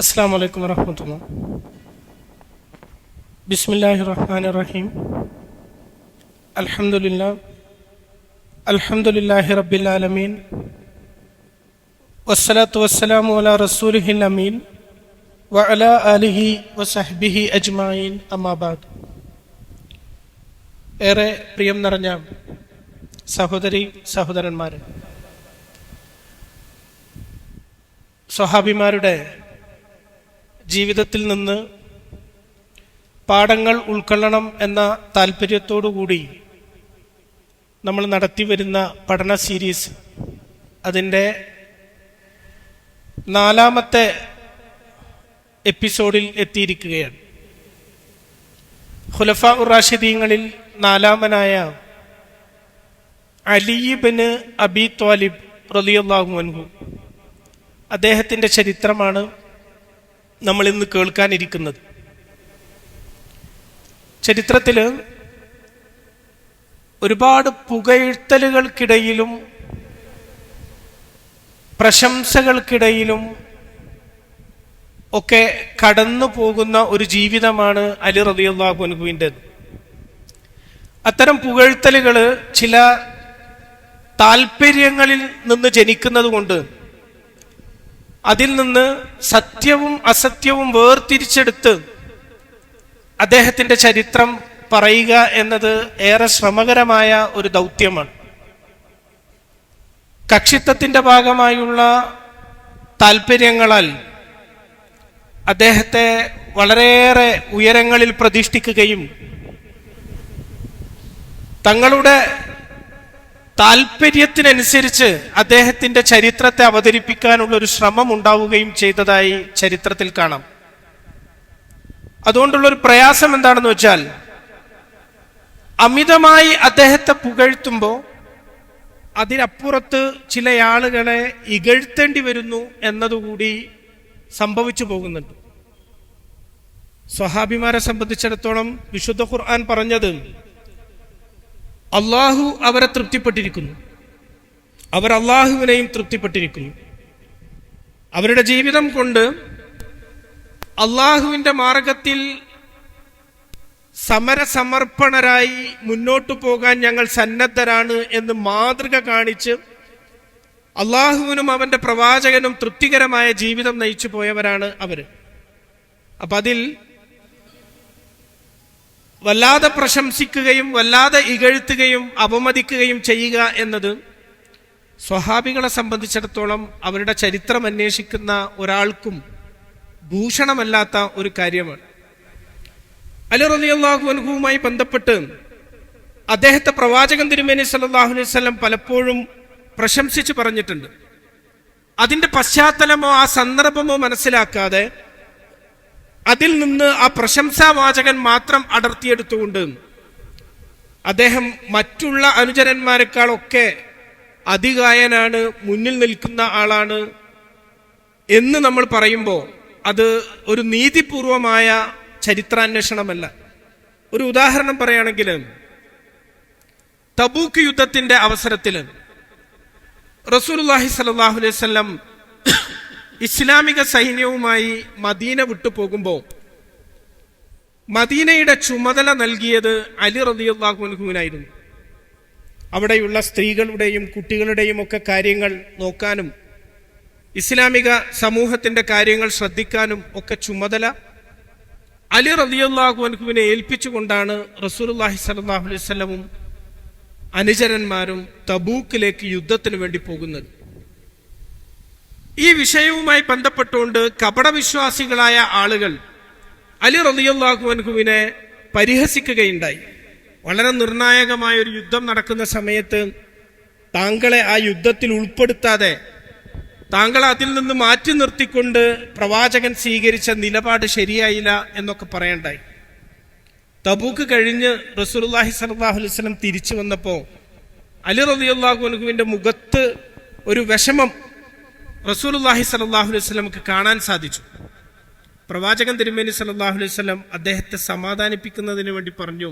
അസ്സലാമു അലൈക്കും വറഹ്മത്തുള്ളാഹി. ബിസ്മില്ലാഹിർ റഹ്മാനിർ റഹീം. അൽഹംദുലില്ലാഹി റബ്ബിൽ ആലമീൻ. വസ്സലാത്തു വസ്സലാമു അലാ റസൂലിഹിൽ അമീൻ വഅലാ ആലിഹി വസഹ്ബിഹി അജ്മഈൻ. അമ്മാ ബഅദ്. ഏറെ പ്രിയം നിറഞ്ഞ സഹോദരി സഹോദരന്മാരെ, സ്വഹാബിമാരുടെ ജീവിതത്തിൽ നിന്ന് പാഠങ്ങൾ ഉൾക്കൊള്ളണം എന്ന താല്പര്യത്തോടുകൂടി നമ്മൾ നടത്തിവരുന്ന പഠന സീരീസ് അതിൻ്റെ 4ാമത്തെ എപ്പിസോഡിൽ എത്തിയിരിക്കുകയാണ്. ഖുലഫാ ഉർ റാഷിദീങ്ങളിൽ 4ാമനായ അലി ഇബ്നു അബി ത്വാലിബ് റളിയല്ലാഹു അൻഹു, അദ്ദേഹത്തിൻ്റെ ചരിത്രമാണ് നമ്മൾ ഇന്ന് കേൾക്കാനിരിക്കുന്നത്. ചരിത്രത്തിൽ ഒരുപാട് പുകഴ്ത്തലുകൾക്കിടയിലും പ്രശംസകൾക്കിടയിലും ഒക്കെ കടന്നു പോകുന്ന ഒരു ജീവിതമാണ് അലി റളിയല്ലാഹു അൻഹുവിൻ്റെത്. അത്തരം പുകഴ്ത്തലുകൾ ചില താല്പര്യങ്ങളിൽ നിന്ന് ജനിക്കുന്നത് കൊണ്ട് അതിൽ നിന്ന് സത്യവും അസത്യവും വേർതിരിച്ചെടുത്ത് അദ്ദേഹത്തിന്റെ ചരിത്രം പറയുക എന്നത് ഏറെ ശ്രമകരമായ ഒരു ദൗത്യമാണ്. കക്ഷിത്വത്തിന്റെ ഭാഗമായുള്ള താല്പര്യങ്ങളാൽ അദ്ദേഹത്തെ വളരെയേറെ ഉയരങ്ങളിൽ പ്രതിഷ്ഠിക്കുകയും തങ്ങളുടെ താല്പര്യത്തിനനുസരിച്ച് അദ്ദേഹത്തിന്റെ ചരിത്രത്തെ അവതരിപ്പിക്കാനുള്ള ഒരു ശ്രമം ഉണ്ടാവുകയും ചെയ്തതായി ചരിത്രത്തിൽ കാണാം. അതുകൊണ്ടുള്ള ഒരു പ്രയാസം എന്താണെന്ന് വെച്ചാൽ, അമിതമായി അദ്ദേഹത്തെ പുകഴ്ത്തുമ്പോൾ അതിനപ്പുറത്ത് ചില ആളുകളെ ഇകഴ്ത്തേണ്ടി വരുന്നു എന്നതുകൂടി സംഭവിച്ചു പോകുന്നുണ്ട്. സ്വഹാബിമാരെ സംബന്ധിച്ചിടത്തോളം വിശുദ്ധ ഖുർആൻ പറഞ്ഞത്, അള്ളാഹു അവരെ തൃപ്തിപ്പെട്ടിരിക്കുന്നു, അവർ അള്ളാഹുവിനെയും തൃപ്തിപ്പെട്ടിരിക്കുന്നു. അവരുടെ ജീവിതം കൊണ്ട് അള്ളാഹുവിന്റെ മാർഗത്തിൽ സമരസമർപ്പണരായി മുന്നോട്ടു പോകാൻ ഞങ്ങൾ സന്നദ്ധരാണ് എന്ന് മാതൃക കാണിച്ച് അള്ളാഹുവിനും അവന്റെ പ്രവാചകനും തൃപ്തികരമായ ജീവിതം നയിച്ചു പോയവരാണ് അവര്. അപ്പൊ അതിൽ വല്ലാതെ പ്രശംസിക്കുകയും വല്ലാതെ ഇകഴ്ത്തുകയും അപമതിക്കുകയും ചെയ്യുക എന്നത് സ്വഹാബികളെ സംബന്ധിച്ചിടത്തോളം അവരുടെ ചരിത്രം അന്വേഷിക്കുന്ന ഒരാൾക്കും ഭൂഷണമല്ലാത്ത ഒരു കാര്യമാണ്. അലി റളിയല്ലാഹു അൻഹുവുമായി ബന്ധപ്പെട്ട് അദ്ദേഹത്തെ പ്രവാചകൻ തിരുമേനി സല്ലല്ലാഹു അലൈഹി വസല്ലം പലപ്പോഴും പ്രശംസിച്ച് പറഞ്ഞിട്ടുണ്ട്. അതിന്റെ പശ്ചാത്തലമോ ആ സന്ദർഭമോ മനസ്സിലാക്കാതെ അതിൽ നിന്ന് ആ പ്രശംസാവാചകൻ മാത്രം അടർത്തിയെടുത്തുകൊണ്ട് അദ്ദേഹം മറ്റുള്ള അനുചരന്മാരെക്കാളൊക്കെ അതികായനാണ്, മുന്നിൽ നിൽക്കുന്ന ആളാണ് എന്ന് നമ്മൾ പറയുമ്പോൾ അത് ഒരു നീതിപൂർവമായ ചരിത്രാന്വേഷണമല്ല. ഒരു ഉദാഹരണം പറയുകയാണെങ്കിൽ, തബൂക്ക് യുദ്ധത്തിന്റെ അവസരത്തിൽ റസൂലുള്ളാഹി സ്വല്ലല്ലാഹു അലൈഹി വസല്ലം ഇസ്ലാമിക സൈന്യവുമായി മദീന വിട്ടു പോകുമ്പോൾ മദീനയുടെ ചുമതല നൽകിയത് അലി റളിയല്ലാഹു അൻഹുവിനായിരുന്നു. അവിടെയുള്ള സ്ത്രീകളുടെയും കുട്ടികളുടെയും ഒക്കെ കാര്യങ്ങൾ നോക്കാനും ഇസ്ലാമിക സമൂഹത്തിന്റെ കാര്യങ്ങൾ ശ്രദ്ധിക്കാനും ഒക്കെ ചുമതല അലി റളിയല്ലാഹു അൻഹുവിനെ ഏൽപ്പിച്ചുകൊണ്ടാണ് റസൂലുള്ളാഹി സ്വല്ലല്ലാഹു അലൈഹി വസല്ലമും അനുചരന്മാരും തബൂക്കിലേക്ക് യുദ്ധത്തിന് വേണ്ടി പോകുന്നത്. ഈ വിഷയവുമായി ബന്ധപ്പെട്ടുകൊണ്ട് കപടവിശ്വാസികളായ ആളുകൾ അലി റളിയല്ലാഹു അൻഹുവിനെ പരിഹസിക്കുകയുണ്ടായി. വളരെ നിർണായകമായ ഒരു യുദ്ധം നടക്കുന്ന സമയത്ത് താങ്കളെ ആ യുദ്ധത്തിൽ ഉൾപ്പെടുത്താതെ താങ്കളെ അതിൽ നിന്ന് മാറ്റി നിർത്തിക്കൊണ്ട് പ്രവാചകൻ സ്വീകരിച്ച നിലപാട് ശരിയായില്ല എന്നൊക്കെ പറയണ്ടായി. തബൂക്ക് കഴിഞ്ഞ് റസൂലുള്ളാഹി സ്വല്ലല്ലാഹു അലൈഹി വസല്ലം തിരിച്ചു വന്നപ്പോൾ അലി റളിയല്ലാഹു അൻഹുവിന്റെ മുഖത്ത് ഒരു വിഷമം റസൂലുള്ളാഹി സ്വല്ലല്ലാഹു അലൈഹി വസല്ലമക്ക് കാണാൻ സാധിച്ചു. പ്രവാചകൻ തിരുമേനി സ്വല്ലല്ലാഹു അലൈഹി വസല്ലം അദ്ദേഹത്തെ സമാധാനിപ്പിക്കുന്നതിന് വേണ്ടി പറഞ്ഞു,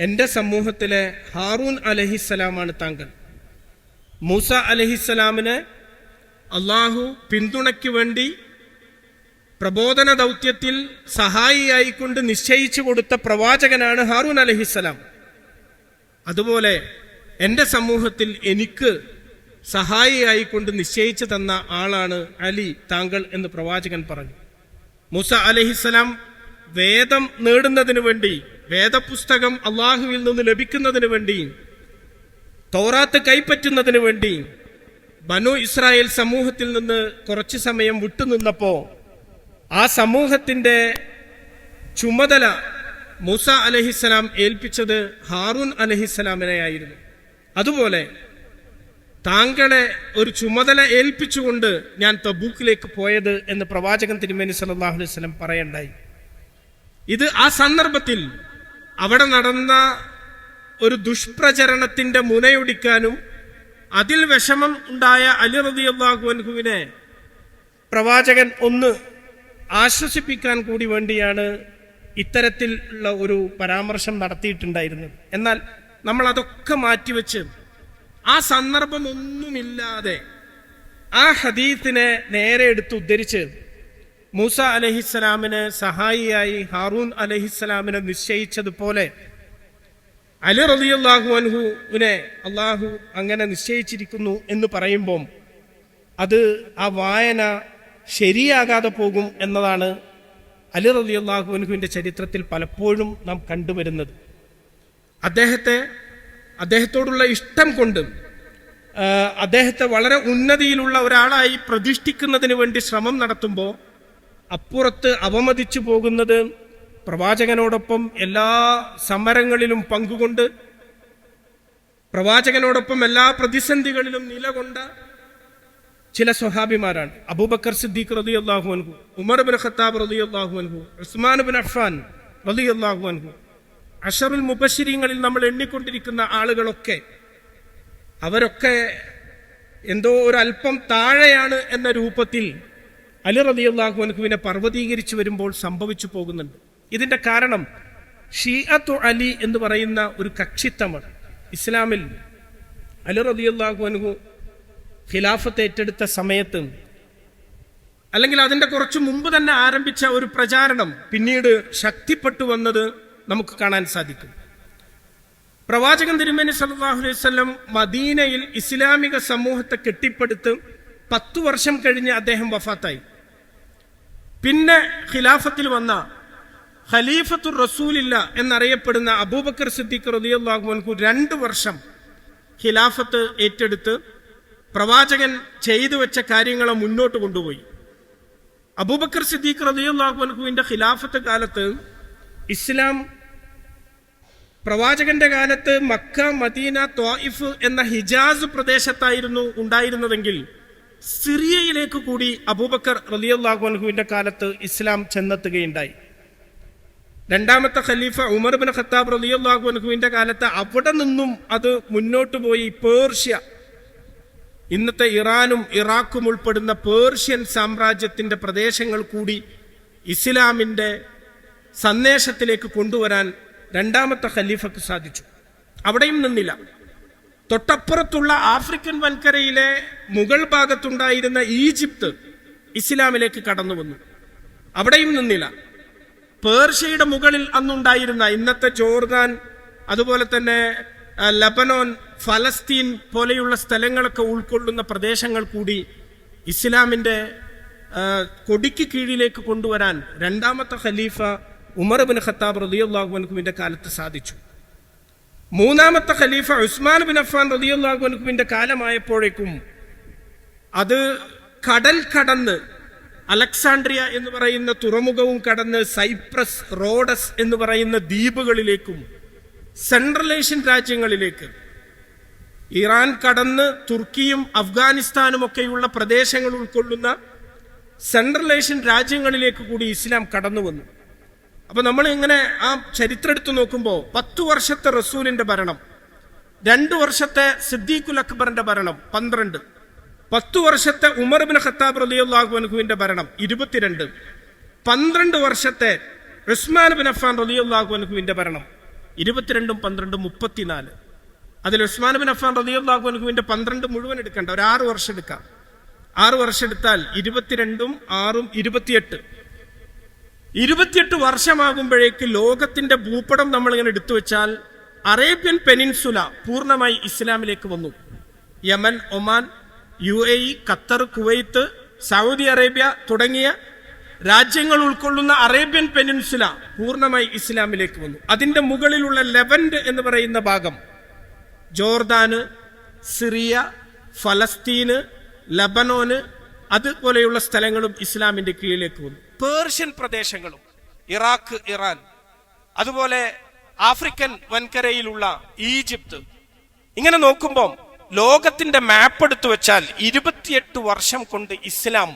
എൻ്റെ സമൂഹത്തിലെ ഹാറൂൻ അലൈഹിസ്സലാമാണ് താങ്കൾ. മൂസ അലൈഹിസ്സലാമിനെ അള്ളാഹു പിന്തുണയ്ക്ക് വേണ്ടി പ്രബോധന ദൗത്യത്തിൽ സഹായിയായിക്കൊണ്ട് നിശ്ചയിച്ചു കൊടുത്ത പ്രവാചകനാണ് ഹാറൂൻ അലൈഹിസ്സലാം. അതുപോലെ എൻ്റെ സമൂഹത്തിൽ എനിക്ക് സഹായിയായിക്കൊണ്ട് നിശ്ചയിച്ചു തന്ന ആളാണ് അലി താങ്കൾ എന്ന് പ്രവാചകൻ പറഞ്ഞു. മൂസ അലൈഹിസ്സലാം വേദം നേടുന്നതിനു വേണ്ടി, വേദപുസ്തകം അള്ളാഹുവിൽ നിന്ന് ലഭിക്കുന്നതിന് വേണ്ടി, തൗറാത്ത് കൈപ്പറ്റുന്നതിന് വേണ്ടി ബനു ഇസ്രായേൽ സമൂഹത്തിൽ നിന്ന് കുറച്ചു സമയം വിട്ടുനിന്നപ്പോ ആ സമൂഹത്തിന്റെ ചുമതല മൂസ അലൈഹിസ്സലാം ഏൽപ്പിച്ചത് ഹാറൂൻ അലൈഹിസ്സലാമിനെയായിരുന്നു. അതുപോലെ താങ്കളെ ഒരു ചുമതല ഏൽപ്പിച്ചുകൊണ്ട് ഞാൻ തബൂക്കിലേക്ക് പോയത് എന്ന് പ്രവാചകൻ തിരുമേനി സല്ലല്ലാഹു അലൈഹി വസല്ലം പറയണ്ടായി. ഇത് ആ സന്ദർഭത്തിൽ അവിടെ നടന്ന ഒരു ദുഷ്പ്രചരണത്തിന്റെ മുനയൊടിക്കാനും അതിൽ വിഷമം ഉണ്ടായ അലി റളിയല്ലാഹു അൻഹുവിനെ പ്രവാചകൻ ഒന്ന് ആശ്വസിപ്പിക്കാൻ കൂടി വേണ്ടിയാണ് ഇത്തരത്തിലുള്ള ഒരു പരാമർശം നടത്തിയിട്ടുണ്ടായിരുന്നത്. എന്നാൽ നമ്മൾ അതൊക്കെ മാറ്റിവെച്ച് ആ സന്ദർഭമൊന്നുമില്ലാതെ ആ ഹദീസിനെ നേരെ എടുത്ത് ഉദ്ധരിച്ച് മൂസ അലൈഹിസ്സലാമിന് സഹായിയായി ഹാറൂൻ അലൈഹിസ്സലാമിനെ നിശ്ചയിച്ചതുപോലെ അലി റളിയല്ലാഹു അൻഹുവിനെ അള്ളാഹു അങ്ങനെ നിശ്ചയിച്ചിരിക്കുന്നു എന്ന് പറയുമ്പോൾ അത് ആ വായന ശരിയാകാതെ പോകും എന്നതാണ് അലി റളിയല്ലാഹു അൻഹുവിന്റെ ചരിത്രത്തിൽ പലപ്പോഴും നാം കണ്ടുവരുന്നത്. അദ്ദേഹത്തോടുള്ള ഇഷ്ടം കൊണ്ട് അദ്ദേഹത്തെ വളരെ ഉന്നതിയിലുള്ള ഒരാളായി പ്രതിഷ്ഠിക്കുന്നതിന് വേണ്ടി ശ്രമം നടത്തുമ്പോൾ അപ്പുറത്ത് അവമതിച്ചു പോകുന്നത് പ്രവാചകനോടൊപ്പം എല്ലാ സമരങ്ങളിലും പങ്കുകൊണ്ട്, പ്രവാചകനോടൊപ്പം എല്ലാ പ്രതിസന്ധികളിലും നിലകൊണ്ട ചില സ്വഹാബിമാരാണ്. അബൂബക്കർ സിദ്ദീഖ് റളിയല്ലാഹു അൻഹു, ഉമർ ഇബ്നു ഖത്താബ് റളിയല്ലാഹു അൻഹു, ഉസ്മാൻ ഇബ്നു അഫ്ഫാൻ റളിയല്ലാഹു അൻഹു, അശറുൽ മുബശ്ശിരീങ്ങളിൽ നമ്മൾ എണ്ണിക്കൊണ്ടിരിക്കുന്ന ആളുകളൊക്കെ അവരൊക്കെ എന്തോ ഒരു അല്പം താഴെയാണ് എന്ന രൂപത്തിൽ അലി റളിയല്ലാഹു അൻഹുവിനെ പർവ്വതീകരിച്ചു വരുമ്പോൾ സംഭവിച്ചു പോകുന്നുണ്ട്. ഇതിന്റെ കാരണം ഷിഅത്തു അലി എന്ന് പറയുന്ന ഒരു കക്ഷിത്വമാണ്. ഇസ്ലാമിൽ അലി റളിയല്ലാഹു അൻഹു ഖിലാഫത്ത് ഏറ്റെടുത്ത സമയത്ത്, അല്ലെങ്കിൽ അതിന്റെ കുറച്ചു മുമ്പ് തന്നെ ആരംഭിച്ച ഒരു പ്രചാരണം പിന്നീട് ശക്തിപ്പെട്ടു വന്നത് നമുക്ക് കാണാൻ സാധിക്കും. പ്രവാചകൻ തിരുമേനി സല്ലല്ലാഹു അലൈഹി വസല്ലം മദീനയിൽ ഇസ്ലാമിക സമൂഹത്തെ കെട്ടിപ്പടുത്ത് 10 വർഷം കഴിഞ്ഞ് അദ്ദേഹം വഫാത്തായി. പിന്നെ ഖിലാഫത്തിൽ വന്ന ഖലീഫത്തുർ റസൂലില്ല എന്നറിയപ്പെടുന്ന അബൂബക്കർ സിദ്ദീഖ് റളിയല്ലാഹു അൻഹു 2 വർഷം ഖിലാഫത്ത് ഏറ്റെടുത്ത് പ്രവാചകൻ ചെയ്തു വെച്ച കാര്യങ്ങളെ മുന്നോട്ട് കൊണ്ടുപോയി. അബൂബക്കർ സിദ്ദീഖ് റളിയല്ലാഹു അൻഹുവിന്റെ ഖിലാഫത്ത് കാലത്ത് ഇസ്ലാം, പ്രവാചകന്റെ കാലത്ത് മക്ക, മദീന, ത്വായിഫ് എന്ന ഹിജാസ് പ്രദേശത്തായിരുന്നു ഉണ്ടായിരുന്നതെങ്കിൽ സിറിയയിലേക്ക് കൂടി അബൂബക്കർ റളിയല്ലാഹു അൻഹുവിന്റെ കാലത്ത് ഇസ്ലാം ചെന്നെത്തുകയുണ്ടായി. രണ്ടാമത്തെ ഖലീഫ ഉമർ ഇബ്നു ഖത്താബ് റളിയല്ലാഹു അൻഹുവിന്റെ കാലത്ത് അവിടെ നിന്നും അത് മുന്നോട്ട് പോയി പേർഷ്യ, ഇന്നത്തെ ഇറാനും ഇറാഖും ഉൾപ്പെടുന്ന പേർഷ്യൻ സാമ്രാജ്യത്തിന്റെ പ്രദേശങ്ങൾ കൂടി ഇസ്ലാമിന്റെ സന്ദേശത്തിലേക്ക് കൊണ്ടുവരാൻ രണ്ടാമത്തെ ഖലീഫക്ക് സാധിച്ചു. അവിടെയും നിന്നില്ല. തൊട്ടപ്പുറത്തുള്ള ആഫ്രിക്കൻ വൻകരയിലെ മുകൾ ഭാഗത്തുണ്ടായിരുന്ന ഈജിപ്ത് ഇസ്ലാമിലേക്ക് കടന്നു വന്നു. അവിടെയും നിന്നില്ല. പേർഷ്യയുടെ മുകളിൽ അന്നുണ്ടായിരുന്ന ഇന്നത്തെ ജോർദാൻ, അതുപോലെ തന്നെ ലബനോൻ, ഫലസ്തീൻ പോലെയുള്ള സ്ഥലങ്ങളൊക്കെ ഉൾക്കൊള്ളുന്ന പ്രദേശങ്ങൾ കൂടി ഇസ്ലാമിന്റെ കൊടിക്ക് കീഴിലേക്ക് കൊണ്ടുവരാൻ രണ്ടാമത്തെ ഖലീഫ ഉമർ ഇബ്നു ഖത്താബ് റളിയല്ലാഹു അൻഹുവിന്റെ കാലത്ത് സാധിച്ചു. മൂന്നാമത്തെ ഖലീഫ ഉസ്മാൻ ഇബ്നു അഫ്ഫാൻ റളിയല്ലാഹു അൻഹുവിന്റെ കാലമായപ്പോഴേക്കും അത് കടൽ കടന്ന് അലക്സാണ്ട്രിയ എന്ന് പറയുന്ന തുറമുഖവും കടന്ന് സൈപ്രസ്, റോഡസ് എന്ന് പറയുന്ന ദ്വീപുകളിലേക്കും സെൻട്രൽ ഏഷ്യൻ രാജ്യങ്ങളിലേക്ക്, ഇറാൻ കടന്ന് തുർക്കിയും അഫ്ഗാനിസ്ഥാനും ഒക്കെയുള്ള പ്രദേശങ്ങൾ ഉൾക്കൊള്ളുന്ന സെൻട്രൽ ഏഷ്യൻ രാജ്യങ്ങളിലേക്ക് കൂടി ഇസ്ലാം കടന്നു വന്നു. അപ്പൊ നമ്മൾ ഇങ്ങനെ ആ ചരിത്രം എടുത്തു നോക്കുമ്പോൾ 10 വർഷത്തെ റസൂലിന്റെ ഭരണം, 2 വർഷത്തെ സിദ്ദീഖുൽ അക്ബറിന്റെ ഭരണം 12, 10 വർഷത്തെ ഉമർ ഇബ്നു ഖത്താബ് റളിയല്ലാഹു അൻഹുവിന്റെ ഭരണം 22, 12 വർഷത്തെ ഉസ്മാൻ ഇബ്നു അഫ്ഫാൻ റളിയല്ലാഹു അൻഹുവിന്റെ ഭരണം 22, 12, 34. അതിൽ ഉസ്മാൻ ഇബ്നു അഫ്ഫാൻ റളിയല്ലാഹു അൻഹുവിന്റെ 12 മുഴുവൻ എടുക്കണ്ട, ഒരു 6 വർഷം എടുക്കാം. 6 വർഷം എടുത്താൽ 22, 6, 28, 28 വർഷമാകുമ്പോഴേക്ക് ലോകത്തിന്റെ ഭൂപടം നമ്മൾ ഇങ്ങനെ എടുത്തു വെച്ചാൽ അറേബ്യൻ പെനിൻസുല പൂർണ്ണമായി ഇസ്ലാമിലേക്ക് വന്നു. Yemen, Oman, UAE, Qatar, Kuwait, Saudi Arabia തുടങ്ങിയ രാജ്യങ്ങൾ ഉൾക്കൊള്ളുന്ന അറേബ്യൻ പെനിൻസുല പൂർണ്ണമായി ഇസ്ലാമിലേക്ക് വന്നു. അതിന്റെ മുകളിലുള്ള ലെവന്റ് എന്ന് പറയുന്ന ഭാഗം ജോർദാന്, സിറിയ, ഫലസ്തീന്, ലബനോന് അതുപോലെയുള്ള സ്ഥലങ്ങളും ഇസ്ലാമിന്റെ കീഴിലേക്ക് വന്നു. പേർഷ്യൻ പ്രദേശങ്ങളും ഇറാഖ്, ഇറാൻ, അതുപോലെ ആഫ്രിക്കൻ വൻകരയിലുള്ള ഈജിപ്ത്, ഇങ്ങനെ നോക്കുമ്പോൾ ലോകത്തിന്റെ മാപ്പ് എടുത്തു വെച്ചാൽ 28 വർഷം കൊണ്ട് ഇസ്ലാം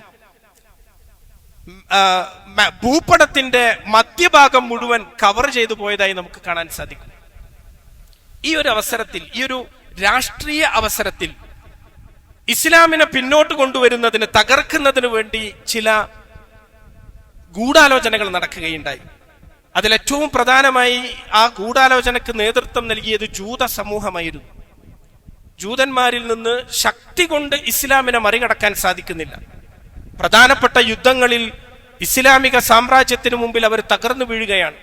ഭൂപടത്തിന്റെ മധ്യഭാഗം മുഴുവൻ കവർ ചെയ്തു പോയതായി നമുക്ക് കാണാൻ സാധിക്കും. ഈ ഒരു അവസരത്തിൽ, ഈ ഒരു രാഷ്ട്രീയ അവസരത്തിൽ ഇസ്ലാമിനെ പിന്നോട്ട് കൊണ്ടുവരുന്നതിന്, തകർക്കുന്നതിന് വേണ്ടി ചില ഗൂഢാലോചനകൾ നടക്കുകയുണ്ടായി. അതിലേറ്റവും പ്രധാനമായി ആ ഗൂഢാലോചനക്ക് നേതൃത്വം നൽകിയത് ജൂത സമൂഹമായിരുന്നു. ജൂതന്മാരിൽ നിന്ന് ശക്തി കൊണ്ട് ഇസ്ലാമിനെ മറികടക്കാൻ സാധിക്കുന്നില്ല. പ്രധാനപ്പെട്ട യുദ്ധങ്ങളിൽ ഇസ്ലാമിക സാമ്രാജ്യത്തിന് മുമ്പിൽ അവർ തകർന്നു വീഴുകയാണ്.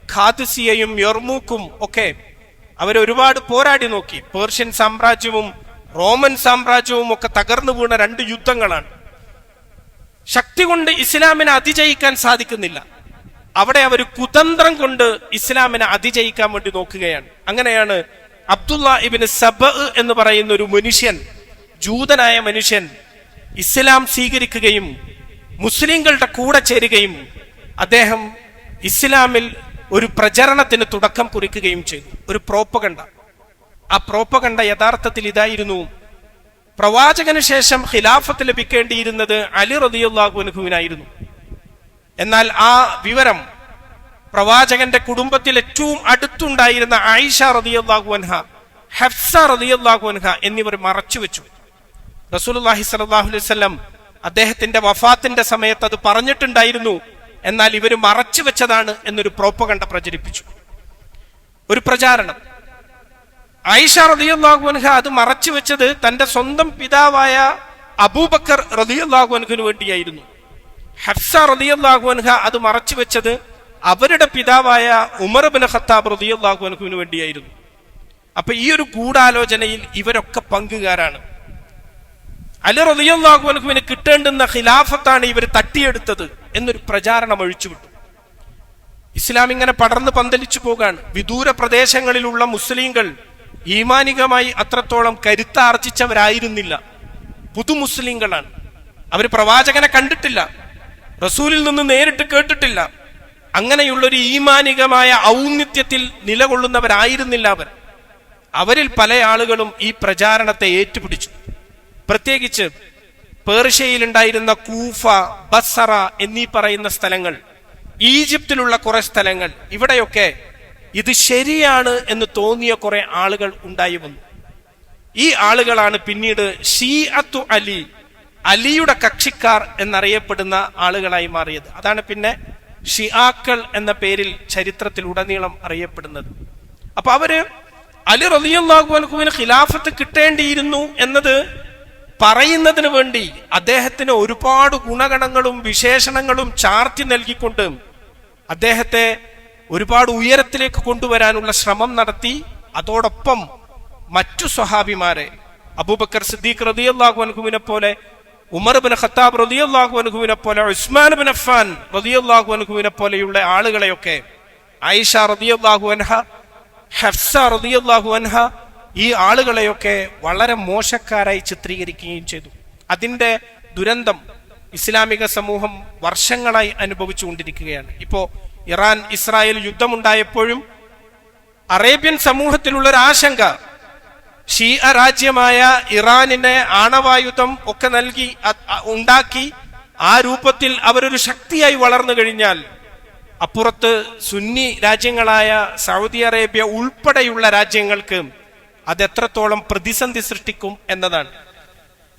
ഖാദിസിയയും യർമൂക്കും ഒക്കെ അവരൊരുപാട് പോരാടി നോക്കി. പേർഷ്യൻ സാമ്രാജ്യവും റോമൻ സാമ്രാജ്യവും ഒക്കെ തകർന്നു വീണ 2 യുദ്ധങ്ങളാണ്. ശക്തി കൊണ്ട് ഇസ്ലാമിനെ അതിജയിക്കാൻ സാധിക്കുന്നില്ല. അവിടെ അവർ കുതന്ത്രം കൊണ്ട് ഇസ്ലാമിനെ അതിജയിക്കാൻ വേണ്ടി നോക്കുകയാണ്. അങ്ങനെയാണ് അബ്ദുള്ള ഇബ്നു സബഅ എന്ന് പറയുന്ന ഒരു മനുഷ്യൻ, ജൂതനായ മനുഷ്യൻ, ഇസ്ലാം സ്വീകരിക്കുകയും മുസ്ലിങ്ങളുടെ കൂടെ ചേരുകയും അദ്ദേഹം ഇസ്ലാമിൽ ഒരു പ്രചരണത്തിന് തുടക്കം കുറിക്കുകയും ചെയ്തു. ഒരു പ്രോപ്പഗണ്ട. ആ പ്രോപ്പഗണ്ട യഥാർത്ഥത്തിൽ ഇതായിരുന്നു: പ്രവാചകന് ശേഷം ഖിലാഫത്ത് ലഭിക്കേണ്ടിയിരുന്നത് അലി റളിയല്ലാഹു അൻഹുവിനായിരുന്നു. എന്നാൽ ആ വിവരം പ്രവാചകന്റെ കുടുംബത്തിൽ ഏറ്റവും അടുത്തുണ്ടായിരുന്ന ആയിഷ റളിയല്ലാഹു അൻഹ, ഹഫ്സ റളിയല്ലാഹു അൻഹ എന്നിവർ മറച്ചുവെച്ചു. റസൂലുള്ളാഹി സ്വല്ലല്ലാഹു അലൈഹി വസല്ലം അദ്ദേഹത്തിന്റെ വഫാത്തിന്റെ സമയത്ത് അത് പറഞ്ഞിട്ടുണ്ടായിരുന്നു. എന്നാൽ ഇവർ മറച്ചുവെച്ചതാണ് എന്നൊരു പ്രോപ്പഗണ്ട പ്രചരിപ്പിച്ചു, ഒരു പ്രചാരണം. ആയിഷ റളിയല്ലാഹു അൻഹ അത് മറച്ചുവെച്ചത് തന്റെ സ്വന്തം പിതാവായ അബൂബക്കർ റളിയല്ലാഹു അൻഹുവിന് വേണ്ടിയായിരുന്നു. ഹഫ്സ റളിയല്ലാഹു അൻഹ അത് മറച്ചുവെച്ചത് അവരുടെ പിതാവായ ഉമർ ഇബ്നു ഖത്താബ് റളിയല്ലാഹു അൻഹുവിന് വേണ്ടിയായിരുന്നു. അപ്പൊ ഈ ഒരു ഗൂഢാലോചനയിൽ ഇവരൊക്കെ പങ്കുകാരാണ്. അലി റളിയല്ലാഹു അൻഹുവിന് കിട്ടേണ്ടുന്ന ഖിലാഫത്താണ് ഇവർ തട്ടിയെടുത്തത് എന്നൊരു പ്രചാരണം ഒഴിച്ചുവിട്ടു. ഇസ്ലാം ഇങ്ങനെ പടർന്ന് പന്തലിച്ചു പോകാണ്. വിദൂര പ്രദേശങ്ങളിലുള്ള മുസ്ലിങ്ങൾ ഈമാനികമായി അത്രത്തോളം കരുത്താർജിച്ചവരായിരുന്നില്ല. പുതുമുസ്ലിങ്ങളാണ്. അവർ പ്രവാചകനെ കണ്ടിട്ടില്ല, റസൂലിൽ നിന്ന് നേരിട്ട് കേട്ടിട്ടില്ല. അങ്ങനെയുള്ളൊരു ഈമാനികമായ ഔന്നിത്യത്തിൽ നിലകൊള്ളുന്നവരായിരുന്നില്ല അവർ. അവരിൽ പല ആളുകളും ഈ പ്രചാരണത്തെ ഏറ്റുപിടിച്ചു. പ്രത്യേകിച്ച് പേർഷ്യയിലുണ്ടായിരുന്ന കൂഫ, ബസ്സറ എന്നീ പറയുന്ന സ്ഥലങ്ങൾ, ഈജിപ്തിലുള്ള കുറെ സ്ഥലങ്ങൾ, ഇവിടെയൊക്കെ ഇത് ശരിയാണ് എന്ന് തോന്നിയ കുറെ ആളുകൾ ഉണ്ടായി വന്നു. ഈ ആളുകളാണ് പിന്നീട് ഷീഅത്തു അലി, അലിയുടെ കക്ഷിക്കാർ എന്നറിയപ്പെടുന്ന ആളുകളായി മാറിയത്. അതാണ് പിന്നെ ഷിആക്കൾ എന്ന പേരിൽ ചരിത്രത്തിൽ ഉടനീളം അറിയപ്പെടുന്നത്. അപ്പൊ അവര് അലി റളിയല്ലാഹു അൻഹുവിന് ഖിലാഫത്ത് കിട്ടേണ്ടിയിരുന്നു എന്നത് പറയുന്നതിന് വേണ്ടി അദ്ദേഹത്തിന് ഒരുപാട് ഗുണഗണങ്ങളും വിശേഷണങ്ങളും ചാർത്തി നൽകിക്കൊണ്ട് അദ്ദേഹത്തെ ഒരുപാട് ഉയരത്തിലേക്ക് കൊണ്ടുവരാനുള്ള ശ്രമം നടത്തി. അതോടൊപ്പം മറ്റു സ്വഹാബിമാരെ, അബൂബക്കർ സിദ്ദീഖ് റളിയല്ലാഹു അൻഹുവിനെ പോലെ, ഉമർ ഇബ്നു ഖത്താബ് റളിയല്ലാഹു അൻഹുവിനെ പോലെ, ഉസ്മാൻ ഇബ്നു അഫ്ഫാൻ റളിയല്ലാഹു അൻഹുവിനെ പോലെയുള്ള ആളുകളെയൊക്കെ, ആയിഷ റളിയല്ലാഹു അൻഹ, ഹഫ്സ റളിയല്ലാഹു അൻഹ, ഈ ആളുകളെയൊക്കെ വളരെ മോശക്കാരായി ചിത്രീകരിക്കുകയും ചെയ്തു. അതിന്റെ ദുരന്തം ഇസ്ലാമിക സമൂഹം വർഷങ്ങളായി അനുഭവിച്ചുകൊണ്ടിരിക്കുകയാണ്. ഇപ്പോ ഇറാൻ ഇസ്രായേൽ യുദ്ധമുണ്ടായപ്പോഴും അറേബ്യൻ സമൂഹത്തിലുള്ള ഒരു ആശങ്ക, ഷീഅ രാജ്യമായ ഇറാനിനെ ആണവായുധം ഒക്കെ നൽകി ഉണ്ടാക്കി ആ രൂപത്തിൽ അവരൊരു ശക്തിയായി വളർന്നു കഴിഞ്ഞാൽ അപ്പുറത്ത് സുന്നി രാജ്യങ്ങളായ സൗദി അറേബ്യ ഉൾപ്പെടെയുള്ള രാജ്യങ്ങൾക്ക് അതെത്രത്തോളം പ്രതിസന്ധി സൃഷ്ടിക്കും എന്നതാണ്.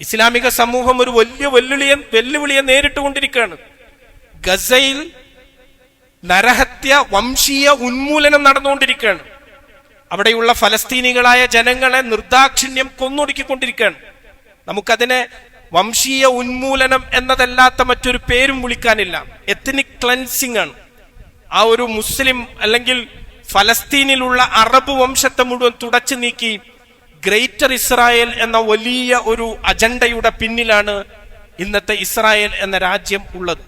ഇസ്ലാമിക സമൂഹം ഒരു വലിയ വെല്ലുവിളിയെ നേരിട്ടുകൊണ്ടിരിക്കുകയാണ്. ഗസയിൽ നരഹത്യ, വംശീയ ഉന്മൂലനം നടന്നുകൊണ്ടിരിക്കുകയാണ്. അവിടെയുള്ള ഫലസ്തീനികളായ ജനങ്ങളെ നിർദാക്ഷിണ്യം കൊന്നൊടുക്കിക്കൊണ്ടിരിക്കുകയാണ്. നമുക്കതിനെ വംശീയ ഉന്മൂലനം എന്നതല്ലാത്ത മറ്റൊരു പേരും വിളിക്കാനില്ല. എത്നിക് ക്ലൻസിംഗ് ആണ്. ആ ഒരു മുസ്ലിം അല്ലെങ്കിൽ ഫലസ്തീനിലുള്ള അറബ് വംശത്തെ മുഴുവൻ തുടച്ചു നീക്കി ഗ്രേറ്റർ ഇസ്രായേൽ എന്ന വലിയ ഒരു അജണ്ടയുടെ പിന്നിലാണ് ഇന്നത്തെ ഇസ്രായേൽ എന്ന രാജ്യം ഉള്ളത്.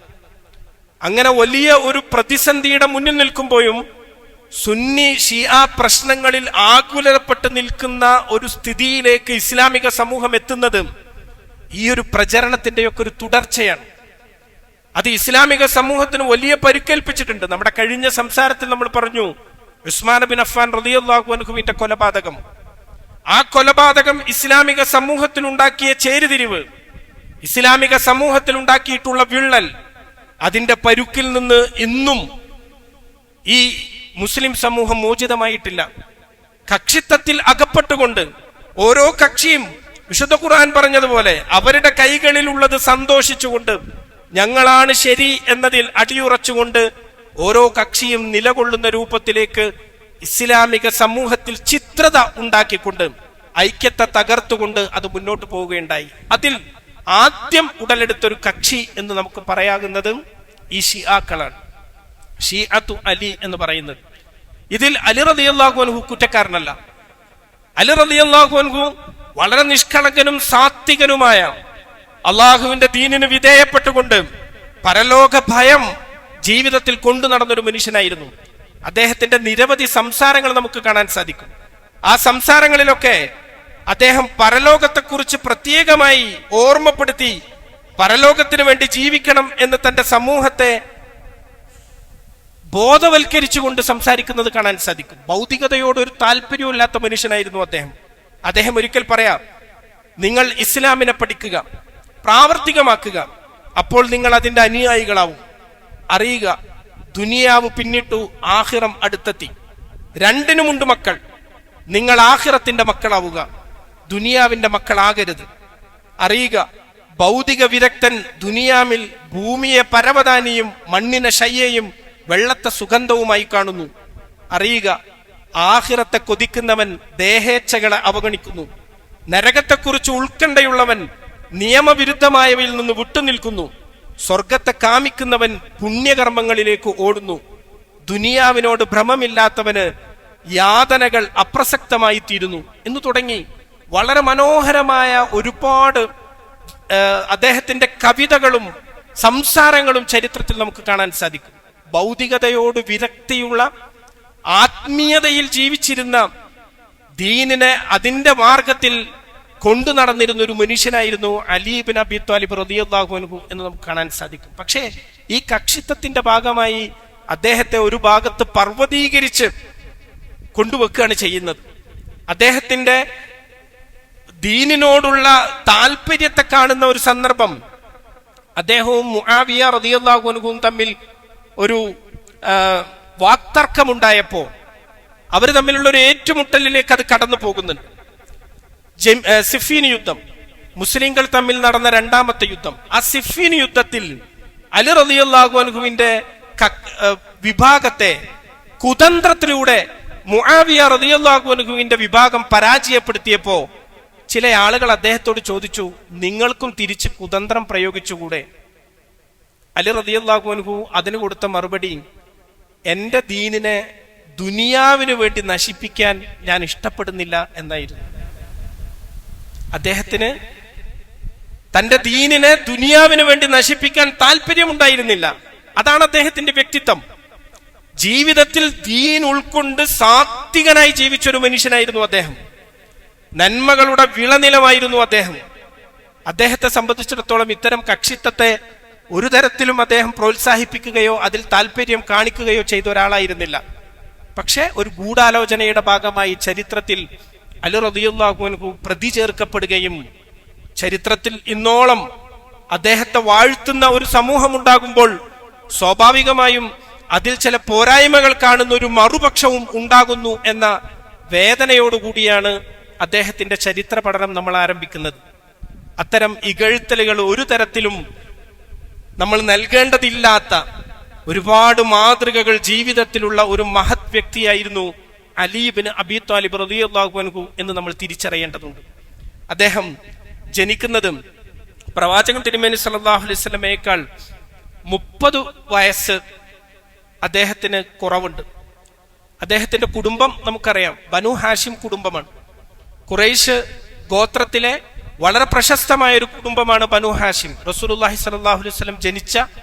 അങ്ങനെ വലിയ ഒരു പ്രതിസന്ധിയുടെ മുന്നിൽ നിൽക്കുമ്പോഴും സുന്നി ഷിയ പ്രശ്നങ്ങളിൽ ആകുലപ്പെട്ട് നിൽക്കുന്ന ഒരു സ്ഥിതിയിലേക്ക് ഇസ്ലാമിക സമൂഹം എത്തുന്നത് ഈ ഒരു പ്രചരണത്തിന്റെയൊക്കെ ഒരു തുടർച്ചയാണ്. അത് ഇസ്ലാമിക സമൂഹത്തിന് വലിയ പരിക്കേൽപ്പിച്ചിട്ടുണ്ട്. നമ്മുടെ കഴിഞ്ഞ സംസാരത്തിൽ നമ്മൾ പറഞ്ഞു ഉസ്മാൻ ബിൻ അഫ്ഫാൻ റളിയല്ലാഹു അൻഹുവിന്റെ കൊലപാതകം. ആ കൊലപാതകം ഇസ്ലാമിക സമൂഹത്തിൽ ഉണ്ടാക്കിയ ചേരിതിരിവ്, ഇസ്ലാമിക സമൂഹത്തിൽ ഉണ്ടാക്കിയിട്ടുള്ള വിള്ളൽ, അതിന്റെ പരുക്കിൽ നിന്ന് ഇന്നും ഈ മുസ്ലിം സമൂഹം മോചിതമായിട്ടില്ല. കക്ഷിത്വത്തിൽ അകപ്പെട്ടുകൊണ്ട് ഓരോ കക്ഷിയും വിശുദ്ധ ഖുർആൻ പറഞ്ഞതുപോലെ അവരുടെ കൈകളിലുള്ളത് സന്തോഷിച്ചുകൊണ്ട് ഞങ്ങളാണ് ശരി എന്നതിൽ അടിയുറച്ചുകൊണ്ട് ഓരോ കക്ഷിയും നിലകൊള്ളുന്ന രൂപത്തിലേക്ക് ഇസ്ലാമിക സമൂഹത്തിൽ ചിത്രത ഉണ്ടാക്കിക്കൊണ്ട് ഐക്യത്തെ തകർത്തുകൊണ്ട് അത് മുന്നോട്ട് പോവുകയുണ്ടായി. അതിൽ ആദ്യം ഉടലെടുത്തൊരു കക്ഷി എന്ന് നമുക്ക് പറയാകുന്നത് ഈ ഷിയാക്കളാണ്. ഷിഅത്തു അലി എന്ന് പറയുന്നത്. ഇതിൽ അലി റളിയല്ലാഹു അൻഹു കുറ്റക്കാരനല്ല. അലി റളിയല്ലാഹു അൻഹു വളരെ നിഷ്കളങ്കനും സാത്വികനുമായ അള്ളാഹുവിന്റെ ദീനിന് വിധേയപ്പെട്ടുകൊണ്ട് പരലോക ഭയം ജീവിതത്തിൽ കൊണ്ടു നടന്നൊരു മനുഷ്യനായിരുന്നു. അദ്ദേഹത്തിന്റെ നിരവധി സംസാരങ്ങൾ നമുക്ക് കാണാൻ സാധിക്കും. ആ സംസാരങ്ങളിലൊക്കെ അദ്ദേഹം പരലോകത്തെക്കുറിച്ച് പ്രത്യേകമായി ഓർമ്മപ്പെടുത്തി പരലോകത്തിന് വേണ്ടി ജീവിക്കണം എന്ന് തന്റെ സമൂഹത്തെ ബോധവൽക്കരിച്ചുകൊണ്ട് സംസാരിക്കുന്നത് കാണാൻ സാധിക്കും. ഭൗതികതയോട് ഒരു താല്പര്യമില്ലാത്ത മനുഷ്യനായിരുന്നു അദ്ദേഹം. അദ്ദേഹം ഒരിക്കൽ പറയാം, നിങ്ങൾ ഇസ്ലാമിനെ പഠിക്കുക, പ്രാവർത്തികമാക്കുക, അപ്പോൾ നിങ്ങൾ അതിന്റെ അനുയായികളാവും. അറിയുക, ദുനിയാവ് പിന്നിട്ടു, ആഖിറം അടുത്തെത്തി. രണ്ടിനുമുണ്ട് മക്കൾ. നിങ്ങൾ ആഖിറത്തിന്റെ മക്കളാവുക, ദുനിയാവിന്റെ മക്കളാകരുത്. അറിയുക, ഭൗതിക വിദഗ്ധൻ ദുനിയാവിൽ ഭൂമിയെ പരവതാനിയും മണ്ണിനെ ശയ്യയും വെള്ളത്തെ സുഗന്ധവുമായി കാണുന്നു. അറിയുക, ആഖിറത്തെ കൊതിക്കുന്നവൻ ദേഹേച്ഛകളെ അവഗണിക്കുന്നു. നരകത്തെക്കുറിച്ച് ഉത്കണ്ഠയുള്ളവൻ നിയമവിരുദ്ധമായവയിൽ നിന്ന് വിട്ടുനിൽക്കുന്നു. സ്വർഗത്തെ കാമിക്കുന്നവൻ പുണ്യകർമ്മങ്ങളിലേക്ക് ഓടുന്നു. ദുനിയാവിനോട് ഭ്രമമില്ലാത്തവന് യാതനകൾ അപ്രസക്തമായി തീരുന്നു എന്ന് തുടങ്ങി വളരെ മനോഹരമായ ഒരുപാട് അദ്ദേഹത്തിന്റെ കവിതകളും സംസാരങ്ങളും ചരിത്രത്തിൽ നമുക്ക് കാണാൻ സാധിക്കും. ഭൗതികതയോട് വിരക്തിയുള്ള, ആത്മീയതയിൽ ജീവിച്ചിരുന്ന, ദീനിനെ അതിന്റെ മാർഗത്തിൽ കൊണ്ടു നടന്നിരുന്ന ഒരു മനുഷ്യനായിരുന്നു അലി ഇബ്നു അബി ത്വാലിബ് റളിയല്ലാഹു അൻഹു എന്ന് നമുക്ക് കാണാൻ സാധിക്കും. പക്ഷേ ഈ കക്ഷിത്വത്തിന്റെ ഭാഗമായി അദ്ദേഹത്തെ ഒരു ഭാഗത്ത് പർവ്വതീകരിച്ച് കൊണ്ടുവെക്കുകയാണ് ചെയ്യുന്നത്. അദ്ദേഹത്തിന്റെ ദീനിനോടുള്ള താല്പര്യത്തെ കാണുന്ന ഒരു സന്ദർഭം, അദ്ദേഹവും മുആവിയ റളിയല്ലാഹു അൻഹുവും തമ്മിൽ ഒരു വാക്തർക്കമുണ്ടായപ്പോ അവർ തമ്മിലുള്ള ഒരു ഏറ്റുമുട്ടലിലേക്ക് അത് കടന്നു പോകുന്നുണ്ട്. സിഫീൻ യുദ്ധം, മുസ്ലിങ്ങൾ തമ്മിൽ നടന്ന രണ്ടാമത്തെ യുദ്ധം. ആ സിഫീൻ യുദ്ധത്തിൽ അലി റളിയല്ലാഹു അൻഹുവിന്റെ വിഭാഗത്തെ കുതന്ത്രത്തിലൂടെ മുആവിയ റളിയല്ലാഹു അൻഹുവിന്റെ വിഭാഗം പരാജയപ്പെടുത്തിയപ്പോ ചില ആളുകൾ അദ്ദേഹത്തോട് ചോദിച്ചു, നിങ്ങൾക്കും തിരിച്ച് കുതന്ത്രം പ്രയോഗിച്ചുകൂടെ? അലി റളിയല്ലാഹു അൻഹു അതിന് കൊടുത്ത മറുപടി, എന്റെ ദീനിനെ ദുനിയാവിന് വേണ്ടി നശിപ്പിക്കാൻ ഞാൻ ഇഷ്ടപ്പെടുന്നില്ല എന്നായിരുന്നു. അദ്ദേഹത്തിന് തന്റെ ദീനിനെ ദുനിയാവിന് വേണ്ടി നശിപ്പിക്കാൻ താല്പര്യമുണ്ടായിരുന്നില്ല. അതാണ് അദ്ദേഹത്തിന്റെ വ്യക്തിത്വം. ജീവിതത്തിൽ ദീൻ ഉൾക്കൊണ്ട് സാത്വികനായി ജീവിച്ചൊരു മനുഷ്യനായിരുന്നു അദ്ദേഹം. നന്മകളുടെ വിളനിലമായിരുന്നു അദ്ദേഹം. അദ്ദേഹത്തെ സംബന്ധിച്ചിടത്തോളം ഇത്തരം കക്ഷിത്വത്തെ ഒരു തരത്തിലും അദ്ദേഹം പ്രോത്സാഹിപ്പിക്കുകയോ അതിൽ താല്പര്യം കാണിക്കുകയോ ചെയ്ത ഒരാളായിരുന്നില്ല. പക്ഷെ ഒരു ഗൂഢാലോചനയുടെ ഭാഗമായി ചരിത്രത്തിൽ അലി റളിയല്ലാഹു അൻഹു പ്രതി ചേർക്കപ്പെടുകയും ചരിത്രത്തിൽ ഇന്നോളം അദ്ദേഹത്തെ വാഴ്ത്തുന്ന ഒരു സമൂഹം ഉണ്ടാകുമ്പോൾ സ്വാഭാവികമായും അതിൽ ചില പോരായ്മകൾ കാണുന്ന ഒരു മറുപക്ഷവും ഉണ്ടാകുന്നു എന്ന വേദനയോടുകൂടിയാണ് അദ്ദേഹത്തിന്റെ ചരിത്ര പഠനം നമ്മൾ ആരംഭിക്കുന്നത്. അത്തരം ഇകഴ്ത്തലുകൾ ഒരു തരത്തിലും നമ്മൾ നൽകേണ്ടതില്ലാത്ത ഒരുപാട് മാതൃകകൾ ജീവിതത്തിലുള്ള ഒരു മഹത് വ്യക്തിയായിരുന്നു അലി ഇബ്നു അബി ത്വാലിബ് റളിയല്ലാഹു അൻഹു എന്ന് നമ്മൾ തിരിച്ചറിയേണ്ടതുണ്ട്. അദ്ദേഹം ജനിക്കുന്നത് പ്രവാചകൻ തിരുമേനി സല്ലല്ലാഹു അലൈഹി വസല്ലമയേക്കാൾ 30 വയസ്സ് അദ്ദേഹത്തിന് കുറവുണ്ട്. അദ്ദേഹത്തിന്റെ കുടുംബം നമുക്കറിയാം, ബനു ഹാഷിം കുടുംബമാണ്. ഖുറൈശ് ഗോത്രത്തിലെ വളരെ പ്രശസ്തമായ ഒരു കുടുംബമാണ് ബനു ഹാഷിം. റസൂലുള്ളാഹി സ്വല്ലല്ലാഹു അലൈഹി വസല്ലം ജനിച്ച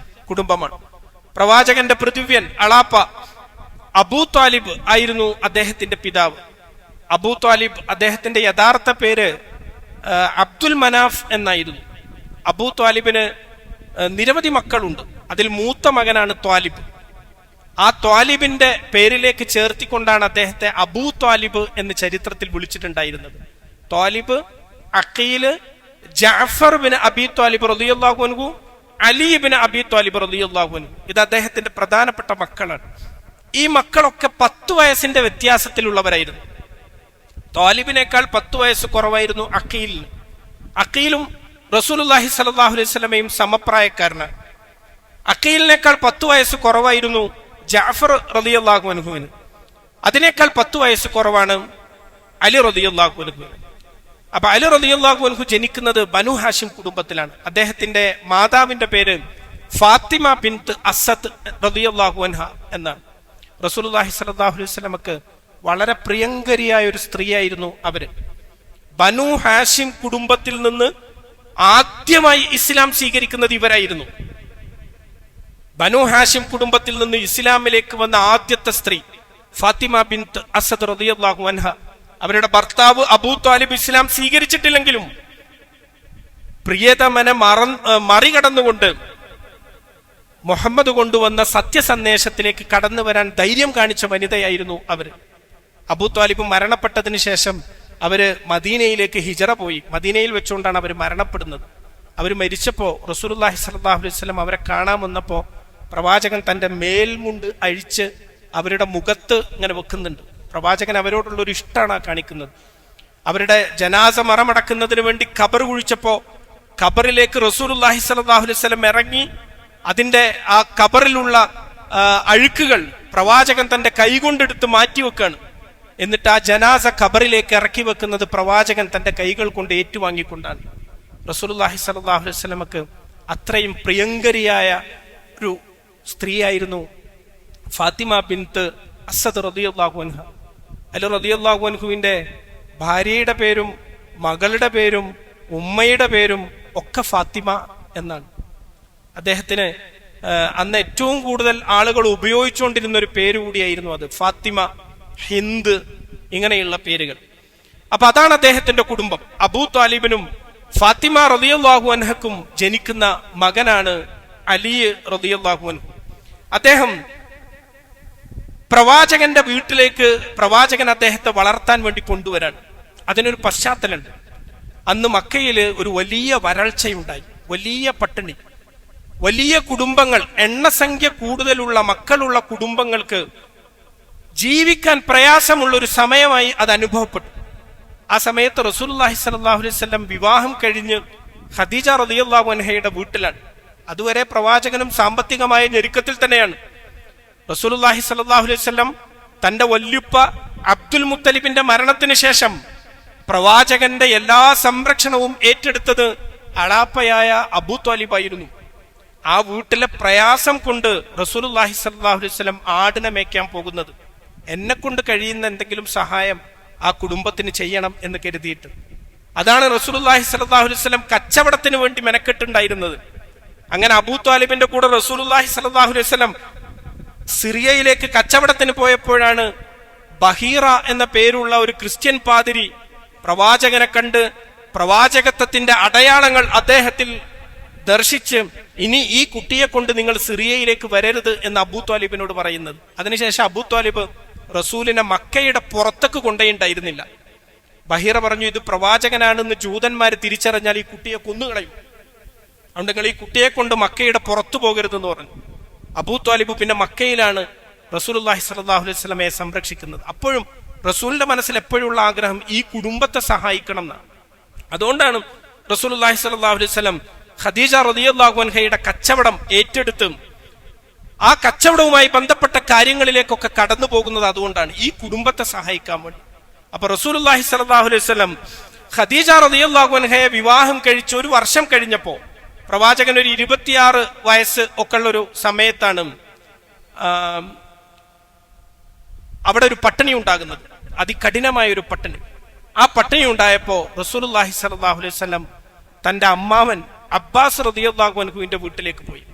കുടുംബമാണ്. പ്രവാചകന്റെ പൃഥ്വ്യൻ അളാപ്പ അബൂ ത്വാലിബ് ആയിരുന്നു അദ്ദേഹത്തിന്റെ പിതാവ്. അബൂ ത്വാലിബ് അദ്ദേഹത്തിന്റെ യഥാർത്ഥ പേര് അബ്ദുൽ മനാഫ് എന്നായിരുന്നു. അബൂ ത്വാലിബിന് നിരവധി മക്കളുണ്ട്. അതിൽ മൂത്ത മകനാണ് ത്വാലിബ്. ആ ത്വാലിബിന്റെ പേരിലേക്ക് ചേർത്തിക്കൊണ്ടാണ് അദ്ദേഹത്തെ അബൂ ത്വാലിബ് എന്ന് ചരിത്രത്തിൽ വിളിച്ചിട്ടുണ്ടായിരുന്നത്. Talib, Aqeel, Jafar bin Abi Talib റളിയല്ലാഹു അൻഹു, അലി ബിൻ അബി ത്വാലിബ് റളിയല്ലാഹു അൻഹു, ഇത് അദ്ദേഹത്തിന്റെ പ്രധാനപ്പെട്ട മക്കളാണ്. ഈ മക്കളൊക്കെ 10 വയസ്സിന്റെ വ്യത്യാസത്തിലുള്ളവരായിരുന്നു. ത്വാലിബിനേക്കാൾ 10 വയസ്സ് കുറവായിരുന്നു അഖീലിന്. അഖീലും റസൂലുള്ളാഹി സ്വല്ലല്ലാഹു അലൈഹി വസല്ലമയും സമപ്രായക്കാരനാണ്. അഖീലിനേക്കാൾ 10 വയസ്സ് കുറവായിരുന്നു ജഅഫർ റളിയല്ലാഹു അൻഹുവിന്. അതിനേക്കാൾ 10 വയസ്സ് കുറവാണ് അലി റളിയല്ലാഹു അൻഹുവിന്. അപ്പൊ അലി റളിയല്ലാഹു അൻഹു ജനിക്കുന്നത് ബനു ഹാഷിം കുടുംബത്തിലാണ്. അദ്ദേഹത്തിന്റെ മാതാവിന്റെ പേര് ഫാത്തിമ ബിൻത്ത് അസദ് റളിയല്ലാഹു അൻഹ എന്നാണ്. റസൂലുള്ളാഹി സ്വല്ലല്ലാഹു അലൈഹി വസല്ലമക്ക് വളരെ പ്രിയങ്കരിയായ ഒരു സ്ത്രീയായിരുന്നു അവര്. ബനു ഹാഷിം കുടുംബത്തിൽ നിന്ന് ആദ്യമായി ഇസ്ലാം സ്വീകരിക്കുന്നത് ഇവരായിരുന്നു. ബനു ഹാഷിം കുടുംബത്തിൽ നിന്ന് ഇസ്ലാമിലേക്ക് വന്ന ആദ്യത്തെ സ്ത്രീ ഫാത്തിമ ബിൻത്ത് അസദ് റളിയല്ലാഹു അൻഹ. അവരുടെ ഭർത്താവ് അബൂ ത്വാലിബ് ഇസ്ലാം സ്വീകരിച്ചിട്ടില്ലെങ്കിലും പ്രിയതമനെ മറികടന്നുകൊണ്ട് മുഹമ്മദ് കൊണ്ടുവന്ന സത്യസന്ദേശത്തിലേക്ക് കടന്നു വരാൻ ധൈര്യം കാണിച്ച വനിതയായിരുന്നു അവര്. അബൂ ത്വാലിബ് മരണപ്പെട്ടതിന് ശേഷം അവര് മദീനയിലേക്ക് ഹിജറ പോയി. മദീനയിൽ വെച്ചുകൊണ്ടാണ് അവർ മരണപ്പെടുന്നത്. അവർ മരിച്ചപ്പോ റസൂലുള്ളാഹി സ്വല്ലല്ലാഹു അലൈഹി വസല്ലം അവരെ കാണാൻ വന്നപ്പോ പ്രവാചകൻ തന്റെ മേൽമുണ്ട് അഴിച്ച് അവരുടെ മുഖത്ത് ഇങ്ങനെ വെക്കുന്നുണ്ട്. പ്രവാചകൻ അവരോടുള്ള ഒരു ഇഷ്ടമാണ് കാണിക്കുന്നത്. അവരുടെ ജനാസ മറമടക്കുന്നതിന് വേണ്ടി ഖബർ കുഴിച്ചപ്പോ ഖബറിലേക്ക് റസൂലുള്ളാഹി സ്വല്ലല്ലാഹു അലൈഹി വസല്ലം ഇറങ്ങി അതിന്റെ ആ ഖബറിലുള്ള അഴുക്കുകൾ പ്രവാചകൻ തന്റെ കൈകൊണ്ടെടുത്ത് മാറ്റിവെക്കാണ്. എന്നിട്ട് ആ ജനാസ ഖബറിലേക്ക് ഇറക്കി വെക്കുന്നത് പ്രവാചകൻ തന്റെ കൈകൾ കൊണ്ട് ഏറ്റുവാങ്ങിക്കൊണ്ടാണ്. റസൂലുള്ളാഹി സ്വല്ലല്ലാഹു അലൈഹി വസല്ലമക്ക് അത്രയും പ്രിയങ്കരിയായ ഒരു സ്ത്രീയായിരുന്നു ഫാത്തിമ ബിൻത്ത് അസദ് റളിയല്ലാഹു അൻഹ. അലി റളിയല്ലാഹു അൻഹുവിന്റെ ഭാര്യയുടെ പേരും മകളുടെ പേരും ഉമ്മയുടെ പേരും ഒക്കെ ഫാത്തിമ എന്നാണ്. അദ്ദേഹത്തിന് അന്ന് ഏറ്റവും കൂടുതൽ ആളുകൾ ഉപയോഗിച്ചുകൊണ്ടിരുന്ന ഒരു പേര് കൂടിയായിരുന്നു അത്, ഫാത്തിമ, ഹിന്ദ്, ഇങ്ങനെയുള്ള പേരുകൾ. അപ്പൊ അതാണ് അദ്ദേഹത്തിന്റെ കുടുംബം. അബൂ ത്വാലിബിനും ഫാത്തിമ റളിയല്ലാഹു അൻഹക്കും ജനിക്കുന്ന മകനാണ് അലി റളിയല്ലാഹു അൻഹു. അദ്ദേഹം പ്രവാചകന്റെ വീട്ടിലേക്ക് പ്രവാചകൻ അദ്ദേഹത്തെ വളർത്താൻ വേണ്ടി കൊണ്ടുവരാൻ. അതിനൊരു പശ്ചാത്തലമുണ്ട്. അന്ന് മക്കയില് ഒരു വലിയ വരൾച്ചയുണ്ടായി, വലിയ പട്ടിണി. വലിയ കുടുംബങ്ങൾ, എണ്ണസംഖ്യ കൂടുതലുള്ള മക്കളുള്ള കുടുംബങ്ങൾക്ക് ജീവിക്കാൻ പ്രയാസമുള്ള ഒരു സമയമായി അത് അനുഭവപ്പെട്ടു. ആ സമയത്ത് റസൂലുള്ളാഹി സ്വല്ലല്ലാഹു അലൈഹി വസല്ലം വിവാഹം കഴിഞ്ഞ് ഖദീജ റളിയല്ലാഹു അൻഹയുടെ വീട്ടിലാണ്. അതുവരെ പ്രവാചകനും സാമ്പത്തികമായ ഞെരുക്കത്തിൽ തന്നെയാണ്. റസൂലുള്ളാഹി സ്വല്ലല്ലാഹു അലൈഹി വസല്ലം തന്റെ വല്യുപ്പ അബ്ദുൽ മുത്തലിബിന്റെ മരണത്തിന് ശേഷം പ്രവാചകന്റെ എല്ലാ സംരക്ഷണവും ഏറ്റെടുത്തത് അളാപ്പയായ അബൂ ത്വാലിബായിരുന്നു. ആ വീട്ടിലെ പ്രയാസം കൊണ്ട് റസൂലുള്ളാഹി സ്വല്ലല്ലാഹു അലൈഹി വസല്ലം ആടിനെ മേയ്ക്കാൻ പോകുന്നത്, എന്നെ കൊണ്ട് കഴിയുന്ന എന്തെങ്കിലും സഹായം ആ കുടുംബത്തിന് ചെയ്യണം എന്ന് കരുതിയിട്ട്. അതാണ് റസൂലുള്ളാഹി സ്വല്ലല്ലാഹു അലൈഹി വസല്ലം കച്ചവടത്തിന് വേണ്ടി മെനക്കെട്ടുണ്ടായിരുന്നത്. അങ്ങനെ അബൂ ത്വാലിബിന്റെ കൂടെ റസൂലുള്ളാഹി സ്വല്ലല്ലാഹു അലൈഹി വസല്ലം സിറിയയിലേക്ക് കച്ചവടത്തിന് പോയപ്പോഴാണ് ബഹീറ എന്ന പേരുള്ള ഒരു ക്രിസ്ത്യൻ പാതിരി പ്രവാചകനെ കണ്ട് പ്രവാചകത്വത്തിന്റെ അടയാളങ്ങൾ അദ്ദേഹത്തിൽ ദർശിച്ച് ഇനി ഈ കുട്ടിയെ കൊണ്ട് നിങ്ങൾ സിറിയയിലേക്ക് വരരുത് എന്ന് അബൂ ത്വാലിബിനോട് പറയുന്നത്. അതിനുശേഷം അബൂ ത്വാലിബ് റസൂലിനെ മക്കയുടെ പുറത്തേക്ക് കൊണ്ടുണ്ടായിരുന്നില്ല. ബഹീറ പറഞ്ഞു, ഇത് പ്രവാചകനാണെന്ന് ജൂതന്മാര് തിരിച്ചറിഞ്ഞാൽ ഈ കുട്ടിയെ കൊന്നുകളയും, അതുകൊണ്ട് നിങ്ങൾ ഈ കുട്ടിയെ കൊണ്ട് മക്കയുടെ പുറത്തു പോകരുതെന്ന് പറഞ്ഞു. അബൂ ത്വാലിബ് പിന്നെ മക്കയിലാണ് റസൂലുള്ളാഹി സ്വല്ലല്ലാഹു അലൈഹി വസല്ലമയെ സംരക്ഷിക്കുന്നത്. അപ്പോഴും റസൂലിന്റെ മനസ്സിൽ എപ്പോഴുള്ള ആഗ്രഹം ഈ കുടുംബത്തെ സഹായിക്കണം എന്നാണ്. അതുകൊണ്ടാണ് റസൂലുള്ളാഹി സ്വല്ലല്ലാഹു അലൈഹി വസല്ലം ഖദീജ റളിയല്ലാഹു അൻഹയുടെ കച്ചവടം ഏറ്റെടുത്ത് ആ കച്ചവടവുമായി ബന്ധപ്പെട്ട കാര്യങ്ങളിലേക്കൊക്കെ കടന്നു പോകുന്നത് അതുകൊണ്ടാണ്, ഈ കുടുംബത്തെ സഹായിക്കാൻ വേണ്ടി. അപ്പൊ റസൂലുള്ളാഹി സ്വല്ലല്ലാഹു അലൈഹി വസല്ലം ഖദീജ റളിയല്ലാഹു അൻഹയെ വിവാഹം കഴിച്ച് ഒരു വർഷം കഴിഞ്ഞപ്പോ, പ്രവാചകൻ ഒരു 26 വയസ്സ് ഒക്കെ ഉള്ളൊരു സമയത്താണ് അവിടെ ഒരു പട്ടിണി ഉണ്ടാകുന്നത്, അതികഠിനമായ ഒരു പട്ടിണി. ആ പട്ടിണി ഉണ്ടായപ്പോ റസൂലുള്ളാഹി സ്വല്ലല്ലാഹു അലൈഹി വസല്ലം തന്റെ അമ്മാവൻ അബ്ബാസ് റളിയല്ലാഹു അൻഹുവിന്റെ വീട്ടിലേക്ക് പോയി.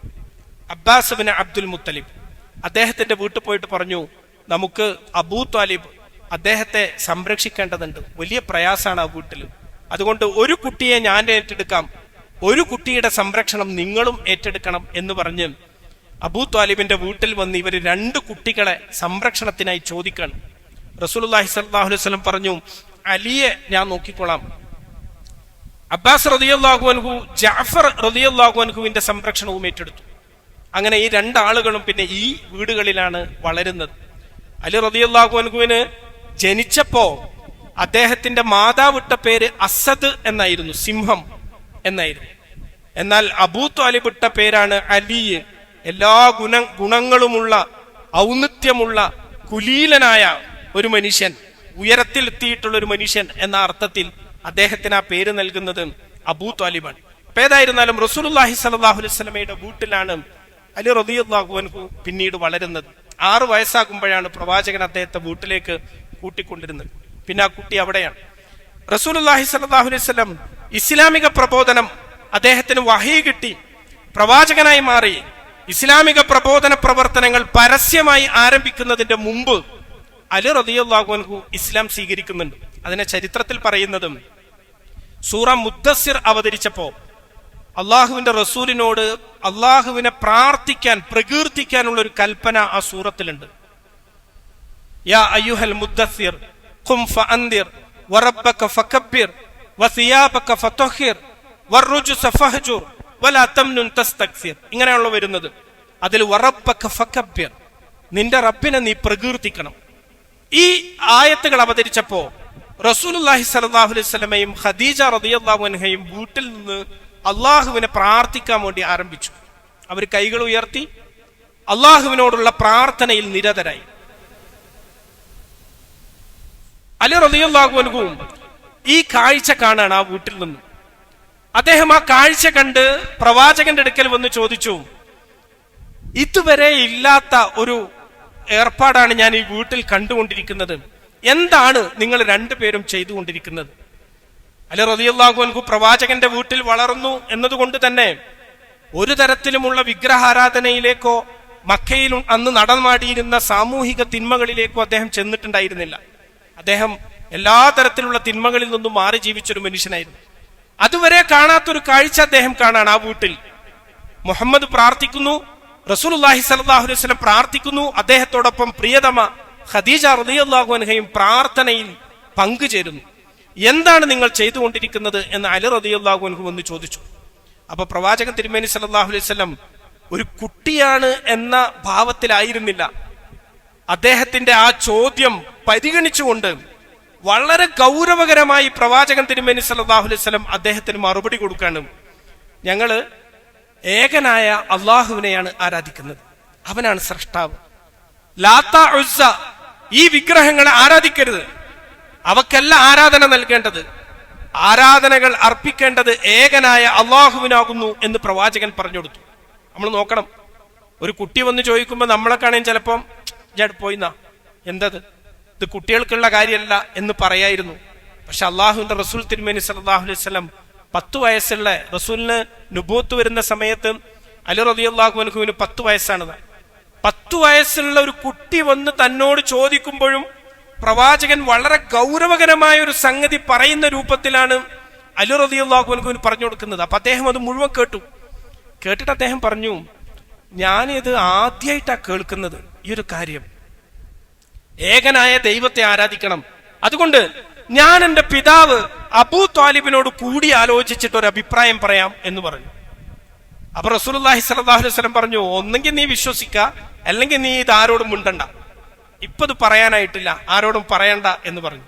അബ്ബാസ് ബിൻ അബ്ദുൽ മുത്തലിബ് അദ്ദേഹത്തിന്റെ വീട്ടിൽ പോയിട്ട് പറഞ്ഞു, നമുക്ക് അബൂ ത്വാലിബ് അദ്ദേഹത്തെ സംരക്ഷിക്കേണ്ടതുണ്ട്, വലിയ പ്രയാസമാണ് ആ വീട്ടിൽ, അതുകൊണ്ട് ഒരു കുട്ടിയെ ഞാൻ ഏറ്റെടുക്കാം, ഒരു കുട്ടിയുടെ സംരക്ഷണം നിങ്ങളും ഏറ്റെടുക്കണം എന്ന് പറഞ്ഞ് അബൂ ത്വാലിബിന്റെ വീട്ടിൽ വന്ന് ഇവർ 2 കുട്ടികളെ സംരക്ഷണത്തിനായി ചോദിക്കണം. റസൂലുള്ളാഹി സ്വല്ലല്ലാഹു അലൈഹി വസല്ലം പറഞ്ഞു, അലിയെ ഞാൻ നോക്കിക്കൊള്ളാം. അബ്ബാസ് റളിയല്ലാഹു അൻഹു ജഅഫർ റളിയല്ലാഹു അൻഹുവിന്റെ സംരക്ഷണവും ഏറ്റെടുത്തു. അങ്ങനെ ഈ 2 ആളുകളും പിന്നെ ഈ വീടുകളിലാണ് വളരുന്നത്. അലി റളിയല്ലാഹു അൻഹുവിന് ജനിച്ചപ്പോ അദ്ദേഹത്തിന്റെ മാതാവിട്ട പേര് അസദ് എന്നായിരുന്നു, സിംഹം എന്നായിരുന്നു. എന്നാൽ അബൂ ത്വാലിബ് ഇട്ട പേരാണ് അലി, എല്ലാ ഗുണങ്ങളുമുള്ള ഔന്നിത്യമുള്ള കുലീലനായ ഒരു മനുഷ്യൻ, ഉയരത്തിലെത്തിയിട്ടുള്ള ഒരു മനുഷ്യൻ എന്ന അർത്ഥത്തിൽ അദ്ദേഹത്തിന് ആ പേര് നൽകുന്നത് അബൂ ത്വാലിബാണ്. അപ്പൊ ഏതായിരുന്നാലും റസൂലുള്ളാഹി സ്വല്ലല്ലാഹു അലൈഹി വസല്ലമയുടെ വീട്ടിലാണ് അലി റളിയല്ലാഹു അൻഹു പിന്നീട് വളരുന്നത്. 6 വയസ്സാകുമ്പോഴാണ് പ്രവാചകൻ അദ്ദേഹത്തെ വീട്ടിലേക്ക് കൂട്ടിക്കൊണ്ടിരുന്നത്. പിന്നെ ആ കുട്ടി അവിടെയാണ്. റസൂലുള്ളാഹി സ്വല്ലല്ലാഹു അലൈഹി വസല്ലം ഇസ്ലാമിക പ്രബോധനം അദ്ദേഹത്തിന് വഹീ കിട്ടി, പ്രവാചകനായി മാറി. ഇസ്ലാമിക പ്രബോധന പ്രവർത്തനങ്ങൾ പരസ്യമായി ആരംഭിക്കുന്നതിന്റെ മുമ്പ് അലി റളിയല്ലാഹു അൻഹു ഇസ്ലാം സ്വീകരിക്കുന്നുണ്ട്. അതിനെ ചരിത്രത്തിൽ പറയുന്നതും സൂറ മുദ്ദസ്സിർ അവതരിച്ചപ്പോ അള്ളാഹുവിന്റെ റസൂലിനോട് അള്ളാഹുവിനെ പ്രാർത്ഥിക്കാൻ, പ്രകീർത്തിക്കാനുള്ള ഒരു കൽപ്പന ആ സൂറത്തിലുണ്ട്. യാ അയ്യുഹൽ മുദ്ദസ്സിർ ഖും ഫഅൻദിർ വറബ്ബക ഫകബ്ബിർ വസിയാബക ഫതഹിർ വറുജ്സ ഫഹ്ജുർ വലാ തംനുൻ തസ്തക്സിർ, ഇങ്ങനെയുള്ള വരുന്നത്. അതിൽ വറബ്ബക ഫകബ്ബിർ, നിന്റെ റബ്ബിനെ നീ പ്രകീർത്തിക്കണം. ഈ ആയത്തുകൾ അവതരിച്ചപ്പോ റസൂലുള്ളാഹി സ്വല്ലല്ലാഹു അലൈഹി വസല്ലമയും ഖദീജ റളിയല്ലാഹു അൻഹയും വീട്ടിൽ നിന്ന് അള്ളാഹുവിനെ പ്രാർത്ഥിക്കാൻ വേണ്ടി ആരംഭിച്ചു. അവർ കൈകൾ ഉയർത്തി അള്ളാഹുവിനോടുള്ള പ്രാർത്ഥനയിൽ നിരതരായി. അലി റളിയല്ലാഹു അൻഹു ഈ കാഴ്ച കാണാൻ ആ വീട്ടിൽ നിന്ന്. അദ്ദേഹം ആ കാഴ്ച കണ്ട് പ്രവാചകന്റെ അടുക്കൽ വന്ന് ചോദിച്ചു, ഇതുവരെ ഇല്ലാത്ത ഒരു ഏർപ്പാടാണ് ഞാൻ ഈ വീട്ടിൽ കണ്ടുകൊണ്ടിരിക്കുന്നത്, എന്താണ് നിങ്ങൾ 2 പേരും ചെയ്തുകൊണ്ടിരിക്കുന്നത്? അലി റളിയല്ലാഹു അൻഹു പ്രവാചകന്റെ വീട്ടിൽ വളർന്നു എന്നതുകൊണ്ട് തന്നെ ഒരു തരത്തിലുമുള്ള വിഗ്രഹാരാധനയിലേക്കോ മക്കയിൽ അന്ന് നടമാടിയിരുന്ന സാമൂഹിക തിന്മകളിലേക്കോ അദ്ദേഹം ചെന്നിട്ടുണ്ടായിരുന്നില്ല. അദ്ദേഹം എല്ലാ തരത്തിലുള്ള തിന്മകളിൽ നിന്നും മാറി ജീവിച്ചൊരു മനുഷ്യനായിരുന്നു. അതുവരെ കാണാത്തൊരു കാഴ്ച അദ്ദേഹം കാണാൻ ആ വീട്ടിൽ. മുഹമ്മദ് പ്രാർത്ഥിക്കുന്നു, റസൂലുള്ളാഹി സ്വല്ലല്ലാഹു അലൈഹി വസല്ലം പ്രാർത്ഥിക്കുന്നു, അദ്ദേഹത്തോടൊപ്പം പ്രിയതമ ഖദീജ റളിയല്ലാഹു അൻഹയും പ്രാർത്ഥനയിൽ പങ്കുചേരുന്നു. എന്താണ് നിങ്ങൾ ചെയ്തുകൊണ്ടിരിക്കുന്നത് എന്ന് അലി റളിയല്ലാഹു അൻഹു വന്ന് ചോദിച്ചു. അപ്പൊ പ്രവാചകൻ തിരുമേനി സല്ലല്ലാഹു അലൈഹി വസല്ലം ഒരു കുട്ടിയാണ് എന്ന ഭാവത്തിലായിരുന്നില്ല. അദ്ദേഹത്തിന്റെ ആ ചോദ്യം പരിഗണിച്ചുകൊണ്ട് വളരെ ഗൗരവകരമായി പ്രവാചകൻ തിരുമേനി സല്ലല്ലാഹു അലൈഹി വസല്ലം അദ്ദേഹത്തിന് മറുപടി കൊടുക്കാനും, ഞങ്ങള് ഏകനായ അള്ളാഹുവിനെയാണ് ആരാധിക്കുന്നത്, അവനാണ് സ്രഷ്ടാവ്. ലാത്ത ഉസ്സ ഈ വിഗ്രഹങ്ങളെ ആരാധിക്കരുത്, അവക്കല്ല ആരാധന നൽകേണ്ടത്, ആരാധനകൾ അർപ്പിക്കേണ്ടത് ഏകനായ അള്ളാഹുവിനാകുന്നു എന്ന് പ്രവാചകൻ പറഞ്ഞു കൊടുത്തു. നമ്മൾ നോക്കണം, ഒരു കുട്ടി വന്ന് ചോദിക്കുമ്പോൾ നമ്മളെ കാണാൻ ചിലപ്പം ഞാൻ പോയിന്നാ എന്തത്, ഇത് കുട്ടികൾക്കുള്ള കാര്യമല്ല എന്ന് പറയായിരുന്നു. പക്ഷെ അള്ളാഹുവിന്റെ റസൂൽ തിരുമേനി സല്ലല്ലാഹു അലൈഹി വസല്ലം 10 വയസ്സുള്ള റസൂലിന് നുബൂവത്ത് വരുന്ന സമയത്ത് അലി റളിയല്ലാഹു അൻഹുവിന് 10 വയസ്സാണ്. 10 വയസ്സുള്ള ഒരു കുട്ടി വന്ന് തന്നോട് ചോദിക്കുമ്പോഴും പ്രവാചകൻ വളരെ ഗൗരവകരമായ ഒരു സംഗതി പറയുന്ന രൂപത്തിലാണ് അലി റളിയല്ലാഹു അൻഹുവിന് പറഞ്ഞു കൊടുക്കുന്നത്. അപ്പൊ അദ്ദേഹം അത് മുഴുവൻ കേട്ടിട്ട് അദ്ദേഹം പറഞ്ഞു, ഞാനിത് ആദ്യമായിട്ടാണ് കേൾക്കുന്നത് ഈ ഒരു കാര്യം, ഏകനായ ദൈവത്തെ ആരാധിക്കണം. അതുകൊണ്ട് ഞാൻ എന്റെ പിതാവ് അബൂ ത്വാലിബിനോട് കൂടി ആലോചിച്ചിട്ട് ഒരു അഭിപ്രായം പറയാം എന്ന് പറഞ്ഞു. അപ്പൊ റസൂലുള്ളാഹി സ്വല്ലല്ലാഹു അലൈഹി വസല്ലം പറഞ്ഞു, ഒന്നെങ്കിൽ നീ വിശ്വസിക്ക, അല്ലെങ്കിൽ നീ ഇത് ആരോടും മിണ്ടണ്ട, ഇപ്പൊ ഇത് പറയാനായിട്ടില്ല, ആരോടും പറയണ്ട എന്ന് പറഞ്ഞു.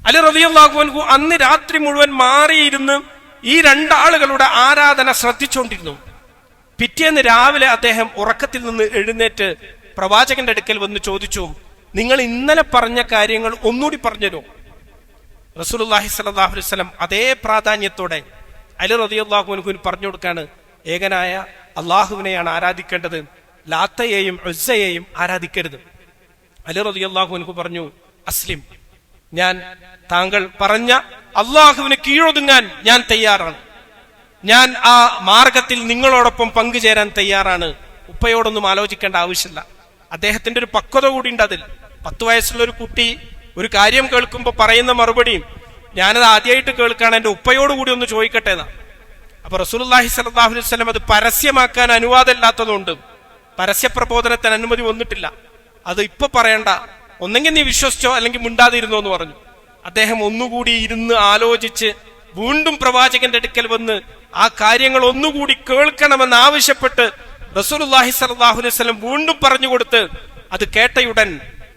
അലി റളിയല്ലാഹു അൻഹു അന്ന് രാത്രി മുഴുവൻ മാറിയിരുന്ന് ഈ 2 ആളുകളുടെ ആരാധന ശ്രദ്ധിച്ചുകൊണ്ടിരുന്നു. പിറ്റേന്ന് രാവിലെ അദ്ദേഹം ഉറക്കത്തിൽ നിന്ന് എഴുന്നേറ്റ് പ്രവാചകന്റെ അടുക്കൽ വന്ന് ചോദിച്ചു, നിങ്ങൾ ഇന്നലെ പറഞ്ഞ കാര്യങ്ങൾ ഒന്നുകൂടി പറഞ്ഞുതരോ? റസൂലുള്ളാഹി സ്വല്ലല്ലാഹു അലൈഹി വസല്ലം അതേ പ്രാധാന്യത്തോടെ അലി റളിയല്ലാഹു അൻഹുവിന് പറഞ്ഞു കൊടുക്കാണ്, ഏകനായ അള്ളാഹുവിനെയാണ് ആരാധിക്കേണ്ടത്, ലാത്തയെയും ഉസ്സയെയും ആരാധിക്കരുത്. അലി റളിയല്ലാഹു അൻഹു പറഞ്ഞു, അസ്ലിം, ഞാൻ താങ്കൾ പറഞ്ഞ അള്ളാഹുവിന് കീഴൊതുങ്ങാൻ ഞാൻ തയ്യാറാണ്, ഞാൻ ആ മാർഗത്തിൽ നിങ്ങളോടൊപ്പം പങ്കുചേരാൻ തയ്യാറാണ്. ഉപ്പയോടൊന്നും ആലോചിക്കേണ്ട ആവശ്യമില്ല. അദ്ദേഹത്തിന്റെ ഒരു പക്വത കൂടി ഉണ്ട് അതിൽ. 10 വയസ്സുള്ള ഒരു കുട്ടി ഒരു കാര്യം കേൾക്കുമ്പോൾ പറയുന്ന മറുപടിയും ഞാനത് ആദ്യമായിട്ട് കേൾക്കാണ്, എന്റെ ഉപ്പയോട് കൂടി ഒന്ന് ചോദിക്കട്ടെ എന്നാ. അപ്പൊ റസൂലുള്ളാഹി സ്വല്ലല്ലാഹു അലൈഹി വസല്ലം അത് പരസ്യമാക്കാൻ അനുവാദമില്ലാത്തതുകൊണ്ട് പരസ്യ പ്രബോധനത്തിന് അനുമതി വന്നിട്ടില്ല. അത് ഇപ്പൊ പറയണ്ട, ഒന്നെങ്കിൽ നീ വിശ്വസിച്ചോ അല്ലെങ്കിൽ മിണ്ടാതിരുന്നോ എന്ന് പറഞ്ഞു. അദ്ദേഹം ഒന്നുകൂടി ഇരുന്ന് ആലോചിച്ച് വീണ്ടും പ്രവാചകന്റെ അടുക്കൽ വന്ന് ആ കാര്യങ്ങൾ ഒന്നുകൂടി കേൾക്കണമെന്ന് ആവശ്യപ്പെട്ട് റസൂലുള്ളാഹി സ്വല്ലല്ലാഹു അലൈഹി വസല്ലം വീണ്ടും പറഞ്ഞു കൊടുത്ത് അത് കേട്ടയുടൻ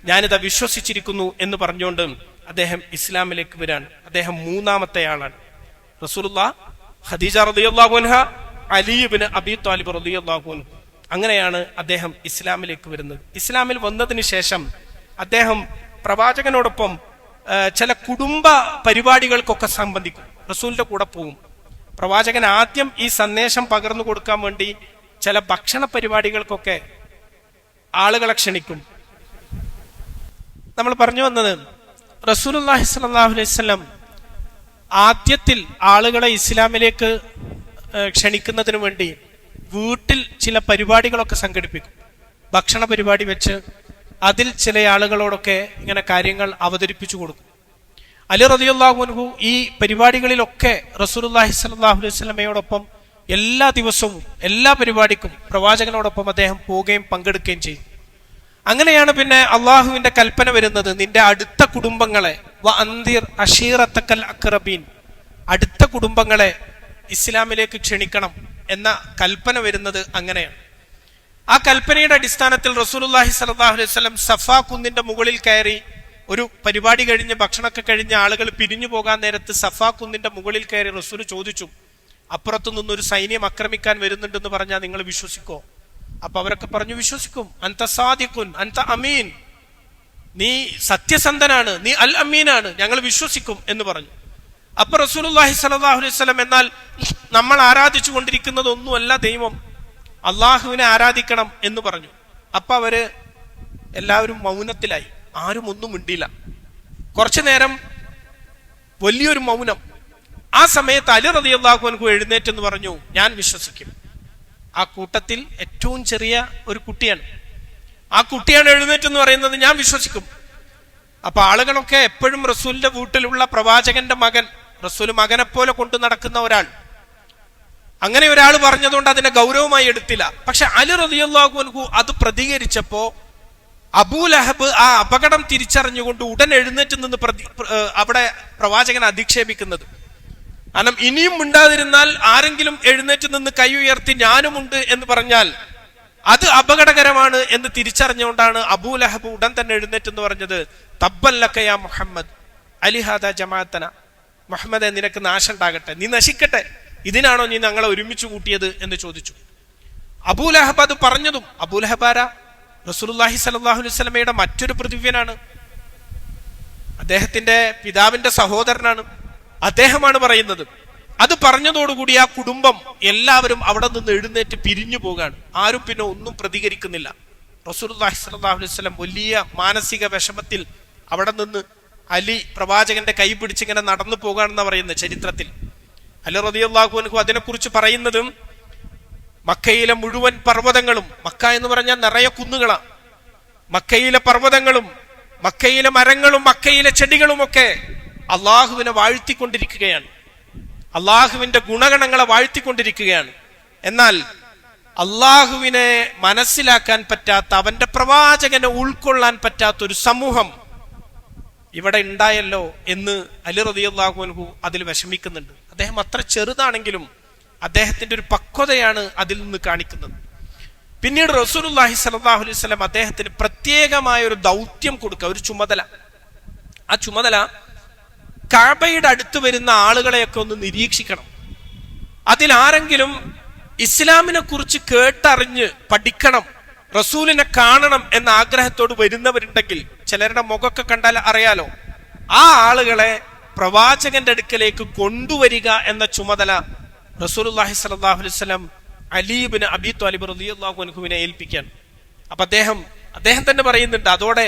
ഞാനിത് വിശ്വസിച്ചിരിക്കുന്നു എന്ന് പറഞ്ഞുകൊണ്ട് അദ്ദേഹം ഇസ്ലാമിലേക്ക് വരാൻ. അദ്ദേഹം 3ാമത്തെ ആളാണ്. റസൂലുള്ളാഹ്, ഖദീജ റളിയല്ലാഹു അൻഹ, അലി ഇബ്നു അബീ ത്വാലിബ് റളിയല്ലാഹു അൻഹു. അങ്ങനെയാണ് അദ്ദേഹം ഇസ്ലാമിലേക്ക് വരുന്നത്. ഇസ്ലാമിൽ വന്നതിന് ശേഷം അദ്ദേഹം പ്രവാചകനോടൊപ്പം ചില കുടുംബ പരിപാടികൾക്കൊക്കെ സംബന്ധിക്കും, റസൂലിന്റെ കൂടെ പോകും. പ്രവാചകൻ ആദ്യം ഈ സന്ദേശം പകർന്നു കൊടുക്കാൻ വേണ്ടി ചില ഭക്ഷണ പരിപാടികൾക്കൊക്കെ ആളുകളെ ക്ഷണിക്കും. നമ്മൾ പറഞ്ഞു വന്നത്, റസൂലുള്ളാഹി സ്വല്ലല്ലാഹു അലൈഹി വസല്ലം ആദ്യത്തിൽ ആളുകളെ ഇസ്ലാമിലേക്ക് ക്ഷണിക്കുന്നതിന് വേണ്ടി വീട്ടിൽ ചില പരിപാടികളൊക്കെ സംഘടിപ്പിക്കും. ഭക്ഷണ പരിപാടി വെച്ച് അതിൽ ചില ആളുകളോടൊക്കെ ഇങ്ങനെ കാര്യങ്ങൾ അവതരിപ്പിച്ചു കൊടുക്കും. അലി റളിയല്ലാഹു അൻഹു ഈ പരിപാടികളിലൊക്കെ റസൂലുള്ളാഹി സ്വല്ലല്ലാഹു അലൈഹി വസല്ലമയോടൊപ്പം എല്ലാ ദിവസവും എല്ലാ പരിപാടിക്കും പ്രവാചകനോടൊപ്പം അദ്ദേഹം പോവുകയും പങ്കെടുക്കുകയും ചെയ്യും. അങ്ങനെയാണ് പിന്നെ അള്ളാഹുവിന്റെ കൽപ്പന വരുന്നത്, നിന്റെ അടുത്ത കുടുംബങ്ങളെ വഅൻദിർ അശീറത്തക്കൽ അഖ്റബീൻ, അടുത്ത കുടുംബങ്ങളെ ഇസ്ലാമിലേക്ക് ക്ഷണിക്കണം എന്ന കൽപ്പന വരുന്നത് അങ്ങനെയാണ്. ആ കൽപ്പനയുടെ അടിസ്ഥാനത്തിൽ റസൂലുള്ളാഹി സ്വല്ലല്ലാഹു അലൈഹി വസല്ലം സഫാ കുന്നിന്റെ മുകളിൽ കയറി ഒരു പരിപാടി കഴിഞ്ഞ് ഭക്ഷണമൊക്കെ കഴിഞ്ഞ് ആളുകൾ പിരിഞ്ഞു പോകാൻ നേരത്ത് സഫാ കുന്നിന്റെ മുകളിൽ കയറി റസൂൽ ചോദിച്ചു, അപ്പുറത്തു നിന്നൊരു സൈന്യം ആക്രമിക്കാൻ വരുന്നുണ്ടെന്ന് പറഞ്ഞാൽ നിങ്ങൾ വിശ്വസിക്കോ? അപ്പൊ അവരൊക്കെ പറഞ്ഞു, വിശ്വസിക്കും. അൻത സാദിഖുൻ അൻത അമീൻ, നീ സത്യസന്ധനാണ്, നീ അൽ അമീനാണ്, ഞങ്ങൾ വിശ്വസിക്കും എന്ന് പറഞ്ഞു. അപ്പൊ റസൂലുള്ളാഹി സ്വല്ലല്ലാഹു അലൈഹി വസല്ലം, എന്നാൽ നമ്മൾ ആരാധിച്ചു കൊണ്ടിരിക്കുന്നത് ഒന്നുമല്ല ദൈവം, അള്ളാഹുവിനെ ആരാധിക്കണം എന്ന് പറഞ്ഞു. അപ്പൊ അവര് എല്ലാവരും മൗനത്തിലായി, ആരും ഒന്നും മിണ്ടിയില്ല. കുറച്ചു നേരം വലിയൊരു മൗനം. ആ സമയത്ത് അലി റളിയല്ലാഹു അൻഹു എഴുന്നേറ്റെന്ന് പറഞ്ഞു, ഞാൻ വിശ്വസിക്കും. ആ കൂട്ടത്തിൽ ഏറ്റവും ചെറിയ ഒരു കുട്ടിയാണ്. ആ കുട്ടിയാണ് എഴുന്നേറ്റെന്ന് പറയുന്നത്, ഞാൻ വിശ്വസിക്കും. അപ്പൊ ആളുകളൊക്കെ എപ്പോഴും റസൂലിന്റെ വീട്ടിലുള്ള പ്രവാചകന്റെ മകൻ, റസൂൽ മകനെ പോലെ കൊണ്ടു നടക്കുന്ന ഒരാൾ, അങ്ങനെ ഒരാൾ പറഞ്ഞതുകൊണ്ട് അതിനെ ഗൗരവമായി എടുത്തില്ല. പക്ഷെ അലി റളിയല്ലാഹു അൻഹു അത് പ്രതികരിച്ചപ്പോ അബൂലഹബ് ആ അപകടം തിരിച്ചറിഞ്ഞുകൊണ്ട് ഉടൻ എഴുന്നേറ്റ് നിന്ന് അവിടെ പ്രവാചകനെ അധിക്ഷേപിക്കുന്നത്. കാരണം ഇനിയും മിണ്ടാതിരുന്നാൽ, ആരെങ്കിലും എഴുന്നേറ്റ് നിന്ന് കൈ ഉയർത്തി ഞാനുമുണ്ട് എന്ന് പറഞ്ഞാൽ അത് അപകടകരമാണ് എന്ന് തിരിച്ചറിഞ്ഞുകൊണ്ടാണ് അബൂലഹബ് ഉടൻ തന്നെ എഴുന്നേറ്റ് എന്ന് പറഞ്ഞത്, തബ്ബല്ലക യാ മുഹമ്മദ് അലിഹാദ ജമാഅത്തന, മുഹമ്മദ് നിനക്ക് നാശം ഉണ്ടാകട്ടെ, നീ നശിക്കട്ടെ, ഇതിനാണോ നീ ഞങ്ങളെ ഒരുമിച്ച് കൂട്ടിയത് എന്ന് ചോദിച്ചു. അബൂലഹബ് അത് പറഞ്ഞതും, അബൂലഹബാര റസൂലുള്ളാഹി സ്വല്ലല്ലാഹു അലൈഹി വസല്ലമയുടെ മറ്റൊരു പ്രതിവ്യനാണ്, അദ്ദേഹത്തിന്റെ പിതാവിന്റെ സഹോദരനാണ്, അദ്ദേഹമാണ് പറയുന്നത്. അത് പറഞ്ഞതോടുകൂടി ആ കുടുംബം എല്ലാവരും അവിടെ നിന്ന് എഴുന്നേറ്റ് പിരിഞ്ഞു പോകാണ്. ആരും പിന്നെ ഒന്നും പ്രതികരിക്കുന്നില്ല. റസൂലുള്ളാഹി സ്വല്ലല്ലാഹു അലൈഹി വസല്ലം വലിയ മാനസിക വിഷമത്തിൽ അവിടെ നിന്ന് അലി പ്രവാചകന്റെ കൈ പിടിച്ചിങ്ങനെ നടന്നു പോകാണെന്ന് പറയുന്നത് ചരിത്രത്തിൽ. അലി റളിയല്ലാഹു അൻഹു അതിനെക്കുറിച്ച് പറയുന്നതും, മക്കയിലെ മുഴുവൻ പർവ്വതങ്ങളും, മക്ക എന്ന് പറഞ്ഞാൽ നിറയെ കുന്നുകളാണ്, മക്കയിലെ പർവ്വതങ്ങളും മക്കയിലെ മരങ്ങളും മക്കയിലെ ചെടികളുമൊക്കെ അള്ളാഹുവിനെ വാഴ്ത്തിക്കൊണ്ടിരിക്കുകയാണ്, അള്ളാഹുവിന്റെ ഗുണഗണങ്ങളെ വാഴ്ത്തിക്കൊണ്ടിരിക്കുകയാണ്. എന്നാൽ അള്ളാഹുവിനെ മനസ്സിലാക്കാൻ പറ്റാത്ത, അവന്റെ പ്രവാചകനെ ഉൾക്കൊള്ളാൻ പറ്റാത്ത ഒരു സമൂഹം ഇവിടെ ഉണ്ടായല്ലോ എന്ന് അലി റളിയല്ലാഹു അൻഹു അതിൽ വിഷമിക്കുന്നുണ്ട്. അദ്ദേഹം അത്ര ചെറുതാണെങ്കിലും അദ്ദേഹത്തിന്റെ ഒരു പക്വതയാണ് അതിൽ നിന്ന് കാണിക്കുന്നത്. പിന്നീട് റസൂലുള്ളാഹി സ്വല്ലല്ലാഹു അലൈഹി വസല്ലം അദ്ദേഹത്തിന് പ്രത്യേകമായ ഒരു ദൗത്യം കൊടുക്കുക, ഒരു ചുമതല. ആ ചുമതല കഅബയുടെ അടുത്ത് വരുന്ന ആളുകളെയൊക്കെ ഒന്ന് നിരീക്ഷിക്കണം. അതിലാരെങ്കിലും ഇസ്ലാമിനെ കുറിച്ച് കേട്ടറിഞ്ഞ് പഠിക്കണം, റസൂലിനെ കാണണം എന്ന ആഗ്രഹത്തോട് വരുന്നവരുണ്ടെങ്കിൽ, ചിലരുടെ മുഖമൊക്കെ കണ്ടാൽ അറിയാലോ, ആ ആളുകളെ പ്രവാചകന്റെ അടുക്കലേക്ക് കൊണ്ടുവരിക എന്ന ചുമതല റസൂലുള്ളാഹി സ്വല്ലല്ലാഹു അലൈഹി വസല്ലം അലി ഇബ്നു അബീ ത്വാലിബ് റളിയല്ലാഹു അൻഹുവിനെ ഏൽപ്പിക്കാൻ. അപ്പൊ അദ്ദേഹം തന്നെ പറയുന്നുണ്ട്, അതോടെ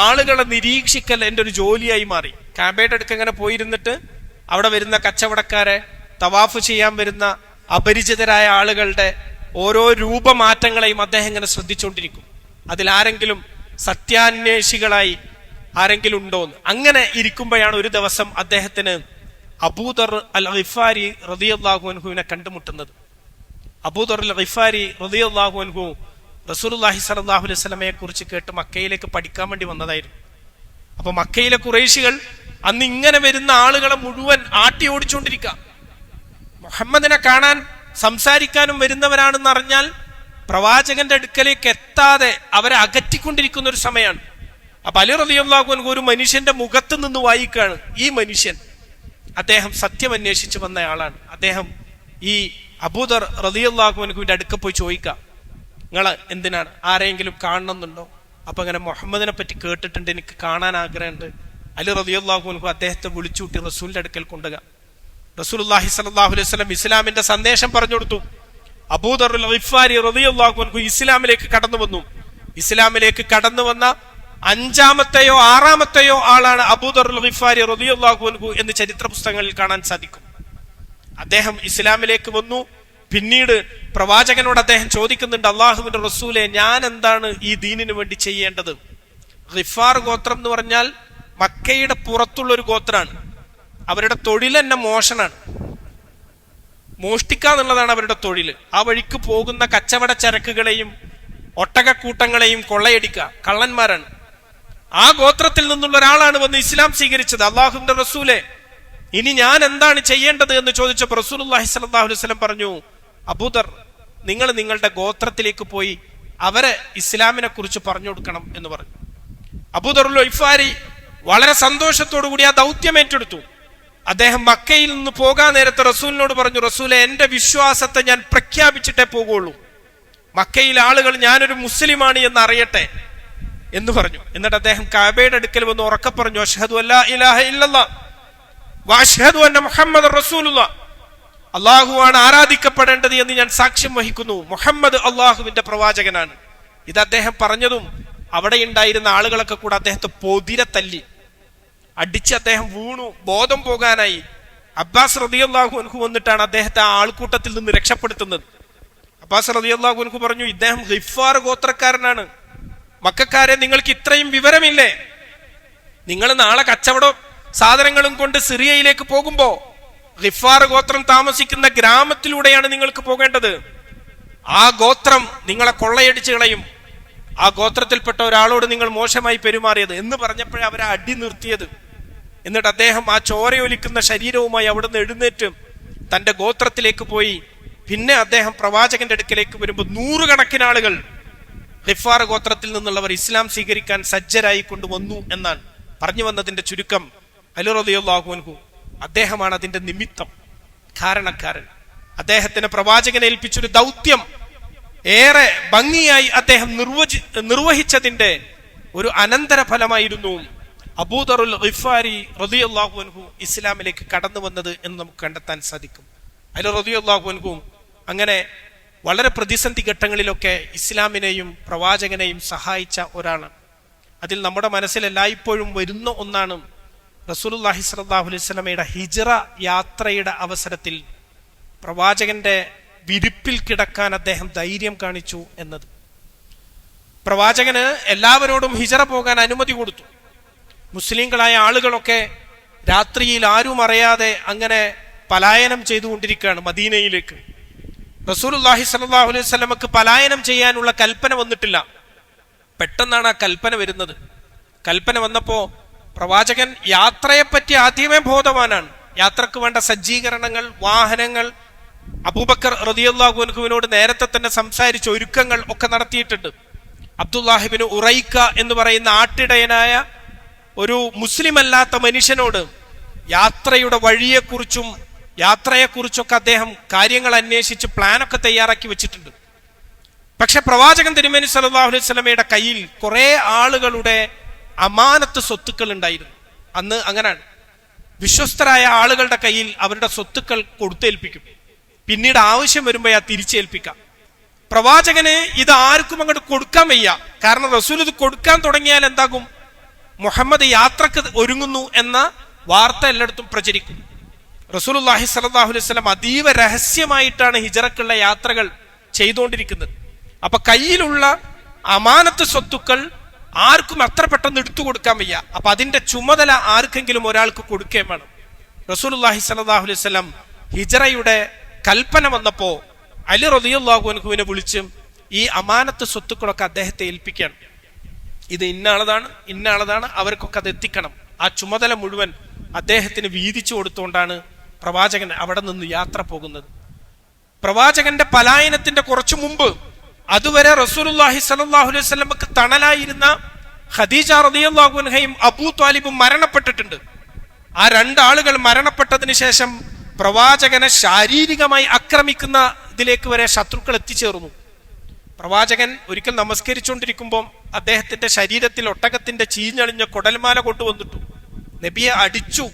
ആളുകളെ നിരീക്ഷിക്കൽ എൻ്റെ ഒരു ജോലിയായി മാറി. കാബയുടെ അടുക്ക് ഇങ്ങനെ പോയിരുന്നിട്ട് അവിടെ വരുന്ന കച്ചവടക്കാരെ, തവാഫ് ചെയ്യാൻ വരുന്ന അപരിചിതരായ ആളുകളുടെ ഓരോ രൂപമാറ്റങ്ങളെയും അദ്ദേഹം ഇങ്ങനെ ശ്രദ്ധിച്ചുകൊണ്ടിരിക്കും. അതിലാരെങ്കിലും സത്യാന്വേഷികളായി ആരെങ്കിലും ഉണ്ടോന്ന്. അങ്ങനെ ഇരിക്കുമ്പോഴാണ് ഒരു ദിവസം അദ്ദേഹത്തിന് അബൂദർ അൽ ഗിഫാരി റളിയല്ലാഹു അൻഹുവിനെ കണ്ടുമുട്ടുന്നത്. അബൂദർ അൽ ഗിഫാരി റളിയല്ലാഹു അൻഹു റസൂലുള്ളാഹി സ്വല്ലല്ലാഹു അലൈഹി വസല്ലമയെ കുറിച്ച് കേട്ട് മക്കയിലേക്ക് പഠിക്കാൻ വേണ്ടി വന്നതായിരുന്നു. അപ്പൊ മക്കയിലെ ഖുറൈശികൾ അന്ന് ഇങ്ങനെ വരുന്ന ആളുകളെ മുഴുവൻ ആട്ടി ഓടിച്ചുകൊണ്ടിരിക്കുക. മുഹമ്മദിനെ കാണാൻ സംസാരിക്കാനും വരുന്നവരാണെന്ന് അറിഞ്ഞാൽ പ്രവാചകന്റെ അടുക്കലേക്ക് എത്താതെ അവരെ അകറ്റിക്കൊണ്ടിരിക്കുന്ന ഒരു സമയമാണ്. അപ്പൊ അലി റളിയല്ലാഹു അൻഹു ഒരു മനുഷ്യന്റെ മുഖത്ത് നിന്ന് വായിക്കാണ്, ഈ മനുഷ്യൻ അദ്ദേഹം സത്യം അന്വേഷിച്ച് വന്ന ആളാണ്. അദ്ദേഹം ഈ അബൂദർ റളിയല്ലാഹു അൻഹുവിന്റെ അടുക്ക പോയി ചോദിക്കാം, നിങ്ങള് എന്തിനാണ്, ആരെങ്കിലും കാണണമെന്നുണ്ടോ? അപ്പൊ അങ്ങനെ മുഹമ്മദിനെ പറ്റി കേട്ടിട്ടുണ്ട്, എനിക്ക് കാണാൻ ആഗ്രഹമുണ്ട്. അലി റളിയല്ലാഹു അൻഹു അദ്ദേഹത്തെ വിളിച്ചുകൂട്ടി റസൂലിന്റെ അടുക്കൽ കൊണ്ടുക. റസൂലുള്ളാഹി സ്വല്ലല്ലാഹു അലൈഹി വസല്ലം ഇസ്ലാമിന്റെ സന്ദേശം പറഞ്ഞു കൊടുത്തു. അബൂദർ ഗിഫാരി റളിയല്ലാഹു അൻഹു ഇസ്ലാമിലേക്ക് കടന്നു വന്നു. ഇസ്ലാമിലേക്ക് കടന്നു വന്ന 5-ാമത്തെയോ 6-ാമത്തെയോ ആളാണ് അബൂദർ ഗിഫാരി റളിയല്ലാഹു അൻഹു എന്ന് ചരിത്ര പുസ്തകങ്ങളിൽ കാണാൻ സാധിക്കും. അദ്ദേഹം ഇസ്ലാമിലേക്ക് വന്നു. പിന്നീട് പ്രവാചകനോട് അദ്ദേഹം ചോദിക്കുന്നുണ്ട്, അള്ളാഹുവിന്റെ റസൂലെ, ഞാൻ എന്താണ് ഈ ദീനിനു വേണ്ടി ചെയ്യേണ്ടത്? ഗിഫാർ ഗോത്രം എന്ന് പറഞ്ഞാൽ മക്കയുടെ പുറത്തുള്ള ഒരു ഗോത്രാണ്. അവരുടെ തൊഴിൽ തന്നെ മോഷണാണ്, മോഷ്ടിക്കുക എന്നുള്ളതാണ് അവരുടെ തൊഴിൽ. ആ വഴിക്ക് പോകുന്ന കച്ചവട ചരക്കുകളെയും ഒട്ടകക്കൂട്ടങ്ങളെയും കൊള്ളയടിക്കുക, കള്ളന്മാരാണ്. ആ ഗോത്രത്തിൽ നിന്നുള്ള ഒരാളാണ് വന്ന് ഇസ്ലാം സ്വീകരിച്ചത്. അള്ളാഹുവിന്റെ റസൂലെ, ഇനി ഞാൻ എന്താണ് ചെയ്യേണ്ടത് എന്ന് ചോദിച്ചപ്പോൾ റസൂലുള്ളാഹി സ്വല്ലല്ലാഹു അലൈഹി വസല്ലം പറഞ്ഞു, അബൂദർ, നിങ്ങൾ നിങ്ങളുടെ ഗോത്രത്തിലേക്ക് പോയി അവരെ ഇസ്ലാമിനെ കുറിച്ച് പറഞ്ഞു കൊടുക്കണം എന്ന് പറഞ്ഞു. അബൂദർ ഗിഫാരി വളരെ സന്തോഷത്തോടു കൂടി ആ ദൗത്യം ഏറ്റെടുത്തു. അദ്ദേഹം മക്കയിൽ നിന്ന് പോകാൻ നേരത്തെ റസൂലിനോട് പറഞ്ഞു, റസൂലെ, എന്റെ വിശ്വാസത്തെ ഞാൻ പ്രഖ്യാപിച്ചിട്ടേ പോകുള്ളൂ. മക്കയിലെ ആളുകൾ ഞാനൊരു മുസ്ലിമാണ് എന്ന് അറിയട്ടെ എന്ന് പറഞ്ഞു. എന്നിട്ട് അദ്ദേഹം കഅബയുടെ അടുക്കൽ വന്ന് ഉറക്കെ പറഞ്ഞു, അശ്ഹദു അല്ലാ ഇലാഹ ഇല്ലല്ലാഹ് വഅശ്ഹദു അന്ന മുഹമ്മദർ റസൂലുള്ളാഹ്, അള്ളാഹുവാണ് ആരാധിക്കപ്പെടേണ്ടത് എന്ന് ഞാൻ സാക്ഷ്യം വഹിക്കുന്നു, മുഹമ്മദ് അള്ളാഹുവിന്റെ പ്രവാചകനാണ്. ഇത് അദ്ദേഹം പറഞ്ഞതും അവിടെ ഉണ്ടായിരുന്ന ആളുകളൊക്കെ കൂടെ അദ്ദേഹത്തെ പൊതിരെ തല്ലി അടിച്ച് അദ്ദേഹം വീണു, ബോധം പോകാനായി. അബ്ബാസ് റളിയല്ലാഹു അൻഹു വന്നിട്ടാണ് അദ്ദേഹത്തെ ആ ആൾക്കൂട്ടത്തിൽ നിന്ന് രക്ഷപ്പെടുത്തുന്നത്. അബ്ബാസ് റളിയല്ലാഹു അൻഹു പറഞ്ഞു, ഇദ്ദേഹം ഗിഫാർ ഗോത്രക്കാരനാണ്. മക്കക്കാരെ, നിങ്ങൾക്ക് ഇത്രയും വിവരമില്ലേ? നിങ്ങൾ നാളെ കച്ചവടം സാധനങ്ങളും കൊണ്ട് സിറിയയിലേക്ക് പോകുമ്പോ ഗിഫാർ ഗോത്രം താമസിക്കുന്ന ഗ്രാമത്തിലൂടെയാണ് നിങ്ങൾക്ക് പോകേണ്ടത്. ആ ഗോത്രം നിങ്ങളെ കൊള്ളയടിച്ചു കളയും. ആ ഗോത്രത്തിൽപ്പെട്ട ഒരാളോട് നിങ്ങൾ മോശമായി പെരുമാറിയത് എന്ന് പറഞ്ഞപ്പോഴേ അവരെ അടി നിർത്തിയത്. എന്നിട്ട് അദ്ദേഹം ആ ചോരയൊലിക്കുന്ന ശരീരവുമായി അവിടുന്ന് എഴുന്നേറ്റ് തന്റെ ഗോത്രത്തിലേക്ക് പോയി. പിന്നെ അദ്ദേഹം പ്രവാചകന്റെ അടുക്കലേക്ക് വരുമ്പോൾ 100 കണക്കിന് ആളുകൾ ഗിഫാർ ഗോത്രത്തിൽ നിന്നുള്ളവർ ഇസ്ലാം സ്വീകരിക്കാൻ സജ്ജരായി കൊണ്ടുവന്നു എന്നാണ് പറഞ്ഞു വന്നതിന്റെ ചുരുക്കം. അലി റളിയല്ലാഹു അൻഹു അദ്ദേഹമാണ് അതിന്റെ നിമിത്തം, കാരണക്കാരൻ. അദ്ദേഹത്തിന് പ്രവാചകനെ ഏൽപ്പിച്ചൊരു ദൗത്യം ഏറെ ഭംഗിയായി അദ്ദേഹം നിർവഹിച്ചതിന്റെ ഒരു അനന്തര ഫലമായിരുന്നു അബൂദർ ഗിഫാരി റളിയല്ലാഹു അൻഹു ഇസ്ലാമിലേക്ക് കടന്നു വന്നത് എന്ന് നമുക്ക് കണ്ടെത്താൻ സാധിക്കും. അലി റളിയല്ലാഹു അൻഹു അങ്ങനെ വളരെ പ്രതിസന്ധി ഘട്ടങ്ങളിലൊക്കെ ഇസ്ലാമിനെയും പ്രവാചകനെയും സഹായിച്ച ഒരാളാണ്. അതിൽ നമ്മുടെ മനസ്സിൽ എല്ലായ്പ്പോഴും വരുന്ന ഒന്നാണ് റസൂലുള്ളാഹി സ്വല്ലല്ലാഹു അലൈഹി വസല്ലമയുടെ ഹിജ്റ യാത്രയുടെ അവസരത്തിൽ പ്രവാചകന്റെ വിരിപ്പിൽ കിടക്കാൻ അദ്ദേഹം ധൈര്യം കാണിച്ചു എന്നത്. പ്രവാചകന് എല്ലാവരോടും ഹിജ്റ പോകാൻ അനുമതി കൊടുത്തു. മുസ്ലിങ്ങളായ ആളുകളൊക്കെ രാത്രിയിൽ ആരും അറിയാതെ അങ്ങനെ പലായനം ചെയ്തുകൊണ്ടിരിക്കുകയാണ് മദീനയിലേക്ക്. റസൂലുള്ളാഹി സ്വല്ലല്ലാഹു അലൈഹി വസല്ലമക്ക് പലായനം ചെയ്യാനുള്ള കൽപ്പന വന്നിട്ടില്ല. പെട്ടെന്നാണ് ആ കൽപ്പന വരുന്നത്. കൽപ്പന വന്നപ്പോ പ്രവാചകൻ യാത്രയെപ്പറ്റി ആദ്യമേ ബോധവാനാണ്. യാത്രക്ക് വേണ്ട സജ്ജീകരണങ്ങൾ, വാഹനങ്ങൾ അബൂബക്കർ റളിയല്ലാഹു അൻഹുവിനോട് നേരത്തെ തന്നെ സംസാരിച്ച് ഒരുക്കങ്ങൾ ഒക്കെ നടത്തിയിട്ടുണ്ട്. അബ്ദുല്ലാഹിബ്നു ഉറൈക്ക എന്ന് പറയുന്ന ആട്ടിടയനായ ഒരു മുസ്ലിം അല്ലാത്ത മനുഷ്യനോട് യാത്രയുടെ വഴിയെക്കുറിച്ചും യാത്രയെക്കുറിച്ചൊക്കെ അദ്ദേഹം കാര്യങ്ങൾ അന്വേഷിച്ച് പ്ലാനൊക്കെ തയ്യാറാക്കി വെച്ചിട്ടുണ്ട്. പക്ഷെ പ്രവാചകൻ തിരുമേനി സല്ലല്ലാഹു അലൈഹി വസല്ലമയുടെ കയ്യിൽ കുറെ ആളുകളുടെ അമാനത്ത് സ്വത്തുക്കൾ ഉണ്ടായിരുന്നു. അന്ന് അങ്ങനെയാണ്. വിശ്വസ്തരായ ആളുകളുടെ കയ്യിൽ അവരുടെ സ്വത്തുക്കൾ കൊടുത്തേൽപ്പിക്കും. പിന്നീട് ആവശ്യം വരുമ്പോൾ ആ തിരിച്ചേൽപ്പിക്കാം. പ്രവാചകന് ഇത് ആർക്കും അങ്ങോട്ട് കൊടുക്കാൻ വയ്യ. കാരണം റസൂൽ ഇത് കൊടുക്കാൻ തുടങ്ങിയാൽ എന്താകും? മുഹമ്മദ് യാത്രക്ക് ഒരുങ്ങുന്നു എന്ന വാർത്ത എല്ലായിടത്തും പ്രചരിക്കും. റസൂലുള്ളാഹി സ്വല്ലല്ലാഹു അലൈഹി വസല്ലം അതീവ രഹസ്യമായിട്ടാണ് ഹിജറക്കുള്ള യാത്രകൾ ചെയ്തുകൊണ്ടിരിക്കുന്നത്. അപ്പൊ കയ്യിലുള്ള അമാനത്ത് സ്വത്തുക്കൾ ആർക്കും അത്ര പെട്ടെന്ന് എടുത്തു കൊടുക്കാൻ വയ്യ. അപ്പൊ അതിന്റെ ചുമതല ആർക്കെങ്കിലും ഒരാൾക്ക് കൊടുക്കുകയും വേണം. റസൂലുള്ളാഹി സ്വല്ലല്ലാഹു അലൈഹി വസല്ലം ഹിജറയുടെ കൽപ്പന വന്നപ്പോ അലി റളിയല്ലാഹു അൻഹുവിനെ വിളിച്ചും ഈ അമാനത്ത് സ്വത്തുക്കളൊക്കെ അദ്ദേഹത്തെ ഏൽപ്പിക്കുകയാണ്. ഇത് ഇന്ന ആളതാണ് അവർക്കൊക്കെ അത് എത്തിക്കണം. ആ ചുമതല മുഴുവൻ അദ്ദേഹത്തിന് വീതിച്ചു കൊടുത്തുകൊണ്ടാണ് പ്രവാചകൻ അവിടെ നിന്ന് യാത്ര പോകുന്നത്. പ്രവാചകന്റെ പലായനത്തിന്റെ കുറച്ചു മുമ്പ് അതുവരെ റസൂലുള്ളാഹി സ്വല്ലല്ലാഹു അലൈഹി വസല്ലമക്ക് തണലായിരുന്ന ഖദീജ റളിയല്ലാഹു അൻഹയും അബൂ ത്വാലിബും മരണപ്പെട്ടിട്ടുണ്ട്. ആ രണ്ടാളുകൾ മരണപ്പെട്ടതിന് ശേഷം പ്രവാചകനെ ശാരീരികമായി ആക്രമിക്കുന്ന ഇതിലേക്ക് വരെ ശത്രുക്കൾ എത്തിച്ചേർന്നു. പ്രവാചകൻ ഒരിക്കൽ നമസ്കരിച്ചുകൊണ്ടിരിക്കുമ്പോൾ അദ്ദേഹത്തിന്റെ ശരീരത്തിൽ ഒട്ടകത്തിന്റെ ചീഞ്ഞളിഞ്ഞ കൊടൽമാല കൊണ്ടുവന്നിട്ടു. നബിയെ അടിച്ചു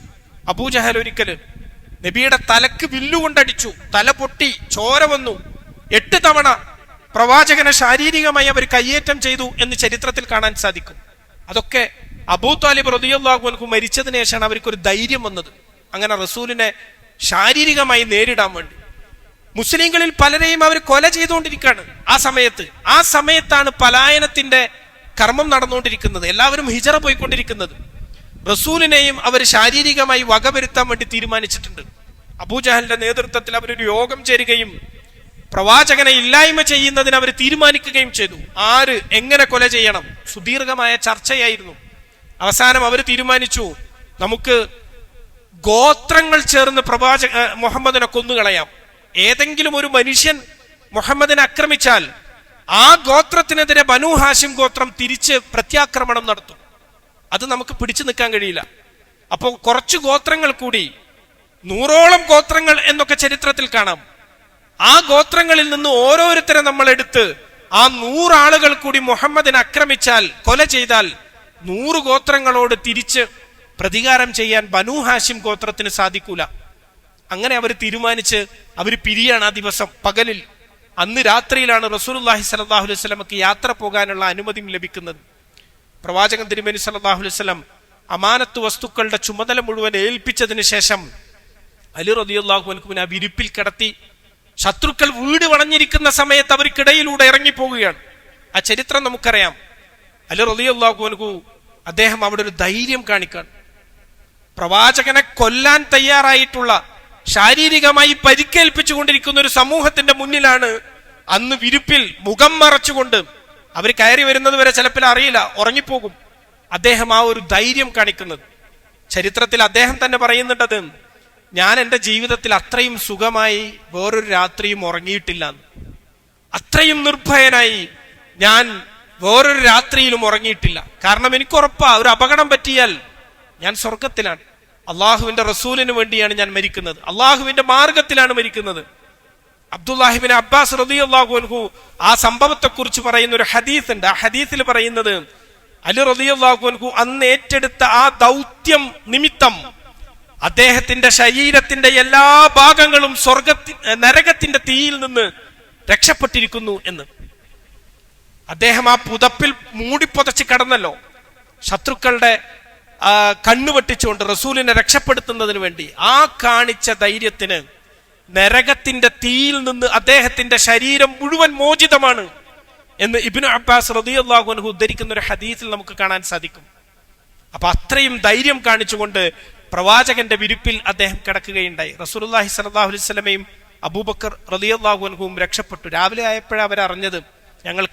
അബൂജഹൽ. ഒരിക്കല് നബിയുടെ തലക്ക് വില്ലുകൊണ്ടടിച്ചു. തല പൊട്ടി, ചോര വന്നു. 8 തവണ പ്രവാചകനെ ശാരീരികമായി അവർ കയ്യേറ്റം ചെയ്തു എന്ന് ചരിത്രത്തിൽ കാണാൻ സാധിക്കും. അതൊക്കെ അബൂ ത്വാലിബ് റളിയല്ലാഹു അൻഹു മരിച്ചതിന് ശേഷമാണ് അവർക്കൊരു ധൈര്യം വന്നത്, അങ്ങനെ റസൂലിനെ ശാരീരികമായി നേരിടാൻ വേണ്ടി. മുസ്ലിങ്ങളിൽ പലരെയും അവർ കൊല ചെയ്തുകൊണ്ടിരിക്കുകയാണ് ആ സമയത്താണ് പലായനത്തിന്റെ കർമ്മം നടന്നുകൊണ്ടിരിക്കുന്നത്. എല്ലാവരും ഹിജറ പോയിക്കൊണ്ടിരിക്കുന്നത്. റസൂലിനെയും അവർ ശാരീരികമായി വകവരുത്താൻ വേണ്ടി തീരുമാനിച്ചിട്ടുണ്ട്. അബൂജഹലിന്റെ നേതൃത്വത്തിൽ അവരൊരു യോഗം ചേരുകയും പ്രവാചകനെ ഇല്ലായ്മ ചെയ്യുന്നതിന് അവർ തീരുമാനിക്കുകയും ചെയ്തു. ആര് എങ്ങനെ കൊല ചെയ്യണം? സുദീർഘമായ ചർച്ചയായിരുന്നു. അവസാനം അവർ തീരുമാനിച്ചു, നമുക്ക് ഗോത്രങ്ങൾ ചേർന്ന് മുഹമ്മദിനെ കൊന്നുകളയാം. ഏതെങ്കിലും ഒരു മനുഷ്യൻ മുഹമ്മദിനെ ആക്രമിച്ചാൽ ആ ഗോത്രത്തിനെതിരെ ബനൂ ഹാഷിം ഗോത്രം തിരിച്ച് പ്രത്യാക്രമണം നടത്തും. അത് നമുക്ക് പിടിച്ചു നിൽക്കാൻ കഴിയില്ല. അപ്പോൾ കുറച്ച് ഗോത്രങ്ങൾ കൂടി, 100ഓളം ഗോത്രങ്ങൾ എന്നൊക്കെ ചരിത്രത്തിൽ കാണാം. ആ ഗോത്രങ്ങളിൽ നിന്ന് ഓരോരുത്തരെ നമ്മൾ എടുത്ത് ആ 100 ആളുകൾ കൂടി മുഹമ്മദിനെ ആക്രമിച്ചാൽ, കൊല ചെയ്താൽ 100 ഗോത്രങ്ങളോട് തിരിച്ച് പ്രതികാരം ചെയ്യാൻ ബനൂ ഹാഷിം ഗോത്രത്തിന് സാധിക്കൂല. അങ്ങനെ അവർ തീരുമാനിച്ച് അവർ പിരിയാണ്. ആ ദിവസം പകലിൽ, അന്ന് രാത്രിയിലാണ് റസൂലുള്ളാഹി സ്വല്ലല്ലാഹു അലൈഹി വസല്ലമക്ക് യാത്ര പോകാനുള്ള അനുമതി ലഭിക്കുന്നത്. പ്രവാചകൻ തിരുമേനി സ്വല്ലല്ലാഹു അലൈഹി വസല്ലം അമാനത്ത് വസ്തുക്കളുടെ ചുമതല മുഴുവൻ ഏൽപ്പിച്ചതിന് ശേഷം അലി റളിയല്ലാഹു അൻഹുവിനെ ആ വിരിപ്പിൽ കിടത്തി. ശത്രുക്കൾ വീട് വളഞ്ഞിരിക്കുന്ന സമയത്ത് അവർക്കിടയിലൂടെ ഇറങ്ങിപ്പോവുകയാണ്. ആ ചരിത്രം നമുക്കറിയാം. അലി റളിയല്ലാഹു അൻഹു അദ്ദേഹം അവിടെ ഒരു ധൈര്യം കാണിക്കാൻ, പ്രവാചകനെ കൊല്ലാൻ തയ്യാറായിട്ടുള്ള, ശാരീരികമായി പരിക്കേൽപ്പിച്ചുകൊണ്ടിരിക്കുന്ന ഒരു സമൂഹത്തിന്റെ മുന്നിലാണ് അന്ന് വിരിപ്പിൽ മുഖം മറച്ചുകൊണ്ട് അവർ കയറി വരുന്നത് വരെ ചിലപ്പോൾ അറിയില്ല, ഉറങ്ങിപ്പോകും. അദ്ദേഹം ആ ഒരു ധൈര്യം കാണിക്കുന്നത്. ചരിത്രത്തിൽ അദ്ദേഹം തന്നെ പറയുന്നുണ്ടത്, ഞാൻ എൻ്റെ ജീവിതത്തിൽ അത്രയും സുഖമായി വേറൊരു രാത്രിയും ഉറങ്ങിയിട്ടില്ല. അത്രയും നിർഭയനായി ഞാൻ വേറൊരു രാത്രിയിലും ഉറങ്ങിയിട്ടില്ല. കാരണം എനിക്ക് ഉറപ്പാ, ഒരു അപകടം പറ്റിയാൽ ഞാൻ സ്വർഗത്തിലാണ്. അള്ളാഹുവിന്റെ റസൂലിന് വേണ്ടിയാണ് ഞാൻ മരിക്കുന്നത്, അള്ളാഹുവിന്റെ മാർഗത്തിലാണ് മരിക്കുന്നത്. അബ്ദുല്ലാഹിബിൻ അബ്ബാസ് റളിയല്ലാഹു അൻഹു ആ സംഭവത്തെ കുറിച്ച് പറയുന്ന ഒരു ഹദീസ് ഉണ്ട്. ആ ഹദീസിൽ പറയുന്നത്, അലി റളിയല്ലാഹു അൻഹു അന്ന് ഏറ്റെടുത്ത ആ ദൗത്യം നിമിത്തം അദ്ദേഹത്തിന്റെ ശരീരത്തിന്റെ എല്ലാ ഭാഗങ്ങളും നരകത്തിന്റെ തീയിൽ നിന്ന് രക്ഷപ്പെട്ടിരിക്കുന്നു എന്ന്. അദ്ദേഹം ആ പുതപ്പിൽ മൂടിപ്പൊതച്ച് കിടന്നല്ലോ, ശത്രുക്കളുടെ കണ്ണുവെട്ടിച്ചുകൊണ്ട് റസൂലിനെ രക്ഷപ്പെടുത്തുന്നതിന് വേണ്ടി. ആ കാണിച്ച ധൈര്യത്തിന് നരകത്തിന്റെ തീയിൽ നിന്ന് അദ്ദേഹത്തിന്റെ ശരീരം മുഴുവൻ മോചിതമാണ് എന്ന് ഇബ്നു അബ്ബാസ് റളിയല്ലാഹു അൻഹു ഉദ്ധരിക്കുന്ന ഒരു ഹദീസിൽ നമുക്ക് കാണാൻ സാധിക്കും. അപ്പൊ അത്രയും ധൈര്യം കാണിച്ചുകൊണ്ട് പ്രവാചകന്റെ വിരിപ്പിൽ അദ്ദേഹം കിടക്കുകയുണ്ടായി. റസൂലുള്ളാഹി സ്വല്ലല്ലാഹു അലൈഹി വസല്ലമയും അബൂബക്കർ റളിയല്ലാഹു അൻഹുവും രക്ഷപ്പെട്ടു. രാവിലെ ആയപ്പോഴാണ് അവരറിഞ്ഞത്, ഞങ്ങൾ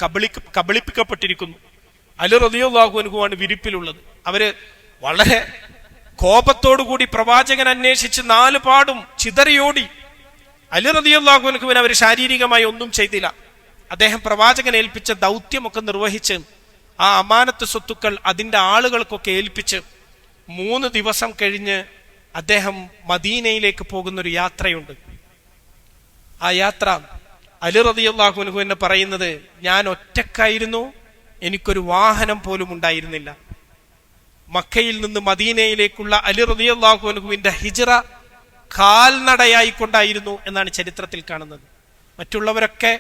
കബളിപ്പിക്കപ്പെട്ടിരിക്കുന്നു. അലി റളിയല്ലാഹു അൻഹുവാണ് വിരിപ്പിലുള്ളത്. അവര് വളരെ കോപത്തോടുകൂടി പ്രവാചകൻ അന്വേഷിച്ച് 4 പാടും ചിതറിയോടി. അലി റളിയല്ലാഹു അൻഹുവിനെ അവർ ശാരീരികമായി ഒന്നും ചെയ്തില്ല. അദ്ദേഹം പ്രവാചകൻ ഏൽപ്പിച്ച ദൗത്യമൊക്കെ നിർവഹിച്ച് ആ അമാനത്ത് സ്വത്തുക്കൾ അതിന്റെ ആളുകൾക്കൊക്കെ ഏൽപ്പിച്ച് 3 ദിവസം കഴിഞ്ഞ് അദ്ദേഹം മദീനയിലേക്ക് പോകുന്നൊരു യാത്രയുണ്ട്. ആ യാത്ര അലി റളിയല്ലാഹു അൻഹു എന്ന് പറയുന്നത്, ഞാൻ ഒറ്റക്കായിരുന്നു, എനിക്കൊരു വാഹനം പോലും ഉണ്ടായിരുന്നില്ല. മക്കയിൽ നിന്ന് മദീനയിലേക്കുള്ള അലി റളിയല്ലാഹു അൻഹുവിന്റെ ഹിജ്റ കാൽനടയായിക്കൊണ്ടായിരുന്നു എന്നാണ് ചരിത്രത്തിൽ കാണുന്നത്. മറ്റുള്ളവരൊക്കെ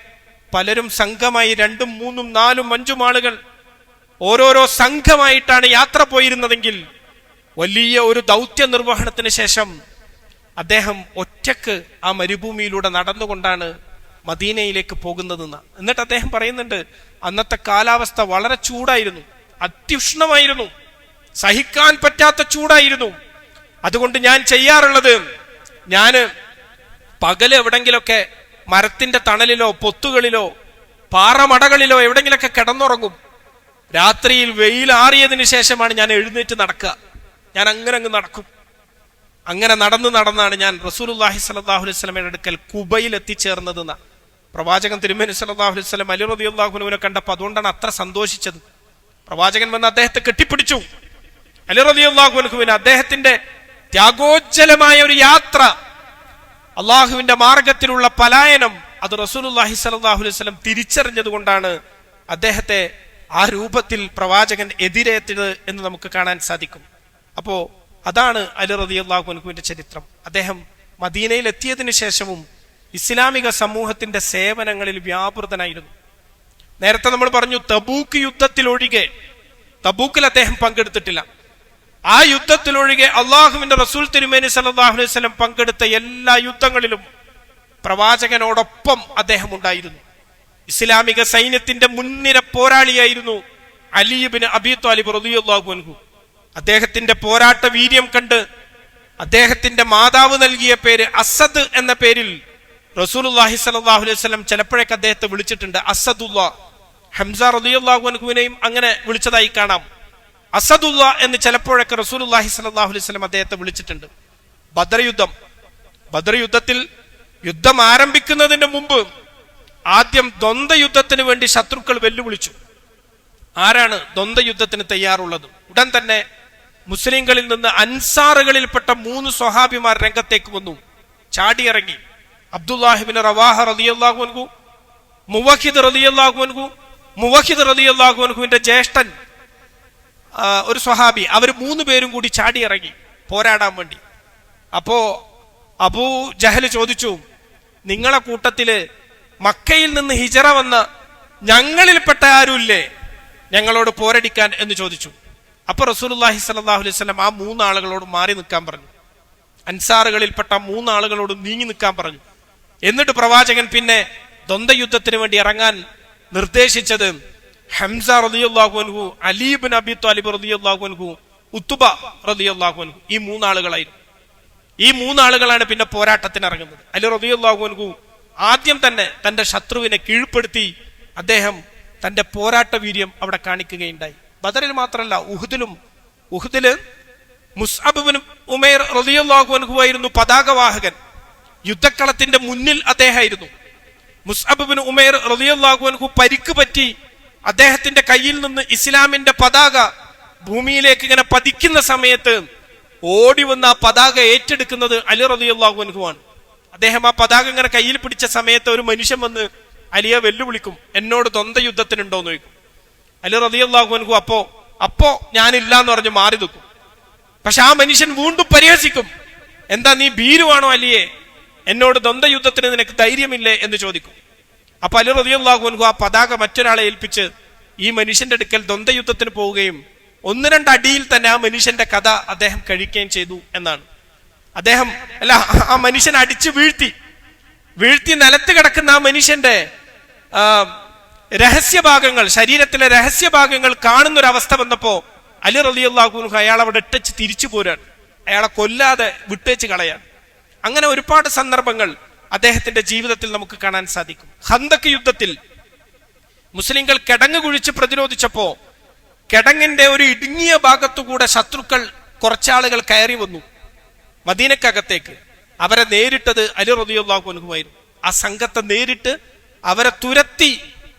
പലരും സംഘമായി 2, 3, 4, 5 ആളുകൾ ഓരോരോ സംഘമായിട്ടാണ് യാത്ര പോയിരുന്നതെങ്കിൽ വലിയ ഒരു ദൗത്യ നിർവഹണത്തിന് ശേഷം അദ്ദേഹം ഒറ്റക്ക് ആ മരുഭൂമിയിലൂടെ നടന്നുകൊണ്ടാണ് മദീനയിലേക്ക് പോകുന്നതെന്ന്. എന്നിട്ട് അദ്ദേഹം പറയുന്നുണ്ട്, അന്നത്തെ കാലാവസ്ഥ വളരെ ചൂടായിരുന്നു, അത്യുഷ്ണമായിരുന്നു, സഹിക്കാൻ പറ്റാത്ത ചൂടായിരുന്നു. അതുകൊണ്ട് ഞാൻ ചെയ്യാറുള്ളത്, ഞാന് പകല് എവിടെങ്കിലൊക്കെ മരത്തിന്റെ തണലിലോ പൊത്തുകളിലോ പാറമടകളിലോ എവിടെങ്കിലൊക്കെ കിടന്നുറങ്ങും. രാത്രിയിൽ വെയിലാറിയതിനു ശേഷമാണ് ഞാൻ എഴുന്നേറ്റ് നടക്കുക. ഞാൻ അങ്ങനെ അങ്ങ് നടക്കും. അങ്ങനെ നടന്നാണ് ഞാൻ റസൂലുള്ളാഹി സ്വല്ലല്ലാഹു അലൈഹി വസല്ലമയുടെ അടുക്കൽ കുബയിൽ എത്തിച്ചേർന്നതെന്ന പ്രവാചകൻ തിരുമേനി സ്വല്ലല്ലാഹു അലൈഹി വസല്ലം അലി റളിയല്ലാഹു അൻഹുവിനെ കണ്ടപ്പോൾ അതുകൊണ്ടാണ് അത്ര സന്തോഷിച്ചത്. പ്രവാചകൻ വന്ന് അദ്ദേഹത്തെ കെട്ടിപ്പിടിച്ചു. അലി റളിയല്ലാഹു അൻഹുവിന് അദ്ദേഹത്തിന്റെ ത്യാഗോജ്ജലമായ ഒരു യാത്ര, അള്ളാഹുവിന്റെ മാർഗത്തിലുള്ള പലായനം, അത് റസൂലുള്ളാഹി സ്വല്ലല്ലാഹു അലൈഹി വസല്ലം തിരിച്ചറിഞ്ഞത് കൊണ്ടാണ് അദ്ദേഹത്തെ ആ രൂപത്തിൽ പ്രവാചകൻ എതിരേറ്റത് എന്ന് നമുക്ക് കാണാൻ സാധിക്കും. അപ്പോ അതാണ് അലി റളിയല്ലാഹു അൻഹുവിന്റെ ചരിത്രം. അദ്ദേഹം മദീനയിൽ എത്തിയതിനു ശേഷവും ഇസ്ലാമിക സമൂഹത്തിന്റെ സേവനങ്ങളിൽ വ്യാപൃതനായിരുന്നു. നേരത്തെ നമ്മൾ പറഞ്ഞു, തബൂക്ക് യുദ്ധത്തിൽ ഒഴികെ, തബൂക്കിൽ അദ്ദേഹം പങ്കെടുത്തിട്ടില്ല, ആ യുദ്ധത്തിലൊഴികെ അള്ളാഹുവിന്റെ റസൂൽ തിരുമേനി സല്ലല്ലാഹു അലൈഹി വസല്ലം പങ്കെടുത്ത എല്ലാ യുദ്ധങ്ങളിലും പ്രവാചകനോടൊപ്പം അദ്ദേഹം ഉണ്ടായിരുന്നു. ഇസ്ലാമിക സൈന്യത്തിന്റെ മുൻനിര പോരാളിയായിരുന്നു അലി ഇബ്നു അബീ ത്വാലിബ് റളിയല്ലാഹു അൻഹു. അദ്ദേഹത്തിന്റെ പോരാട്ട വീര്യം കണ്ട് അദ്ദേഹത്തിന്റെ മാതാവ് നൽകിയ പേര് അസദ് എന്ന പേരിൽ റസൂലുള്ളാഹി സ്വല്ലല്ലാഹു അലൈഹി വസല്ലം ചിലപ്പോഴൊക്കെ അദ്ദേഹത്തെ വിളിച്ചിട്ടുണ്ട്. അസദുല്ല. ഹംസ റളിയല്ലാഹു അൻഹുവിനെയും അങ്ങനെ വിളിച്ചതായി കാണാം. അസദുല്ല എന്ന് ചിലപ്പോഴൊക്കെ റസൂലുള്ളാഹി സ്വല്ലല്ലാഹു അലൈഹി വസല്ലം അദ്ദേഹത്തെ വിളിച്ചിട്ടുണ്ട്. ബദർ യുദ്ധത്തിൽ യുദ്ധം ആരംഭിക്കുന്നതിന് മുമ്പ് ആദ്യം ദ്വന്ദ്വ യുദ്ധത്തിന് വേണ്ടി ശത്രുക്കൾ വെല്ലുവിളിച്ചു. ആരാണ് ദ്വന്ദ്വ യുദ്ധത്തിന് തയ്യാറുള്ളത്? ഉടൻ തന്നെ മുസ്ലിങ്ങളിൽ നിന്ന് അൻസാറുകളിൽപ്പെട്ട 3 സ്വഹാബിമാർ രംഗത്തേക്ക് വന്നു, ചാടിയിറങ്ങി. അബ്ദുല്ലാഹി ഇബ്നു റവാഹ റളിയല്ലാഹു അൻഹു, മുവഹിദ് റളിയല്ലാഹു അൻഹു, മുവഹിദ് റളിയല്ലാഹു അൻഹുവിന്റെ ജ്യേഷ്ഠൻ ഒരു സ്വഹാബി, അവർ 3 പേരും കൂടി ചാടിയിറങ്ങി പോരാടാൻ വേണ്ടി. അപ്പോ അബൂ ജഹൽ ചോദിച്ചു, നിങ്ങളെ കൂട്ടത്തില് മക്കയിൽ നിന്ന് ഹിജറ വന്ന ഞങ്ങളിൽപ്പെട്ട ആരുമില്ലേ ഞങ്ങളോട് പോരടിക്കാൻ എന്ന് ചോദിച്ചു. അപ്പൊ റസൂലുള്ളാഹി സ്വല്ലല്ലാഹു അലൈഹി വസല്ലം ആ 3 ആളുകളോട് മാറി നിൽക്കാൻ പറഞ്ഞു. അൻസാറുകളിൽപ്പെട്ട 3 ആളുകളോട് നീങ്ങി നിൽക്കാൻ പറഞ്ഞു. എന്നിട്ട് പ്രവാചകൻ പിന്നെ ദ്വന്ദ്വ യുദ്ധത്തിന് വേണ്ടി ഇറങ്ങാൻ നിർദ്ദേശിച്ചത് ഹംസ റളിയല്ലാഹു അൻഹു, അലി ഇബ്നു അബീ ത്വാലിബ് റളിയല്ലാഹു അൻഹു, ഉത്ബ റളിയല്ലാഹു അൻഹു, ഈ 3 ആളുകളായിരുന്നു. ഈ 3 ആളുകളാണ് പിന്നെ പോരാട്ടത്തിന് ഇറങ്ങുന്നത്. അലി റളിയല്ലാഹു അൻഹു ആദ്യം തന്നെ തന്റെ ശത്രുവിനെ കീഴ്പ്പെടുത്തി അദ്ദേഹം തന്റെ പോരാട്ട വീര്യം അവിടെ കാണിക്കുകയുണ്ടായി. ബദറിൽ മാത്രമല്ല, ഉഹുദില് മുസ്അബ് ഇബ്നു ഉമൈർ റളിയല്ലാഹു അൻഹു ആയിരുന്നു പതാകവാഹകൻ. യുദ്ധക്കളത്തിന്റെ മുന്നിൽ അദ്ദേഹമായിരുന്നു. മുസ്അബ് ഇബ്നു ഉമൈർ റളിയല്ലാഹു അൻഹു പരിക്ക് പറ്റി അദ്ദേഹത്തിന്റെ കയ്യിൽ നിന്ന് ഇസ്ലാമിന്റെ പതാക ഭൂമിയിലേക്ക് ഇങ്ങനെ പതിക്കുന്ന സമയത്ത് ഓടി വന്ന് ആ പതാക ഏറ്റെടുക്കുന്നത് അലി റളിയല്ലാഹു അൻഹു ആണ്. അദ്ദേഹം ആ പതാക ഇങ്ങനെ കയ്യിൽ പിടിച്ച സമയത്ത് ഒരു മനുഷ്യൻ വന്ന് അലിയെ വെല്ലുവിളിക്കും, എന്നോട് ദ്വന്ദ്വ യുദ്ധത്തിനുണ്ടോന്ന് ചോദിക്കും. അലി റളിയല്ലാഹു അൻഹു അപ്പോ ഞാനില്ല എന്ന് പറഞ്ഞ് മാറി നിൽക്കും. പക്ഷെ ആ മനുഷ്യൻ വീണ്ടും പരിഹസിക്കും, എന്താ നീ ഭീരുവാണോ അലിയെ, എന്നോട് ദ്വന്ദ്വ യുദ്ധത്തിന് നിനക്ക് ധൈര്യമില്ലേ എന്ന് ചോദിക്കും. അപ്പൊ അലി റളിയല്ലാഹു അൻഹു ആ പതാക മറ്റൊരാളെ ഏൽപ്പിച്ച് ഈ മനുഷ്യന്റെ അടുക്കൽ ദ്വന്ദ്വ യുദ്ധത്തിന് പോവുകയും 1-2 അടിയിൽ തന്നെ ആ മനുഷ്യന്റെ കഥ അദ്ദേഹം കഴിക്കുകയും ചെയ്തു എന്നാണ്. ആ മനുഷ്യൻ അടിച്ചു വീഴ്ത്തി നിലത്ത് കിടക്കുന്ന ആ മനുഷ്യന്റെ രഹസ്യഭാഗങ്ങൾ, ശരീരത്തിലെ രഹസ്യഭാഗങ്ങൾ കാണുന്നൊരവസ്ഥ വന്നപ്പോ അലി റളിയല്ലാഹു അൻഹു അയാൾ അവിടെ ഇട്ടച്ച് തിരിച്ചു പോരാണ്, അയാളെ കൊല്ലാതെ വിട്ടേച്ച് കളയാൻ. അങ്ങനെ ഒരുപാട് സന്ദർഭങ്ങൾ അദ്ദേഹത്തിന്റെ ജീവിതത്തിൽ നമുക്ക് കാണാൻ സാധിക്കും. ഖന്തക്ക് യുദ്ധത്തിൽ മുസ്ലിങ്ങൾ കിടങ്ങ് കുഴിച്ച് പ്രതിരോധിച്ചപ്പോ കിടങ്ങിന്റെ ഒരു ഇടുങ്ങിയ ഭാഗത്തുകൂടെ ശത്രുക്കൾ കുറച്ചാളുകൾ കയറി വന്നു മദീനക്കകത്തേക്ക്. അവരെ നേരിട്ടത് അലി റളിയല്ലാഹു അൻഹു ആയിരുന്നു. ആ സംഘത്തെ നേരിട്ട് അവരെ തുരത്തി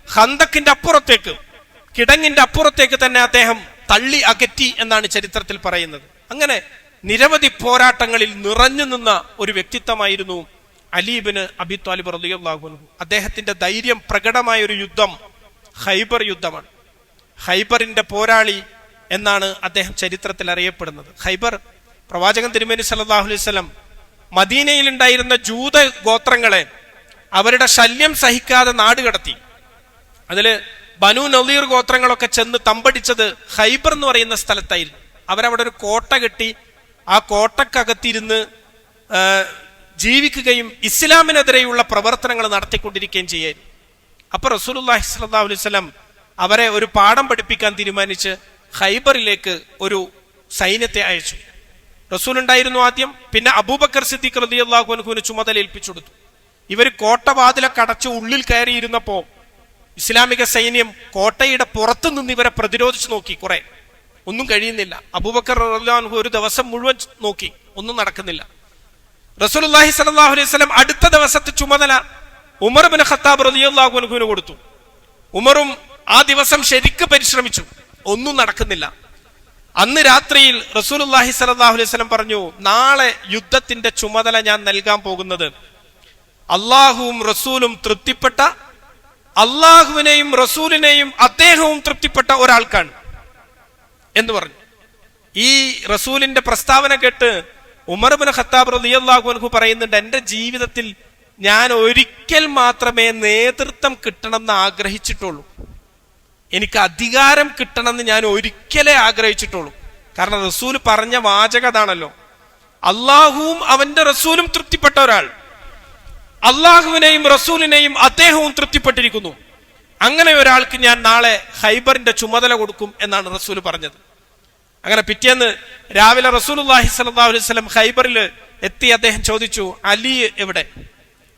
ഖന്തക്കിന്റെ അപ്പുറത്തേക്ക്, കിടങ്ങിന്റെ അപ്പുറത്തേക്ക് തന്നെ അദ്ദേഹം തള്ളി അകറ്റി എന്നാണ് ചരിത്രത്തിൽ പറയുന്നത്. അങ്ങനെ നിരവധി പോരാട്ടങ്ങളിൽ നിറഞ്ഞു നിന്ന ഒരു വ്യക്തിത്വമായിരുന്നു അലി ഇബ്നു അബീ ത്വാലിബ് റളിയല്ലാഹു അൻഹു. അദ്ദേഹത്തിന്റെ ധൈര്യം പ്രകടമായ ഒരു യുദ്ധം ഖൈബർ യുദ്ധമാണ്. ഖൈബറിന്റെ പോരാളി എന്നാണ് അദ്ദേഹം ചരിത്രത്തിൽ അറിയപ്പെടുന്നത്. ഖൈബർ പ്രവാചകൻ തിരുമേനി സല്ലല്ലാഹു അലൈഹി വസല്ലം മദീനയിൽ ഉണ്ടായിരുന്ന ജൂത ഗോത്രങ്ങളെ അവരുടെ ശല്യം സഹിക്കാതെ നാടുകടത്തി. അതില് ബനു നളീർ ഗോത്രങ്ങളൊക്കെ ചെന്ന് തമ്പടിച്ചത് ഖൈബർ എന്ന് പറയുന്ന സ്ഥലത്തായിരുന്നു. അവരവിടെ ഒരു കോട്ട കെട്ടി ആ കോട്ടക്കകത്തിരുന്ന് ജീവിക്കുകയും ഇസ്ലാമിനെതിരെയുള്ള പ്രവർത്തനങ്ങൾ നടത്തിക്കൊണ്ടിരിക്കുകയും ചെയ്യായിരുന്നു. അപ്പൊ റസൂലുള്ളാഹി സ്വല്ലല്ലാഹു അലൈഹി വസല്ലം അവരെ ഒരു പാഠം പഠിപ്പിക്കാൻ തീരുമാനിച്ച് ഖൈബറിലേക്ക് ഒരു സൈന്യത്തെ അയച്ചു. റസൂൽ ഉണ്ടായിരുന്നു ആദ്യം, പിന്നെ അബൂബക്കർ സിദ്ദീഖ് റളിയല്ലാഹു അൻഹുവിന് ചുമതല ഏൽപ്പിച്ചു കൊടുത്തു. ഇവർ കോട്ടവാതിലൊക്കെ അടച്ച് ഉള്ളിൽ കയറിയിരുന്നപ്പോ ഇസ്ലാമിക സൈന്യം കോട്ടയുടെ പുറത്തു നിന്ന് ഇവരെ പ്രതിരോധിച്ചു നോക്കി. കുറെ ഒന്നും കഴിയുന്നില്ല. അബൂബക്കർ റളിയല്ലാഹു അൻഹു ഒരു ദിവസം മുഴുവൻ നോക്കി, ഒന്നും നടക്കുന്നില്ല. റസൂലുള്ളാഹി സ്വല്ലല്ലാഹു അലൈഹി വസല്ലം അടുത്ത ദിവസത്തെ ചുമതല ഉമർ ഇബ്നു ഖത്താബ് റളിയല്ലാഹു അൻഹുവിന് കൊടുത്തു. ഉമറും ആ ദിവസം ശരിക്ക് പരിശ്രമിച്ചു, ഒന്നും നടക്കുന്നില്ല. അന്ന് രാത്രിയിൽ റസൂലുള്ളാഹി സ്വല്ലല്ലാഹു അലൈഹി വസല്ലം പറഞ്ഞു, നാളെ യുദ്ധത്തിന്റെ ചുമതല ഞാൻ നൽകാൻ പോകുന്നത് അള്ളാഹുവും റസൂലും തൃപ്തിപ്പെട്ട, അള്ളാഹുവിനെയും റസൂലിനെയും അദ്ദേഹവും തൃപ്തിപ്പെട്ട ഒരാൾക്കാണ് എന്ന് പറഞ്ഞു. ഈ റസൂലിന്റെ പ്രസ്താവന കേട്ട് ഉമർ ഇബ്നു ഖത്താബ് റളിയല്ലാഹു അൻഹു പറയുന്നുണ്ട്, എന്റെ ജീവിതത്തിൽ ഞാൻ ഒരിക്കൽ മാത്രമേ നേതൃത്വം കിട്ടണമെന്ന് ആഗ്രഹിച്ചിട്ടുള്ളൂ. എനിക്ക് അധികാരം കിട്ടണമെന്ന് ഞാൻ ഒരിക്കലേ ആഗ്രഹിച്ചിട്ടുള്ളൂ. കാരണം റസൂൽ പറഞ്ഞ വാചകം അതാണല്ലോ, അള്ളാഹുവും അവന്റെ റസൂലും തൃപ്തിപ്പെട്ട ഒരാൾ, അള്ളാഹുവിനെയും റസൂലിനെയും അദ്ദേഹവും തൃപ്തിപ്പെട്ടിരിക്കുന്നു. അങ്ങനെ ഒരാൾക്ക് ഞാൻ നാളെ ഖൈബറിന്റെ ചുമതല കൊടുക്കും എന്നാണ് റസൂൽ പറഞ്ഞത്. അങ്ങനെ പിറ്റേന്ന് രാവിലെ റസൂലുള്ളാഹി സ്വല്ലല്ലാഹു അലൈഹി വസല്ലം ഖൈബറിൽ എത്തി. അദ്ദേഹം ചോദിച്ചു, അലി എവിടെ?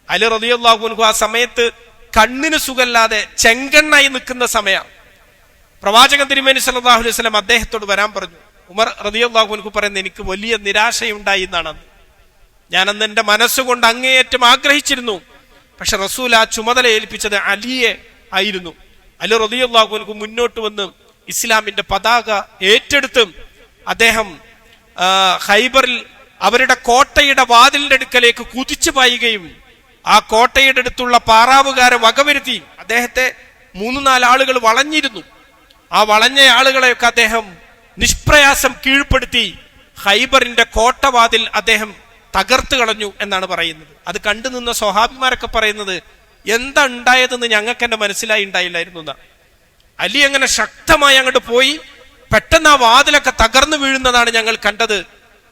അലി റളിയല്ലാഹു അൻഹു ആ സമയത്ത് കണ്ണിന് സുഖമില്ലാതെ ചെങ്കണ്ണായി നിൽക്കുന്ന സമയം. പ്രവാചകൻ തിരുമേനി സല്ലല്ലാഹു അലൈഹി വസല്ലം അദ്ദേഹത്തോട് വരാൻ പറഞ്ഞു. ഉമർ റളിയല്ലാഹു അൻഹു പറയുന്നത്, എനിക്ക് വലിയ നിരാശയുണ്ടായി എന്നാണ്. ഞാനന്ന് എന്റെ മനസ്സുകൊണ്ട് അങ്ങേയറ്റം ആഗ്രഹിച്ചിരുന്നു, പക്ഷെ റസൂൽ ആ ചുമതല ഏൽപ്പിച്ചത് അലിയെ ആയിരുന്നു. അലി റളിയല്ലാഹു അൻഹു മുന്നോട്ട് വന്ന് ഇസ്ലാമിന്റെ പതാക ഏറ്റെടുത്ത് അദ്ദേഹം ഖൈബറിൽ അവരുടെ കോട്ടയുടെ വാതിലിന്റെ അടുക്കലേക്ക് കുതിച്ചു പായുകയും ആ കോട്ടയുടെ അടുത്തുള്ള പാറാവുകാരെ വകവരുത്തി. അദ്ദേഹത്തെ 3-4 ആളുകൾ വളഞ്ഞിരുന്നു. ആ വളഞ്ഞ ആളുകളെയൊക്കെ അദ്ദേഹം നിഷ്പ്രയാസം കീഴ്പ്പെടുത്തി ഖൈബറിന്റെ കോട്ടവാതിൽ അദ്ദേഹം തകർത്തു കളഞ്ഞു എന്നാണ് പറയുന്നത്. അത് കണ്ടു നിന്ന സ്വഹാബിമാരൊക്കെ പറയുന്നത്, എന്താ ഉണ്ടായതെന്ന് ഞങ്ങൾക്ക് എന്നെ മനസ്സിലായി ഉണ്ടായില്ലായിരുന്നു എന്നാ. അലി അങ്ങനെ ശക്തമായി അങ്ങോട്ട് പോയി പെട്ടെന്ന് ആ വാതിലൊക്കെ തകർന്നു വീഴുന്നതാണ് ഞങ്ങൾ കണ്ടത്.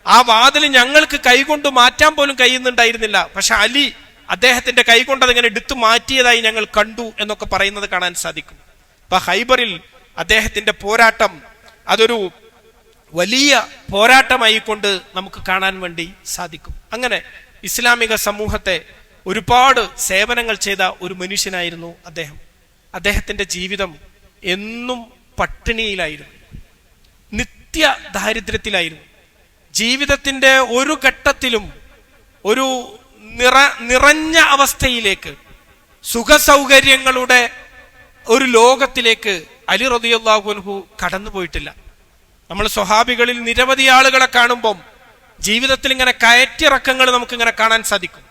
ആ വാതിൽ ഞങ്ങൾക്ക് കൈകൊണ്ട് മാറ്റാൻ പോലും കഴിയുന്നുണ്ടായിരുന്നില്ല. പക്ഷെ അലി അദ്ദേഹത്തിന്റെ കൈകൊണ്ട് അതിങ്ങനെ എടുത്തു മാറ്റിയതായി ഞങ്ങൾ കണ്ടു എന്നൊക്കെ പറയുന്നത് കാണാൻ സാധിക്കും. അപ്പൊ ഖൈബറിൽ അദ്ദേഹത്തിന്റെ പോരാട്ടം അതൊരു വലിയ പോരാട്ടമായി കൊണ്ട് നമുക്ക് കാണാൻ വേണ്ടി സാധിക്കും. അങ്ങനെ ഇസ്ലാമിക സമൂഹത്തെ ഒരുപാട് സേവനങ്ങൾ ചെയ്ത ഒരു മനുഷ്യനായിരുന്നു അദ്ദേഹം. അദ്ദേഹത്തിന്റെ ജീവിതം എന്നും പട്ടിണിയിലായിരുന്നു, നിത്യ ദാരിദ്ര്യത്തിലായിരുന്നു. ജീവിതത്തിന്റെ ഒരു ഘട്ടത്തിലും ഒരു നിറഞ്ഞ അവസ്ഥയിലേക്ക്, സുഖസൗകര്യങ്ങളുടെ ഒരു ലോകത്തിലേക്ക് അലി റളിയല്ലാഹു അൻഹു കടന്നുപോയിട്ടില്ല. നമ്മൾ സ്വഹാബികളിൽ നിരവധി ആളുകളെ കാണുമ്പം ജീവിതത്തിൽ ഇങ്ങനെ കയറ്റിറക്കങ്ങൾ നമുക്ക് ഇങ്ങനെ കാണാൻ സാധിക്കും.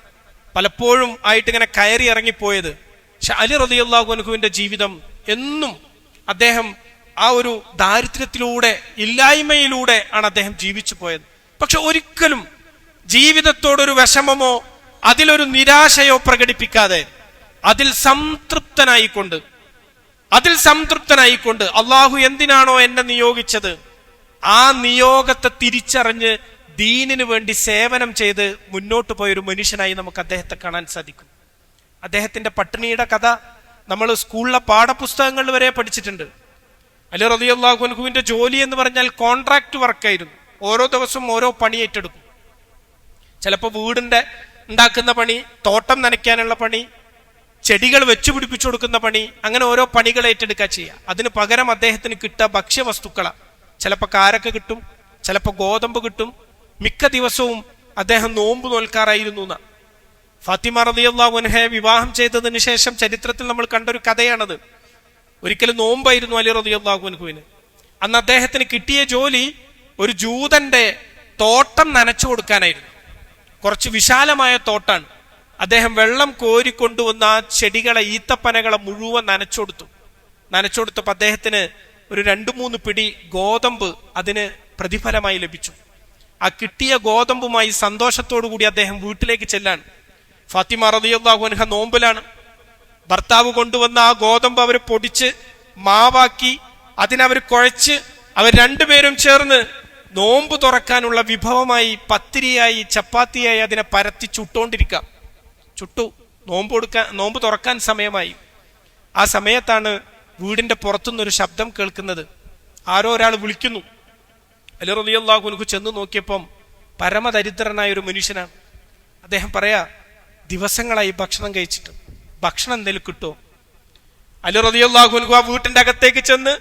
പലപ്പോഴും ആയിട്ട് ഇങ്ങനെ കയറി ഇറങ്ങിപ്പോയത്. പക്ഷെ അലി റളിയല്ലാഹു അൻഹുവിന്റെ ജീവിതം എന്നും അദ്ദേഹം ആ ഒരു ദാരിദ്ര്യത്തിലൂടെ, ഇല്ലായ്മയിലൂടെ ആണ് അദ്ദേഹം ജീവിച്ചു പോയത്. പക്ഷെ ഒരിക്കലും ജീവിതത്തോടൊരു വിഷമമോ അതിലൊരു നിരാശയോ പ്രകടിപ്പിക്കാതെ അതിൽ സംതൃപ്തനായിക്കൊണ്ട് അള്ളാഹു എന്തിനാണോ എന്നെ നിയോഗിച്ചത് ആ നിയോഗത്തെ തിരിച്ചറിഞ്ഞ് ദീനിനു വേണ്ടി സേവനം ചെയ്ത് മുന്നോട്ട് പോയൊരു മനുഷ്യനായി നമുക്ക് അദ്ദേഹത്തെ കാണാൻ സാധിക്കും. അദ്ദേഹത്തിന്റെ പട്ടിണിയുടെ കഥ നമ്മൾ സ്കൂളിലെ പാഠപുസ്തകങ്ങളിൽ വരെ പഠിച്ചിട്ടുണ്ട്. അലി റളിയല്ലാഹു അൻഹുവിന്റെ ജോലി എന്ന് പറഞ്ഞാൽ കോൺട്രാക്ട് വർക്കായിരുന്നു. ഓരോ ദിവസവും ഓരോ പണി ഏറ്റെടുക്കും. ചിലപ്പോൾ വീടിന്റെ ഉണ്ടാക്കുന്ന പണി, തോട്ടം നനയ്ക്കാനുള്ള പണി, ചെടികൾ വെച്ചു പിടിപ്പിച്ചു കൊടുക്കുന്ന പണി, അങ്ങനെ ഓരോ പണികൾ ഏറ്റെടുക്കുക ചെയ്യുക. അതിന് പകരം അദ്ദേഹത്തിന് കിട്ടുക ഭക്ഷ്യവസ്തുക്കളാണ്. ചിലപ്പോൾ കാരക്ക കിട്ടും, ചിലപ്പോൾ ഗോതമ്പ് കിട്ടും. മിക്ക ദിവസവും അദ്ദേഹം നോമ്പ് നോൽക്കാറായിരുന്നു എന്നാ. ഫാത്തിമ റളിയല്ലാഹു അൻഹയെ വിവാഹം ചെയ്തതിന് ശേഷം ചരിത്രത്തിൽ നമ്മൾ കണ്ടൊരു കഥയാണത്. ഒരിക്കലും നോമ്പായിരുന്നു അലി റളിയല്ലാഹു അൻഹുവിന്. അന്ന് അദ്ദേഹത്തിന് കിട്ടിയ ജോലി ഒരു ജൂതന്റെ തോട്ടം നനച്ചു കൊടുക്കാനായിരുന്നു. കുറച്ച് വിശാലമായ തോട്ടാണ്. അദ്ദേഹം വെള്ളം കോരിക്കൊണ്ടുവന്ന ആ ചെടികളെ, ഈത്തപ്പനകളെ മുഴുവൻ നനച്ചുകൊടുത്തപ്പോൾ അദ്ദേഹത്തിന് ഒരു 2-3 പിടി ഗോതമ്പ് അതിന് പ്രതിഫലമായി ലഭിച്ചു. ആ കിട്ടിയ ഗോതമ്പുമായി സന്തോഷത്തോടു കൂടി അദ്ദേഹം വീട്ടിലേക്ക് ചെല്ലാൻ. ഫാത്തിമ റളിയല്ലാഹു അൻഹ നോമ്പിലാണ്. ഭർത്താവ് കൊണ്ടുവന്ന ആ ഗോതമ്പ് അവർ പൊടിച്ച് മാവാക്കി അതിനവർ കുഴച്ച് അവർ രണ്ടുപേരും ചേർന്ന് നോമ്പ് തുറക്കാനുള്ള വിഭവമായി പത്തിരിയായി ചപ്പാത്തിയായി അതിനെ പരത്തി ചുട്ടോണ്ടിരിക്കാം. ചുട്ടു. നോമ്പ് തുറക്കാൻ സമയമായി. ആ സമയത്താണ് വീടിന്റെ പുറത്തുനിന്നൊരു ശബ്ദം കേൾക്കുന്നത്. ആരോ ഒരാൾ വിളിക്കുന്നു. അലി റളിയല്ലാഹു അൻഹു ചെന്ന് നോക്കിയപ്പം പരമദരിദ്രനായ ഒരു മനുഷ്യനാണ്. അദ്ദേഹം പറയാ, ദിവസങ്ങളായി ഭക്ഷണം കഴിച്ചിട്ട് ഭക്ഷണം എന്തെങ്കിലും കിട്ടുമോ? അലി റളിയല്ലാഹു അൻഹു ആ വീട്ടിന്റെ അകത്തേക്ക് ചെന്ന്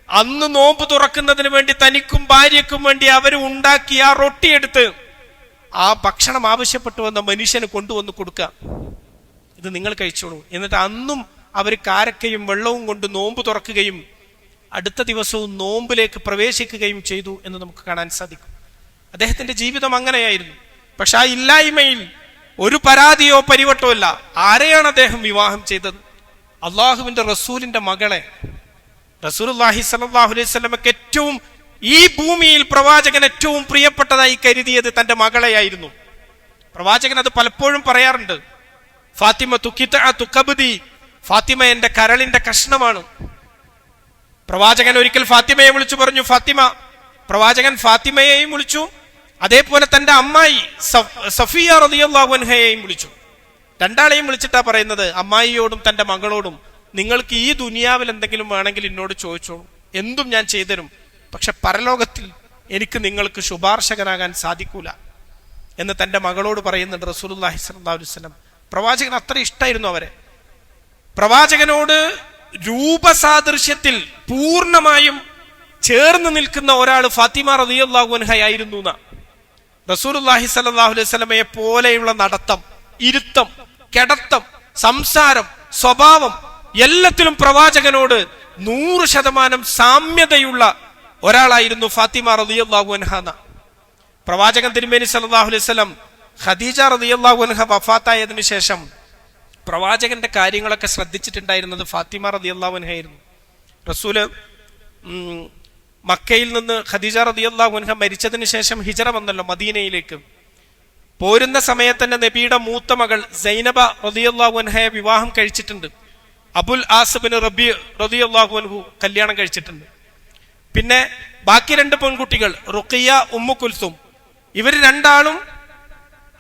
അന്ന് നോമ്പ് തുറക്കുന്നതിന് വേണ്ടി തനിക്കും ഭാര്യക്കും വേണ്ടി അവർ ഉണ്ടാക്കി ആ റൊട്ടിയെടുത്ത് ആ ഭക്ഷണം ആവശ്യപ്പെട്ടു വന്ന മനുഷ്യന് കൊണ്ടുവന്ന് കൊടുക്കുക. ഇത് നിങ്ങൾ കഴിച്ചോളൂ. എന്നിട്ട് അന്നും അവർ കാരക്കയും വെള്ളവും കൊണ്ട് നോമ്പ് തുറക്കുകയും അടുത്ത ദിവസവും നോമ്പിലേക്ക് പ്രവേശിക്കുകയും ചെയ്തു എന്ന് നമുക്ക് കാണാൻ സാധിക്കും. അദ്ദേഹത്തിന്റെ ജീവിതം അങ്ങനെയായിരുന്നു. പക്ഷെ ആ ഇല്ലായ്മയിൽ ഒരു പരാതിയോ പരിവട്ടോ ഇല്ല. ആരെയാണ് അദ്ദേഹം വിവാഹം ചെയ്തത്? അള്ളാഹുവിന്റെ റസൂലിന്റെ മകളെ. റസൂലുള്ളാഹി സ്വല്ലല്ലാഹു അലൈഹി വസല്ലമക്ക് ഏറ്റവും ഈ ഭൂമിയിൽ പ്രവാചകൻ ഏറ്റവും പ്രിയപ്പെട്ടതായി കരുതിയത് തന്റെ മകളെയായിരുന്നു. പ്രവാചകൻ അത് പലപ്പോഴും പറയാറുണ്ട്. ഫാത്തിമ തുഖിതഅതു ഖബ്ദി, ഫാത്തിമ എന്റെ കരളിന്റെ കഷ്ണമാണ്. പ്രവാചകൻ ഒരിക്കൽ ഫാത്തിമയെ വിളിച്ചു പറഞ്ഞു ഫാത്തിമ. പ്രവാചകൻ ഫാത്തിമയെയും വിളിച്ചു, അതേപോലെ തന്റെ അമ്മായി സഫിയ റളിയല്ലാഹു അൻഹയെയും വിളിച്ചു. രണ്ടാളെയും വിളിച്ചിട്ടാ പറയുന്നത്, അമ്മായിയോടും തന്റെ മകളോടും, നിങ്ങൾക്ക് ഈ ദുനിയാവിൽ എന്തെങ്കിലും വേണമെങ്കിൽ എന്നോട് ചോദിച്ചോളൂ, എന്തും ഞാൻ ചെയ്തരും. പക്ഷെ പരലോകത്തിൽ എനിക്ക് നിങ്ങൾക്ക് ശുപാർശകനാകാൻ സാധിക്കൂല എന്ന് തന്റെ മകളോട് പറയുന്നുണ്ട് റസൂലുള്ളാഹി സ്വല്ലല്ലാഹു അലൈഹി വസല്ലം. പ്രവാചകൻ അത്ര ഇഷ്ടമായിരുന്നു അവരെ. പ്രവാചകനോട് രൂപസാദൃശ്യത്തിൽ പൂർണ്ണമായും ചേർന്ന് നിൽക്കുന്ന ഒരാൾ ഫാത്തിമ റളിയല്ലാഹു അൻഹയായിരുന്നു. റസൂലുള്ളാഹി സ്വല്ലല്ലാഹു അലൈഹി വസല്ലമയെ പോലെയുള്ള നടത്തം, ഇരുത്തം, കിടത്തം, സംസാരം, സ്വഭാവം എല്ലാത്തിലും പ്രവാചകനോട് 100% സാമ്യതയുള്ള ഒരാളായിരുന്നു ഫാത്തിമ റളിയല്ലാഹു അൻഹ. പ്രവാചകൻ തിരുമേനി സല്ലല്ലാഹു അലൈഹി വസല്ലം ഖദീജ റളിയല്ലാഹു അൻഹ വഫാത്തായതിനു ശേഷം പ്രവാചകന്റെ കാര്യങ്ങളൊക്കെ ശ്രദ്ധിച്ചിട്ടുണ്ടായിരുന്നത് ഫാത്തിമ റളിയല്ലാഹു അൻഹയായിരുന്നു. റസൂല് മക്കയിൽ നിന്ന് ഖദീജ റളിയല്ലാഹു അൻഹ മരിച്ചതിന് ശേഷം ഹിജറ വന്നല്ലോ മദീനയിലേക്ക്. പോരുന്ന സമയത്ത് തന്നെ നബിയുടെ മൂത്ത മകൾ സൈനബ റളിയല്ലാഹു അൻഹയെ വിവാഹം കഴിച്ചിട്ടുണ്ട്. അബുൽ ആസ് ബിൻ റബി റളിയല്ലാഹു അൻഹു കല്യാണം കഴിച്ചിട്ടുണ്ട്. പിന്നെ ബാക്കി 2 പെൺകുട്ടികൾ റുഖിയ, ഉമ്മു കുൽസും, ഇവർ രണ്ടാളും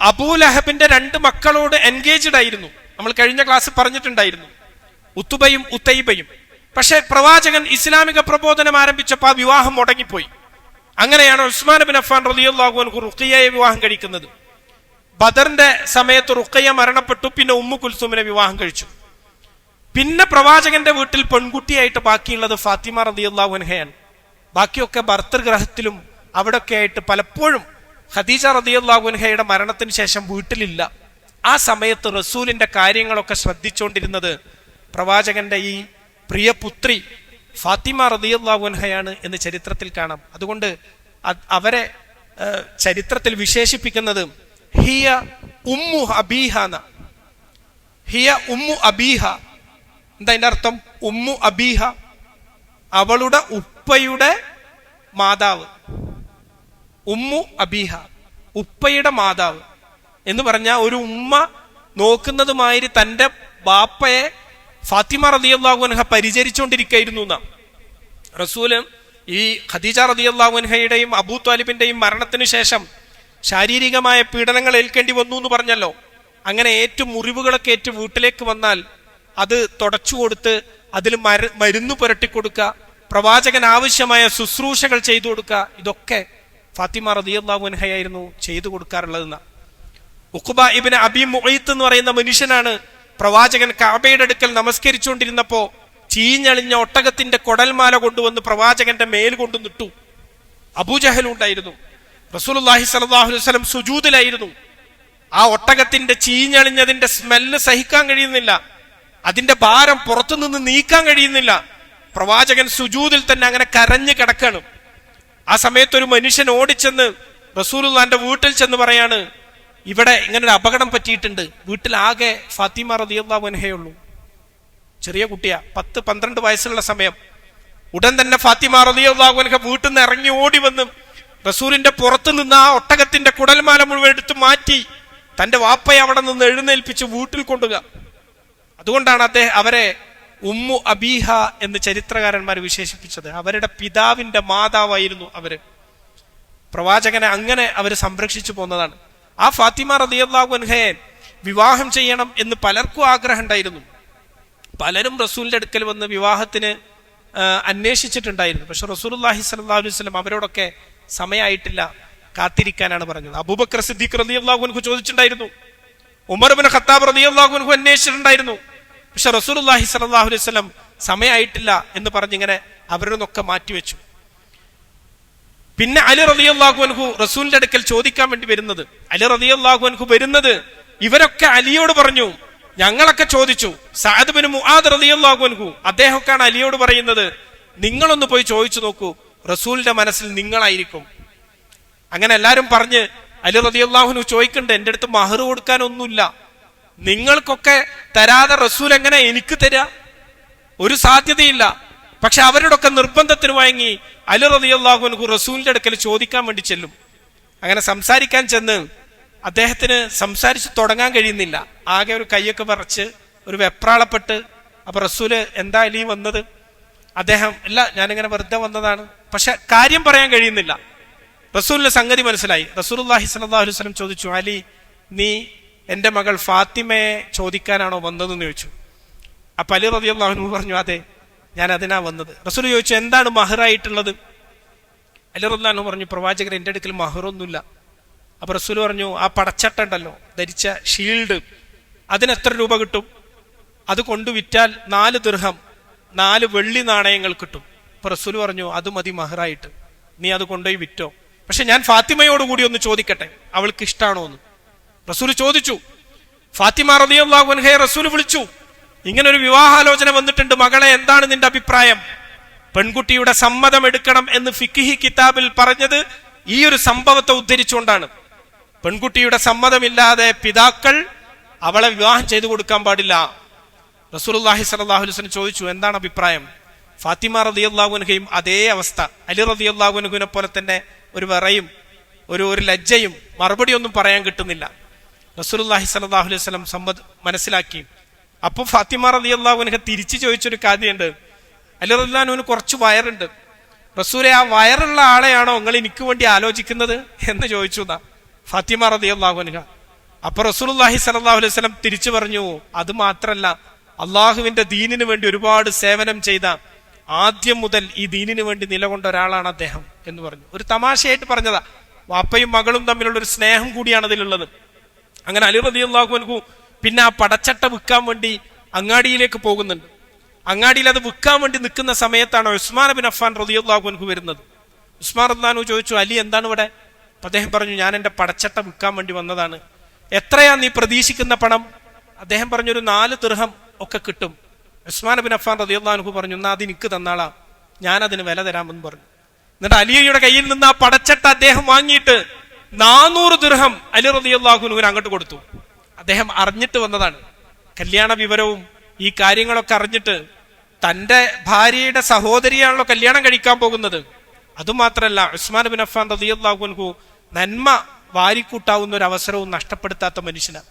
അബൂലഹബിന്റെ 2 മക്കളോട് എൻഗേജ്ഡ് ആയിരുന്നു. നമ്മൾ കഴിഞ്ഞ ക്ലാസ് പറഞ്ഞിട്ടുണ്ടായിരുന്നു, ഉത്തുബയും ഉത്തൈബയും. പക്ഷെ പ്രവാചകൻ ഇസ്ലാമിക പ്രബോധനം ആരംഭിച്ചപ്പോൾ ആ വിവാഹം മുടങ്ങിപ്പോയി. അങ്ങനെയാണ് ഉസ്മാൻ ബിൻ അഫ്ഫാൻ റളിയല്ലാഹു അൻഹു റുഖിയയെ വിവാഹം കഴിക്കുന്നത്. ബദറിന്റെ സമയത്ത് റുഖിയ മരണപ്പെട്ടു. പിന്നെ ഉമ്മു കുൽസുമിനെ വിവാഹം കഴിച്ചു. പിന്നെ പ്രവാചകന്റെ വീട്ടിൽ പെൺകുട്ടിയായിട്ട് ബാക്കിയുള്ളത് ഫാത്തിമ റളിയല്ലാഹു അൻഹയാണ്. ബാക്കിയൊക്കെ ഭർതൃഗ്രഹത്തിലും അവിടെയൊക്കെ ആയിട്ട് പലപ്പോഴും ഖദീജ റളിയല്ലാഹു അൻഹയുടെ മരണത്തിന് ശേഷം വീട്ടിലില്ല. ആ സമയത്ത് റസൂലിന്റെ കാര്യങ്ങളൊക്കെ ശ്രദ്ധിച്ചുകൊണ്ടിരുന്നത് പ്രവാചകന്റെ ഈ പ്രിയപുത്രി ഫാത്തിമ റളിയല്ലാഹു അൻഹയാണ് എന്ന് ചരിത്രത്തിൽ കാണാം. അതുകൊണ്ട് അവരെ ചരിത്രത്തിൽ വിശേഷിപ്പിക്കുന്നത് ഹിയ ഉമ്മു അബീഹ. ഹിയ ഉമ്മു അബീഹ എന്താ അതിന്റെ അർത്ഥം? ഉമ്മു അബീഹ, അവളുടെ ഉപ്പയുടെ മാതാവ്. ഉമ്മു അബീഹ, ഉപ്പയുടെ മാതാവ് എന്ന് പറഞ്ഞാൽ ഒരു ഉമ്മ നോക്കുന്നതുമാതിരി തന്റെ ബാപ്പയെ ഫാത്തിമ റളിയല്ലാഹു അൻഹ പരിചരിച്ചുകൊണ്ടിരിക്കുകയായിരുന്നു എന്നാ. റസൂല് ഈ ഖദീജ റളിയല്ലാഹു അൻഹയുടെയും അബൂ ത്വാലിബിന്റെയും മരണത്തിന് ശേഷം ശാരീരികമായ പീഡനങ്ങൾ ഏൽക്കേണ്ടി വന്നു എന്ന് പറഞ്ഞല്ലോ. അങ്ങനെ മുറിവുകളൊക്കെ ഏറ്റ് വീട്ടിലേക്ക് വന്നാൽ അത് തുടച്ചു കൊടുത്ത് അതിൽ മരുന്ന് പുരട്ടിക്കൊടുക്കുക, പ്രവാചകൻ ആവശ്യമായ ശുശ്രൂഷകൾ ചെയ്തു കൊടുക്കുക, ഇതൊക്കെ ഫാത്തിമ റളിയല്ലാഹു അൻഹയായിരുന്നു ചെയ്തു കൊടുക്കാറുള്ളതെന്ന. ഉഖ്ബ ഇബ്നു അബി മുഈത്ത് എന്ന് പറയുന്ന മനുഷ്യനാണ് പ്രവാചകൻ കഅബയുടെ അടുക്കൽ നമസ്കരിച്ചുകൊണ്ടിരുന്നപ്പോ ചീഞ്ഞളിഞ്ഞ ഒട്ടകത്തിന്റെ കൊടൽമാല കൊണ്ടുവന്ന് പ്രവാചകന്റെ മേൽ കൊണ്ടുവന്നിട്ടു. അബൂജഹൽ ഉണ്ടായിരുന്നു. റസൂലുള്ളാഹി സ്വല്ലല്ലാഹു അലൈഹി വസല്ലം സുജൂദിലായിരുന്നു. ആ ഒട്ടകത്തിന്റെ ചീഞ്ഞളിഞ്ഞതിന്റെ സ്മെല്ല് സഹിക്കാൻ കഴിയുന്നില്ല, അതിന്റെ ഭാരം പുറത്തുനിന്ന് നീക്കാൻ കഴിയുന്നില്ല. പ്രവാചകൻ സുജൂദിൽ തന്നെ അങ്ങനെ കരഞ്ഞു കിടക്കാണ്. ആ സമയത്ത് ഒരു മനുഷ്യൻ ഓടിച്ചെന്ന് റസൂലുള്ളാഹിന്റെ വീട്ടിൽ ചെന്ന് പറയാണ്, ഇവിടെ ഇങ്ങനെ ഒരു അപകടം പറ്റിയിട്ടുണ്ട്, വീട്ടിലാകെ ഫാത്തിമ റളിയല്ലാഹു അൻഹയേ ഉള്ളൂ. ചെറിയ കുട്ടിയാ, 10-12 വയസ്സുള്ള സമയം. ഉടൻ തന്നെ ഫാത്തിമ റളിയല്ലാഹു അൻഹ വീട്ടിൽ നിന്ന് ഇറങ്ങി ഓടി വന്ന് റസൂലിന്റെ പുറത്ത് നിന്ന് ആ ഒട്ടകത്തിന്റെ കുടൽമാല മുഴുവൻ എടുത്ത് മാറ്റി തന്റെ വാപ്പയെ അവിടെ നിന്ന് എഴുന്നേൽപ്പിച്ച് വീട്ടിൽ കൊണ്ടുക. അതുകൊണ്ടാണ് അവരെ ഉമ്മു അബീഹ എന്ന് ചരിത്രകാരന്മാർ വിശേഷിപ്പിച്ചത്. അവരുടെ പിതാവിന്റെ മാതാവായിരുന്നു അവര്. പ്രവാചകനെ അങ്ങനെ അവര് സംരക്ഷിച്ചു പോന്നതാണ്. ആ ഫാത്തിമ റളിയല്ലാഹു അൻഹയെ വിവാഹം ചെയ്യണം എന്ന് പലർക്കും ആഗ്രഹം ഉണ്ടായിരുന്നു. പലരും റസൂലിന്റെ അടുക്കൽ വന്ന് വിവാഹത്തിന് അന്വേഷിച്ചിട്ടുണ്ടായിരുന്നു. പക്ഷെ റസൂലുള്ളാഹി സ്വല്ലല്ലാഹു അലൈഹി വസല്ലം അവരോടൊക്കെ സമയമായിട്ടില്ല, കാത്തിരിക്കാനാണ് പറഞ്ഞത്. അബൂബക്കർ സിദ്ദീഖ് റളിയല്ലാഹു അൻഹു ചോദിച്ചിട്ടുണ്ടായിരുന്നു. ഉമർ ഇബ്നു ഖത്താബ് റളിയല്ലാഹു അൻഹു അന്വേഷിച്ചിട്ടുണ്ടായിരുന്നു. പക്ഷെ റസൂലുള്ളാഹി സ്വല്ലല്ലാഹു അലൈഹി വസല്ലം സമയമായിട്ടില്ല എന്ന് പറഞ്ഞിങ്ങനെ അവരൊന്നൊക്കെ മാറ്റിവെച്ചു. പിന്നെ അലി റളിയല്ലാഹു അൻഹു റസൂലിന്റെ അടുക്കൽ ചോദിക്കാൻ വേണ്ടി വരുന്നത്. അലി റളിയല്ലാഹു അൻഹു വരുന്നത് ഇവരൊക്കെ അലിയോട് പറഞ്ഞു, ഞങ്ങളൊക്കെ ചോദിച്ചു. സഅദ് ബിൻ മുആദ് റളിയല്ലാഹു അൻഹു അദ്ദേഹമൊക്കെയാണ് അലിയോട് പറയുന്നത്, നിങ്ങളൊന്ന് പോയി ചോദിച്ചു നോക്കൂ, റസൂലിന്റെ മനസ്സിൽ നിങ്ങളായിരിക്കും. അങ്ങനെ എല്ലാരും പറഞ്ഞ് അലി റളിയല്ലാഹു അൻഹു ചോദിക്കണ്ട്, എന്റെ അടുത്ത് മഹർ കൊടുക്കാനൊന്നുമില്ല, നിങ്ങൾക്കൊക്കെ തരാതെ റസൂൽ എങ്ങനെ എനിക്ക് തരാ? ഒരു സാധ്യതയില്ല. പക്ഷെ അവരോടൊക്കെ നിർബന്ധത്തിന് വഴങ്ങി അലി റളിയല്ലാഹു അൻഹു റസൂലിന്റെ അടുക്കൽ ചോദിക്കാൻ വേണ്ടി ചെല്ലും. അങ്ങനെ സംസാരിക്കാൻ ചെന്ന് അദ്ദേഹത്തിന് സംസാരിച്ച് തുടങ്ങാൻ കഴിയുന്നില്ല. ആകെ ഒരു കൈയൊക്കെ പറിച്ച് ഒരു വെപ്രാളപ്പെട്ട്. അപ്പൊ റസൂല് എന്താ അലി വന്നത്? അദ്ദേഹം ഇല്ല, ഞാനിങ്ങനെ വെറുതെ വന്നതാണ്. പക്ഷെ കാര്യം പറയാൻ കഴിയുന്നില്ല. റസൂലിന് സംഗതി മനസ്സിലായി. റസൂലുള്ളാഹി സ്വല്ലല്ലാഹു അലൈഹി വസല്ലം ചോദിച്ചു, അലി നീ എന്റെ മകൾ ഫാത്തിമയെ ചോദിക്കാനാണോ വന്നതെന്ന് ചോദിച്ചു. അപ്പൊ അലി റളിയല്ലാഹു അൻഹു പറഞ്ഞു, അതെ, ഞാൻ അതിനാ വന്നത്. റസൂൽ ചോദിച്ചു, എന്താണ് മഹറായിട്ടുള്ളത്? അലി റളിയല്ലാഹു അൻഹു പറഞ്ഞു, പ്രവാചകർ എന്റെ അടുക്കൽ മഹറൊന്നുമില്ല. അപ്പൊ റസൂൽ പറഞ്ഞു, ആ പടച്ചട്ട ഉണ്ടല്ലോ, ധരിച്ച ഷീൽഡ്, അതിനെത്ര രൂപ കിട്ടും? അത് കൊണ്ടു വിറ്റാൽ 4 ദിർഹം, 4 വെള്ളി നാണയങ്ങൾ കിട്ടും. അപ്പൊ റസൂൽ പറഞ്ഞു, അത് മതി മഹറായിട്ട്, നീ അത് കൊണ്ടുപോയി വിറ്റോ. പക്ഷെ ഞാൻ ഫാത്തിമയോട് കൂടി ഒന്ന് ചോദിക്കട്ടെ, അവൾക്ക് ഇഷ്ടാണോ എന്ന്. റസൂൽ ചോദിച്ചു. ഫാത്തിമ റളിയല്ലാഹു അൻഹയെ റസൂൽ വിളിച്ചു. ഇങ്ങനെ ഒരു വിവാഹാലോചന വന്നിട്ടുണ്ട്, മകളെ എന്താണ് നിന്റെ അഭിപ്രായം? പെൺകുട്ടിയുടെ സമ്മതം എടുക്കണം എന്ന് ഫിഖ്ഹി കിതാബിൽ പറഞ്ഞത് ഈ ഒരു സംഭവത്തെ ഉദ്ധരിച്ചുകൊണ്ടാണ്. പെൺകുട്ടിയുടെ സമ്മതമില്ലാതെ പിതാക്കൾ അവളെ വിവാഹം ചെയ്തു കൊടുക്കാൻ പാടില്ല. റസൂലുള്ളാഹി സ്വല്ലല്ലാഹു അലൈഹി വസല്ലം ചോദിച്ചു, എന്താണ് അഭിപ്രായം? ഫാത്തിമ റളിയല്ലാഹു അൻഹയും അതേ അവസ്ഥ, അലി റളിയല്ലാഹു അൻഹുവിനെ പോലെ തന്നെ ഒരു വിറയും ഒരു ലജ്ജയും, മറുപടി ഒന്നും പറയാൻ കിട്ടുന്നില്ല. റസൂലുള്ളാഹി സ്വല്ലല്ലാഹു അലൈഹി വസല്ലം മനസ്സിലാക്കി. അപ്പൊ ഫാത്തിമ റളിയല്ലാഹു അൻഹ തിരിച്ചു ചോദിച്ചൊരു കാര്യമുണ്ട്. അലി റളിയല്ലാഹു അൻഹുവിന് കുറച്ച് വയറുണ്ട്. റസൂലെ, ആ വയറുള്ള ആളെയാണോ നിങ്ങൾ എനിക്ക് വേണ്ടി ആലോചിക്കുന്നത് എന്ന് ചോദിച്ചു ഫാത്തിമ റളിയല്ലാഹു അൻഹ. അപ്പൊ റസൂലുള്ളാഹി സ്വല്ലല്ലാഹു അലൈഹി വസല്ലം തിരിച്ചു പറഞ്ഞു, അത് മാത്രല്ല, അള്ളാഹുവിന്റെ ദീനിന് വേണ്ടി ഒരുപാട് സേവനം ചെയ്ത, ആദ്യം മുതൽ ഈ ദീനിന് വേണ്ടി നിലകൊണ്ട ഒരാളാണ് അദ്ദേഹം എന്ന് പറഞ്ഞു. ഒരു തമാശയായിട്ട് പറഞ്ഞതാ. വാപ്പയും മകളും തമ്മിലുള്ള ഒരു സ്നേഹം കൂടിയാണ് അതിലുള്ളത്. അങ്ങനെ അലി റളിയല്ലാഹു അൻഹു പിന്നെ ആ പടച്ചട്ട വിൽക്കാൻ വേണ്ടി അങ്ങാടിയിലേക്ക് പോകുന്നുണ്ട്. അങ്ങാടിയിൽ അത് വിൽക്കാൻ വേണ്ടി നിൽക്കുന്ന സമയത്താണ് ഉസ്മാൻ ബിൻ അഫ്ഫാൻ റളിയല്ലാഹു അൻഹു വരുന്നത്. ഉസ്മാൻ റളിയല്ലാഹു അൻഹു ചോദിച്ചു, അലി എന്താണ് ഇവിടെ? അദ്ദേഹം പറഞ്ഞു, ഞാൻ എന്റെ പടച്ചട്ട വിൽക്കാൻ വേണ്ടി വന്നതാണ്. എത്രയാ നീ പ്രതീക്ഷിക്കുന്ന പണം? അദ്ദേഹം പറഞ്ഞു, ഒരു 4 ദിർഹം ഒക്കെ കിട്ടും. ഉസ്മാൻ ബിൻ അഫ്ഫാൻ റളിയല്ലാഹു അൻഹു പറഞ്ഞു, എന്നാ അത് എനിക്ക് തന്നാളാ, ഞാൻ അതിന് വില തരാമെന്ന് പറഞ്ഞു. എന്നിട്ട് അലിയുടെ കയ്യിൽ നിന്ന് ആ പടച്ചട്ട അദ്ദേഹം വാങ്ങിയിട്ട് 400 ദിർഹം അലി റളിയല്ലാഹു അൻഹുവിന് അങ്ങോട്ട് കൊടുത്തു. അദ്ദേഹം അറിഞ്ഞിട്ട് വന്നതാണ്. കല്യാണ വിവരവും ഈ കാര്യങ്ങളൊക്കെ അറിഞ്ഞിട്ട്, തന്റെ ഭാര്യയുടെ സഹോദരിയാണല്ലോ കല്യാണം കഴിക്കാൻ പോകുന്നത്. അതുമാത്രല്ല, ഉസ്മാൻ ബിൻ അഫ്ഫാൻ റളിയല്ലാഹു അൻഹു നന്മ വാരിക്കൂട്ടാവുന്ന ഒരു അവസരവും നഷ്ടപ്പെടുത്താത്ത മനുഷ്യനാണ്.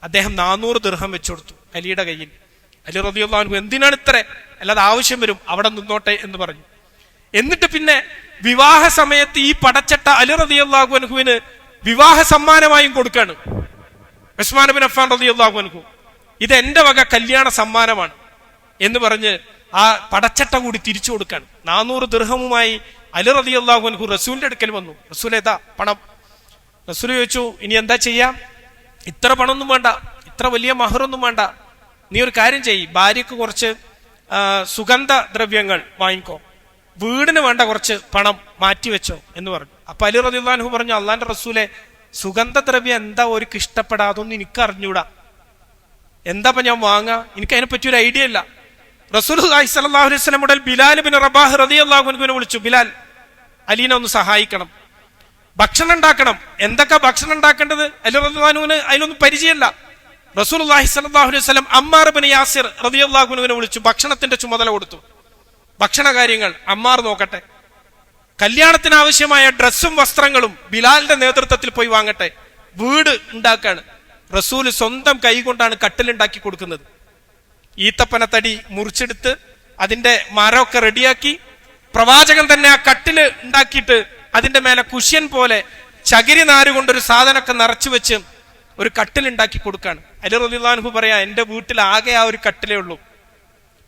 അദ്ദേഹം 400 ദിർഹം വെച്ചു കൊടുത്തു അലിയുടെ കയ്യിൽ. അലി റളിയല്ലാഹു അൻഹു, എന്തിനാണ് ഇത്ര? അല്ലാതെ ആവശ്യം വരും, അവിടെ നിന്നോട്ടെ എന്ന് പറഞ്ഞു. എന്നിട്ട് പിന്നെ വിവാഹ സമയത്ത് ഈ പടച്ചട്ട അലി റളിയല്ലാഹു അൻഹുവിന് വിവാഹ സമ്മാനമായും കൊടുക്കാണ്. ഉസ്മാൻ ബിൻ അഫ്ഫാൻ റളിയല്ലാഹു അൻഹു, ഇത് എന്റെ വക കല്യാണ സമ്മാനമാണ് എന്ന് പറഞ്ഞ് ആ പടച്ചട്ട കൂടി തിരിച്ചു കൊടുക്കാണ്. 400 ദിർഹമുമായി അലി റളിയല്ലാഹു അൻഹു റസൂലിന്റെ അടുക്കൽ വന്നു. റസൂൽ, ഏതാ പണം? റസൂൽ ചോദിച്ചു, ഇനി എന്താ ചെയ്യാം? ഇത്ര പണമൊന്നും വേണ്ട, ഇത്ര വലിയ മഹറൊന്നും വേണ്ട. നീ ഒരു കാര്യം ചെയ്യ്, ഭാര്യക്ക് കുറച്ച് സുഗന്ധ ദ്രവ്യങ്ങൾ വാങ്ങിക്കോ, വീടിന് വേണ്ട കുറച്ച് പണം മാറ്റിവെച്ചോ എന്ന് പറഞ്ഞു. അപ്പൊ അലി റളിയല്ലാഹു അൻഹു പറഞ്ഞു, അള്ളാന്റെ റസൂലെ, സുഗന്ധദ്രവ്യം എന്താ ഓർക്ക് ഇഷ്ടപ്പെടാ? അതൊന്നും എനിക്ക് അറിഞ്ഞൂടാ, എന്താ ഞാൻ വാങ്ങാ? എനിക്ക് അതിനെ പറ്റി ഒരു ഐഡിയ ഇല്ല. റസൂലുള്ളാഹി സ്വല്ലല്ലാഹു അലൈഹി വസല്ലം മുതൽ ബിലാൽ ബിൻ റബാഹ് റളിയല്ലാഹു അൻഹുവിനെ വിളിച്ചു, ബിലാൽ, അലീനെ ഒന്ന് സഹായിക്കണം, ഭക്ഷണം ഉണ്ടാക്കണം. എന്തൊക്കെ ഭക്ഷണം ഉണ്ടാക്കേണ്ടത്? അലി റളിയല്ലാഹു അൻഹുവിന് അതിലൊന്നും പരിചയമില്ല. റസൂലുള്ളാഹി സ്വല്ലല്ലാഹു അലൈഹി വസല്ലം അമ്മാർ ബിൻ യാസിർ റളിയല്ലാഹു അൻഹുവിനെ വിളിച്ചു, ഭക്ഷണത്തിന്റെ ചുമതല കൊടുത്തു. ഭക്ഷണ കാര്യങ്ങൾ അമ്മാർ നോക്കട്ടെ. കല്യാണത്തിന് ആവശ്യമായ ഡ്രസ്സും വസ്ത്രങ്ങളും ബിലാലിന്റെ നേതൃത്വത്തിൽ പോയി വാങ്ങട്ടെ. വീട് ഉണ്ടാക്കാണ്. റസൂല് സ്വന്തം കൈകൊണ്ടാണ് കട്ടിലുണ്ടാക്കി കൊടുക്കുന്നത്. ഈത്തപ്പനത്തടി മുറിച്ചെടുത്ത് അതിന്റെ മരമൊക്കെ റെഡിയാക്കി പ്രവാചകൻ തന്നെ ആ കട്ടില് ഉണ്ടാക്കിയിട്ട് അതിന്റെ മേലെ കുഷ്യൻ പോലെ ചകിരി നാര് കൊണ്ടൊരു സാധനമൊക്കെ നിറച്ചു വെച്ച് ഒരു കട്ടിലുണ്ടാക്കി കൊടുക്കാണ്. അലി റളിയല്ലാഹു അൻഹു പറയാ, എന്റെ വീട്ടിൽ ആകെ ആ ഒരു കട്ടിലേ ഉള്ളൂ,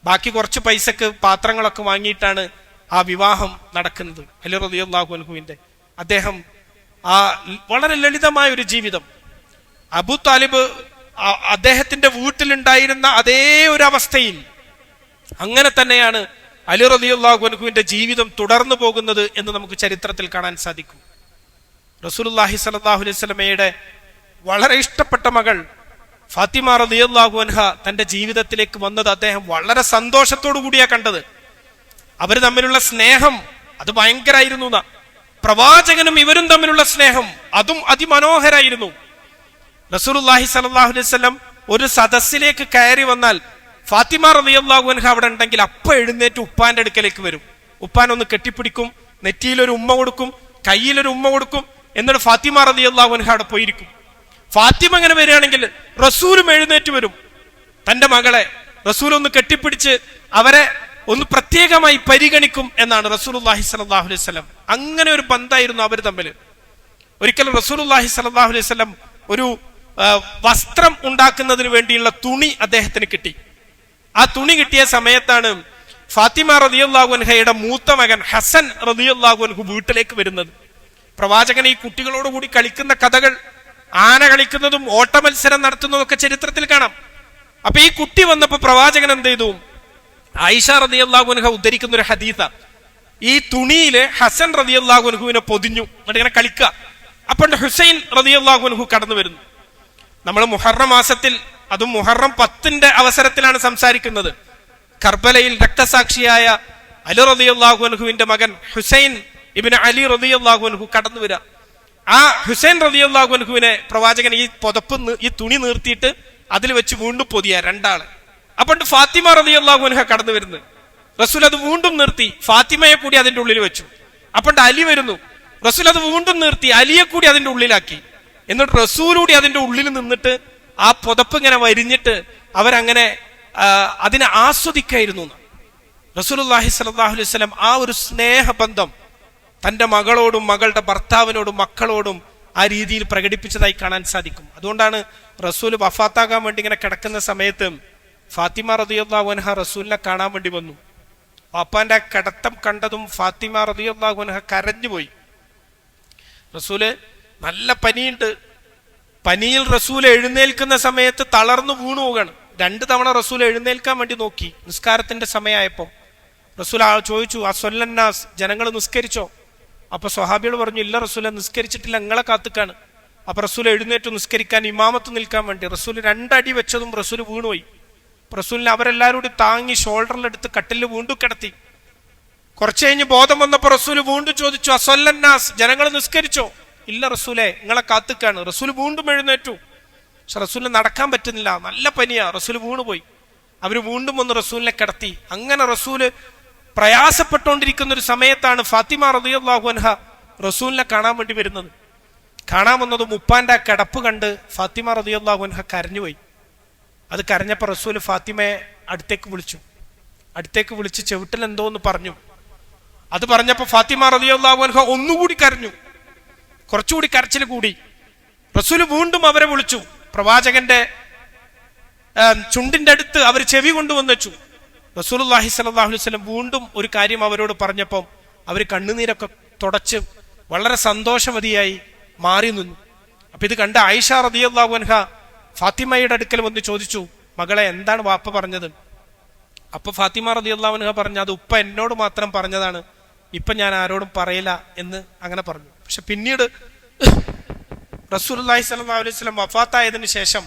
ബാക്കി കുറച്ച് പൈസക്ക് പാത്രങ്ങളൊക്കെ വാങ്ങിയിട്ടാണ് ആ വിവാഹം നടക്കുന്നത്. അലി റളിയല്ലാഹു അൻഹുവിന്റെ അദ്ദേഹം ആ വളരെ ലളിതമായ ഒരു ജീവിതം. അബൂ താലിബ് അദ്ദേഹത്തിന്റെ വീട്ടിലുണ്ടായിരുന്ന അതേ ഒരു അവസ്ഥയിൽ അങ്ങനെ തന്നെയാണ് അലി റളിയല്ലാഹു അൻഹുവിന്റെ ജീവിതം തുടർന്നു പോകുന്നത് എന്ന് നമുക്ക് ചരിത്രത്തിൽ കാണാൻ സാധിക്കും. റസൂലുള്ളാഹി സ്വല്ലല്ലാഹു അലൈഹി വസല്ലമയുടെ വളരെ ഇഷ്ടപ്പെട്ട മകൾ ഫാത്തിമ റളിയല്ലാഹു അൻഹ തന്റെ ജീവിതത്തിലേക്ക് വന്നത് അദ്ദേഹം വളരെ സന്തോഷത്തോടു കൂടിയാ കണ്ടത്. അവര് തമ്മിലുള്ള സ്നേഹം അത് ഭയങ്കരായിരുന്നു. പ്രവാചകനും ഇവരും തമ്മിലുള്ള സ്നേഹം അതും അതിമനോഹരായിരുന്നു. റസൂലുള്ളാഹി സ്വല്ലല്ലാഹു അലൈഹി വസല്ലം ഒരു സദസ്സിലേക്ക് കയറി വന്നാൽ ഫാത്തിമ റളിയല്ലാഹു അൻഹ അവിടെ ഉണ്ടെങ്കിൽ അപ്പൊ എഴുന്നേറ്റ് ഉപ്പാന്റെ അടുക്കലേക്ക് വരും. ഉപ്പാൻ ഒന്ന് കെട്ടിപ്പിടിക്കും, നെറ്റിയിലൊരു ഉമ്മ കൊടുക്കും, കയ്യിലൊരു ഉമ്മ കൊടുക്കും. എന്നിട്ട് ഫാത്തിമ റളിയല്ലാഹു അൻഹ അവിടെ പോയിരിക്കും. ഫാത്തിമ അങ്ങനെ വരികയാണെങ്കിൽ റസൂലും എഴുന്നേറ്റ് വരും. തന്റെ മകളെ റസൂൽ ഒന്ന് കെട്ടിപ്പിടിച്ച് അവരെ ഒന്ന് പ്രത്യേകമായി പരിഗണിക്കും എന്നാണ് റസൂലുള്ളാഹി സ്വല്ലല്ലാഹു അലൈഹി വസല്ലം. അങ്ങനെ ഒരു ബന്ധമായിരുന്നു അവർ തമ്മിൽ. ഒരിക്കലും റസൂലുള്ളാഹി സ്വല്ലല്ലാഹു അലൈഹി വസല്ലം ഒരു വസ്ത്രം ഉണ്ടാക്കുന്നതിന് വേണ്ടിയുള്ള തുണി അദ്ദേഹത്തിന് കിട്ടി. ആ തുണി കിട്ടിയ സമയത്താണ് ഫാത്തിമ റളിയല്ലാഹു അൻഹയുടെ മൂത്ത മകൻ ഹസൻ റളിയല്ലാഹു അൻഹു വീട്ടിലേക്ക് വരുന്നത്. പ്രവാചകൻ ഈ കുട്ടികളോടുകൂടി കളിക്കുന്ന കഥകൾ, ആന കളിക്കുന്നതും ഓട്ടമത്സരം നടത്തുന്നതും ഒക്കെ ചരിത്രത്തിൽ കാണാം. അപ്പൊ ഈ കുട്ടി വന്നപ്പോ പ്രവാചകൻ എന്ത് ചെയ്തു? ആയിഷ റളിയല്ലാഹു അൻഹ ഉദ്ധരിക്കുന്ന ഒരു ഹദീസ, ഈ തുണിയില് ഹസൻ റളിയല്ലാഹു അൻഹുവിനെ പൊതിഞ്ഞു എന്നിട്ട് ഇങ്ങനെ കളിക്കുക. അപ്പോൾ ഹുസൈൻ റളിയല്ലാഹു അൻഹു കടന്നു വരുന്നു. നമ്മൾ മുഹറം മാസത്തിൽ, അതും മുഹറം 10 അവസരത്തിലാണ് സംസാരിക്കുന്നത്. കർബലയിൽ രക്തസാക്ഷിയായ അലി റളിയല്ലാഹു അൻഹുവിന്റെ മകൻ ഹുസൈൻ ഇബ്നു അലി റളിയല്ലാഹു അൻഹു കടന്നു വരിക. ആ ഹുസൈൻ റളിയല്ലാഹു അൻഹുവിനെ പ്രവാചകൻ ഈ പുതപ്പ്, ഈ തുണി നിർത്തിയിട്ട് അതിൽ വെച്ച് വീണ്ടും പൊതിയ രണ്ടാള്. അപ്പോൾ ഫാത്തിമ റളിയല്ലാഹു അൻഹ കടന്നു വരുന്നു. റസൂൽ അത് വീണ്ടും നിർത്തി, ഫാത്തിമയെ കൂടി അതിന്റെ ഉള്ളിൽ വെച്ചു. അപ്പോൾ അലി വരുന്നു. റസൂൽ അത് വീണ്ടും നിർത്തി, അലിയെ കൂടി അതിന്റെ ഉള്ളിലാക്കി. എന്നിട്ട് റസൂൽ കൂടി അതിന്റെ ഉള്ളിൽ നിന്നിട്ട് ആ പുതപ്പ് ഇങ്ങനെ വരിഞ്ഞിട്ട് അവരങ്ങനെ അതിനെ ആസ്വദിക്കായിരുന്നു. റസൂലുള്ളാഹി സ്വല്ലല്ലാഹു അലൈഹി വസല്ലം ആ ഒരു സ്നേഹബന്ധം തന്റെ മകളോടും മകളുടെ ഭർത്താവിനോടും മക്കളോടും ആ രീതിയിൽ പ്രകടിപ്പിച്ചതായി കാണാൻ സാധിക്കും. അതുകൊണ്ടാണ് റസൂൽ വഫാത്താകാൻ വേണ്ടി ഇങ്ങനെ കിടക്കുന്ന സമയത്ത് ഫാത്തിമ റളിയല്ലാഹു അൻഹ റസൂലിനെ കാണാൻ വേണ്ടി വന്നു. വാപ്പാന്റെ കിടത്തം കണ്ടതും ഫാത്തിമ റളിയല്ലാഹു അൻഹ കരഞ്ഞുപോയി. റസൂല് നല്ല പനിയുണ്ട്. പനിയിൽ റസൂൽ എഴുന്നേൽക്കുന്ന സമയത്ത് തളർന്നു വീണു പോവുകയാണ്. 2 തവണ റസൂൽ എഴുന്നേൽക്കാൻ വേണ്ടി നോക്കി. നിസ്കാരത്തിന്റെ സമയമായപ്പോ റസൂൽ ചോദിച്ചു, അസ്വല്ലന്നാസ്, ജനങ്ങൾ നിസ്കരിച്ചോ? അപ്പൊ സ്വഹാബികൾ പറഞ്ഞു, ഇല്ല റസൂലെ, നിസ്കരിച്ചിട്ടില്ല, നിങ്ങളെ കാത്തുക്കാണ്. അപ്പൊ റസൂൽ എഴുന്നേറ്റ് നിസ്കരിക്കാൻ, ഇമാമത്ത് നിൽക്കാൻ വേണ്ടി റസൂൽ 2 അടി വെച്ചതും റസൂൽ വീണുപോയി. റസൂലിനെ അവരെല്ലാവരും കൂടി താങ്ങി ഷോൾഡറിലെടുത്ത് കട്ടിലിൽ വീണ്ടും കിടത്തി. കുറച്ചു കഴിഞ്ഞ് ബോധം വന്നപ്പോ റസൂൽ വീണ്ടും ചോദിച്ചു, അസ്വല്ലന്നാസ്, ജനങ്ങൾ നിസ്കരിച്ചോ? ഇല്ല റസൂലെ, നിങ്ങളെ കാത്തുക്കാണ്. റസൂൽ വീണ്ടും എഴുന്നേറ്റു. പക്ഷെ റസൂലിന് നടക്കാൻ പറ്റുന്നില്ല, നല്ല പനിയാ. റസൂൽ വീണുപോയി. അവര് വീണ്ടും വന്ന് റസൂലിനെ കിടത്തി. അങ്ങനെ റസൂല് പ്രയാസപ്പെട്ടുകൊണ്ടിരിക്കുന്ന ഒരു സമയത്താണ് ഫാത്തിമ റളിയല്ലാഹു അൻഹ റസൂലിനെ കാണാൻ വേണ്ടി വരുന്നത്. കാണാൻ വന്നത് ഉപ്പാന്റെ ആ കിടപ്പ് കണ്ട് ഫാത്തിമ റളിയല്ലാഹു അൻഹ കരഞ്ഞുപോയി. അത് കരഞ്ഞപ്പോ റസൂല് ഫാത്തിമയെ അടുത്തേക്ക് വിളിച്ച് ചെവിട്ടിൽ എന്തോ എന്ന് പറഞ്ഞു. അത് പറഞ്ഞപ്പോ ഫാത്തിമ റളിയല്ലാഹു അൻഹ ഒന്നുകൂടി കരഞ്ഞു. കുറച്ചുകൂടി കരച്ചിൽ കൂടി. റസൂല് വീണ്ടും അവരെ വിളിച്ചു. പ്രവാചകന്റെ ചുണ്ടിന്റെ അടുത്ത് അവർ ചെവി കൊണ്ടുവന്നു വെച്ചു. റസൂലുള്ളാഹി സ്വല്ലല്ലാഹു അലൈഹി വസല്ലം വീണ്ടും ഒരു കാര്യം അവരോട് പറഞ്ഞപ്പോൾ അവർ കണ്ണുനീരൊക്കെ തുടച്ച് വളരെ സന്തോഷവതിയായി മാറി നിന്നു. അപ്പൊ ഇത് കണ്ട ആയിഷ റളിയല്ലാഹു അൻഹ ഫാത്തിമയുടെ അടുക്കൽ വന്ന് ചോദിച്ചു, മകളെ, എന്താണ് വാപ്പ പറഞ്ഞത്? അപ്പൊ ഫാത്തിമ റളിയല്ലാഹു അൻഹ പറഞ്ഞു, അത് ഉപ്പ എന്നോട് മാത്രം പറഞ്ഞതാണ്, ഇപ്പൊ ഞാൻ ആരോടും പറയില്ല എന്ന് അങ്ങനെ പറഞ്ഞു. പക്ഷെ പിന്നീട് റസൂലുള്ളാഹി സ്വല്ലല്ലാഹു അലൈഹി വസല്ലം വഫാത്തായതിനു ശേഷം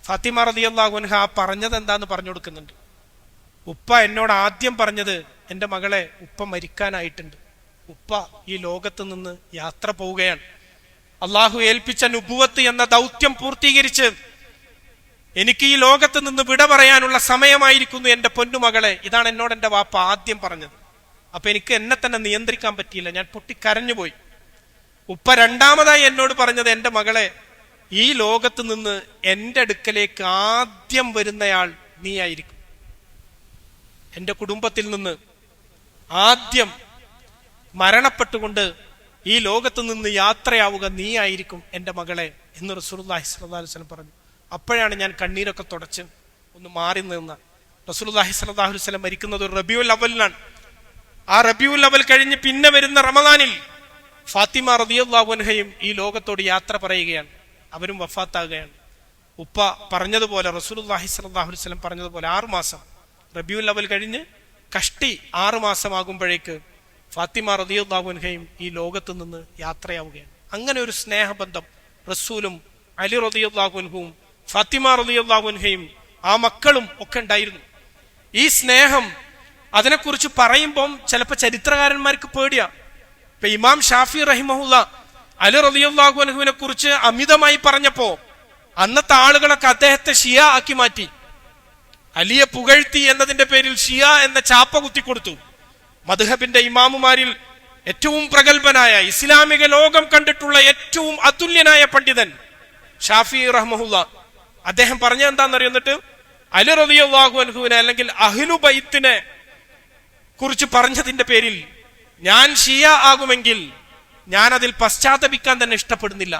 ഫാത്തിമ റളിയല്ലാഹു അൻഹ പറഞ്ഞത് എന്താന്ന് പറഞ്ഞു കൊടുക്കുന്നുണ്ട്. ഉപ്പ എന്നോട് ആദ്യം പറഞ്ഞത്, എൻ്റെ മകളെ, ഉപ്പ മരിക്കാനായിട്ടുണ്ട്, ഉപ്പ ഈ ലോകത്ത് നിന്ന് യാത്ര പോവുകയാണ്, അള്ളാഹു ഏൽപ്പിച്ച നുബുവത്ത് എന്ന ദൗത്യം പൂർത്തീകരിച്ച് എനിക്ക് ഈ ലോകത്ത് നിന്ന് വിട പറയാനുള്ള സമയമായിരിക്കുന്നു എൻ്റെ പൊന്നുമകളെ. ഇതാണ് എന്നോട് എൻ്റെ വാപ്പ ആദ്യം പറഞ്ഞത്. അപ്പൊ എനിക്ക് എന്നെ തന്നെ നിയന്ത്രിക്കാൻ പറ്റിയില്ല, ഞാൻ പൊട്ടിക്കരഞ്ഞുപോയി. ഉപ്പ രണ്ടാമതായി എന്നോട് പറഞ്ഞത്, എൻ്റെ മകളെ, ഈ ലോകത്ത് നിന്ന് എൻ്റെ അടുക്കലേക്ക് ആദ്യം വരുന്നയാൾ നീ ആയിരിക്കും. എൻ്റെ കുടുംബത്തിൽ നിന്ന് ആദ്യം മരണപ്പെട്ടുകൊണ്ട് ഈ ലോകത്ത് നിന്ന് യാത്രയാവുക നീ ആയിരിക്കും എൻ്റെ മകളെ എന്ന് റസൂലുള്ളാഹി സ്വല്ലല്ലാഹു അലൈഹി വസല്ലം പറഞ്ഞു. അപ്പോഴാണ് ഞാൻ കണ്ണീരൊക്കെ തുടച്ച് ഒന്ന് മാറി നിന്ന. റസൂലുള്ളാഹി സ്വല്ലല്ലാഹു അലൈഹി വസല്ലം മരിക്കുന്നത് റബീഉൽ അവ്വലിലാണ്. ആ റബീഉൽ അവ്വൽ കഴിഞ്ഞ് പിന്നെ വരുന്ന റമദാനിൽ ഫാത്തിമ റളിയല്ലാഹു അൻഹയും ഈ ലോകത്തോട് യാത്ര പറയുകയാണ്. അവരും വഫാത്താകുകയാണ്. ഉപ്പ പറഞ്ഞതുപോലെ, റസൂലുള്ളാഹി സ്വല്ലല്ലാഹു അലൈഹി വസല്ലം പറഞ്ഞതുപോലെ 6 മാസം റബീഉൽ അവ്വൽ കഴിഞ്ഞ് കഷ്ടി 6 മാസമാകുമ്പോഴേക്ക് ഫാത്തിമ റളിയല്ലാഹു അൻഹയും ഈ ലോകത്ത് നിന്ന് യാത്രയാവുകയാണ്. അങ്ങനെ ഒരു സ്നേഹബന്ധം റസൂലും അലി റളിയല്ലാഹു അൻഹുവും ഫാത്തിമ റളിയല്ലാഹു അൻഹയും ആ മക്കളും ഒക്കെ ഉണ്ടായിരുന്നു. ഈ സ്നേഹം അതിനെക്കുറിച്ച് പറയുമ്പം ചിലപ്പോൾ ചരിത്രകാരന്മാർക്ക് പേടിയാ. ഇപ്പൊ ഇമാം ഷാഫി റഹിമഹുല്ല അലി റളിയല്ലാഹു അൻഹുവിനെ കുറിച്ച് അമിതമായി പറഞ്ഞപ്പോ അന്നത്തെ ആളുകളൊക്കെ അദ്ദേഹത്തെ ഷിയ ആക്കി മാറ്റി. അലിയെ പുകഴ്ത്തി എന്നതിന്റെ പേരിൽ ഷിയ എന്ന ചാപ്പ കുത്തിക്കൊടുത്തു. മദ്ഹബിന്റെ ഇമാമുമാരിൽ ഏറ്റവും പ്രഗത്ഭനായ, ഇസ്ലാമിക ലോകം കണ്ടിട്ടുള്ള ഏറ്റവും അതുല്യനായ പണ്ഡിതൻ ഷാഫി റഹ്മഹുല്ല, അദ്ദേഹം പറഞ്ഞ എന്താണെന്നറിയോ? എന്നിട്ട് അലി റളിയല്ലാഹു അൻഹുവിനെ അല്ലെങ്കിൽ അഹ്ലു ബൈത്തിനെ കുറിച്ച് പറഞ്ഞതിന്റെ പേരിൽ ഞാൻ ഷിയ ആകുമെങ്കിൽ ഞാൻ അതിൽ പശ്ചാത്തപിക്കാൻ തന്നെ ഇഷ്ടപ്പെടുന്നില്ല,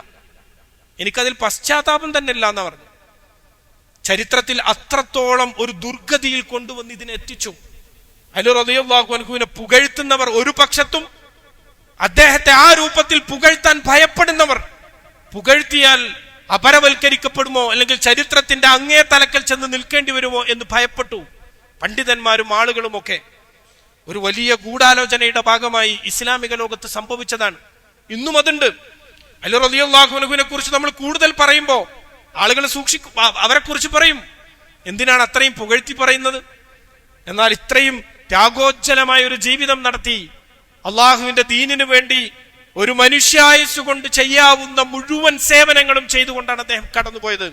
എനിക്കതിൽ പശ്ചാത്താപം തന്നെ ഇല്ല എന്നാ പറഞ്ഞു. ചരിത്രത്തിൽ അത്രത്തോളം ഒരു ദുർഗതിയിൽ കൊണ്ടുവന്ന് ഇതിനെ എത്തിച്ചു. അലി റളിയല്ലാഹു അൻഹുവിനെ പുകഴ്ത്തുന്നവർ ഒരു പക്ഷത്തും, അദ്ദേഹത്തെ ആ രൂപത്തിൽ പുകഴ്ത്താൻ ഭയപ്പെടുന്നവർ, പുകഴ്ത്തിയാൽ അപരവൽക്കരിക്കപ്പെടുമോ അല്ലെങ്കിൽ ചരിത്രത്തിന്റെ അങ്ങേ തലക്കൽ ചെന്ന് നിൽക്കേണ്ടി വരുമോ എന്ന് ഭയപ്പെട്ടു പണ്ഡിതന്മാരും ആളുകളുമൊക്കെ. ഒരു വലിയ ഗൂഢാലോചനയുടെ ഭാഗമായി ഇസ്ലാമിക ലോകത്ത് സംഭവിച്ചതാണ്. ഇന്നും അതുണ്ട്. അലി റളിയല്ലാഹു അൻഹുവിനെ കുറിച്ച് നമ്മൾ കൂടുതൽ പറയുമ്പോൾ ആളുകൾ സൂക്ഷിക്കും, അവരെ കുറിച്ച് പറയും, എന്തിനാണ് അത്രയും പുകഴ്ത്തി പറയുന്നത്? എന്നാൽ ഇത്രയും ത്യാഗോജ്ജലമായ ഒരു ജീവിതം നടത്തി അള്ളാഹുവിന്റെ ദീനിനു വേണ്ടി ഒരു മനുഷ്യായുസ് കൊണ്ട് ചെയ്യാവുന്ന മുഴുവൻ സേവനങ്ങളും ചെയ്തുകൊണ്ടാണ് അദ്ദേഹം കടന്നുപോയത്.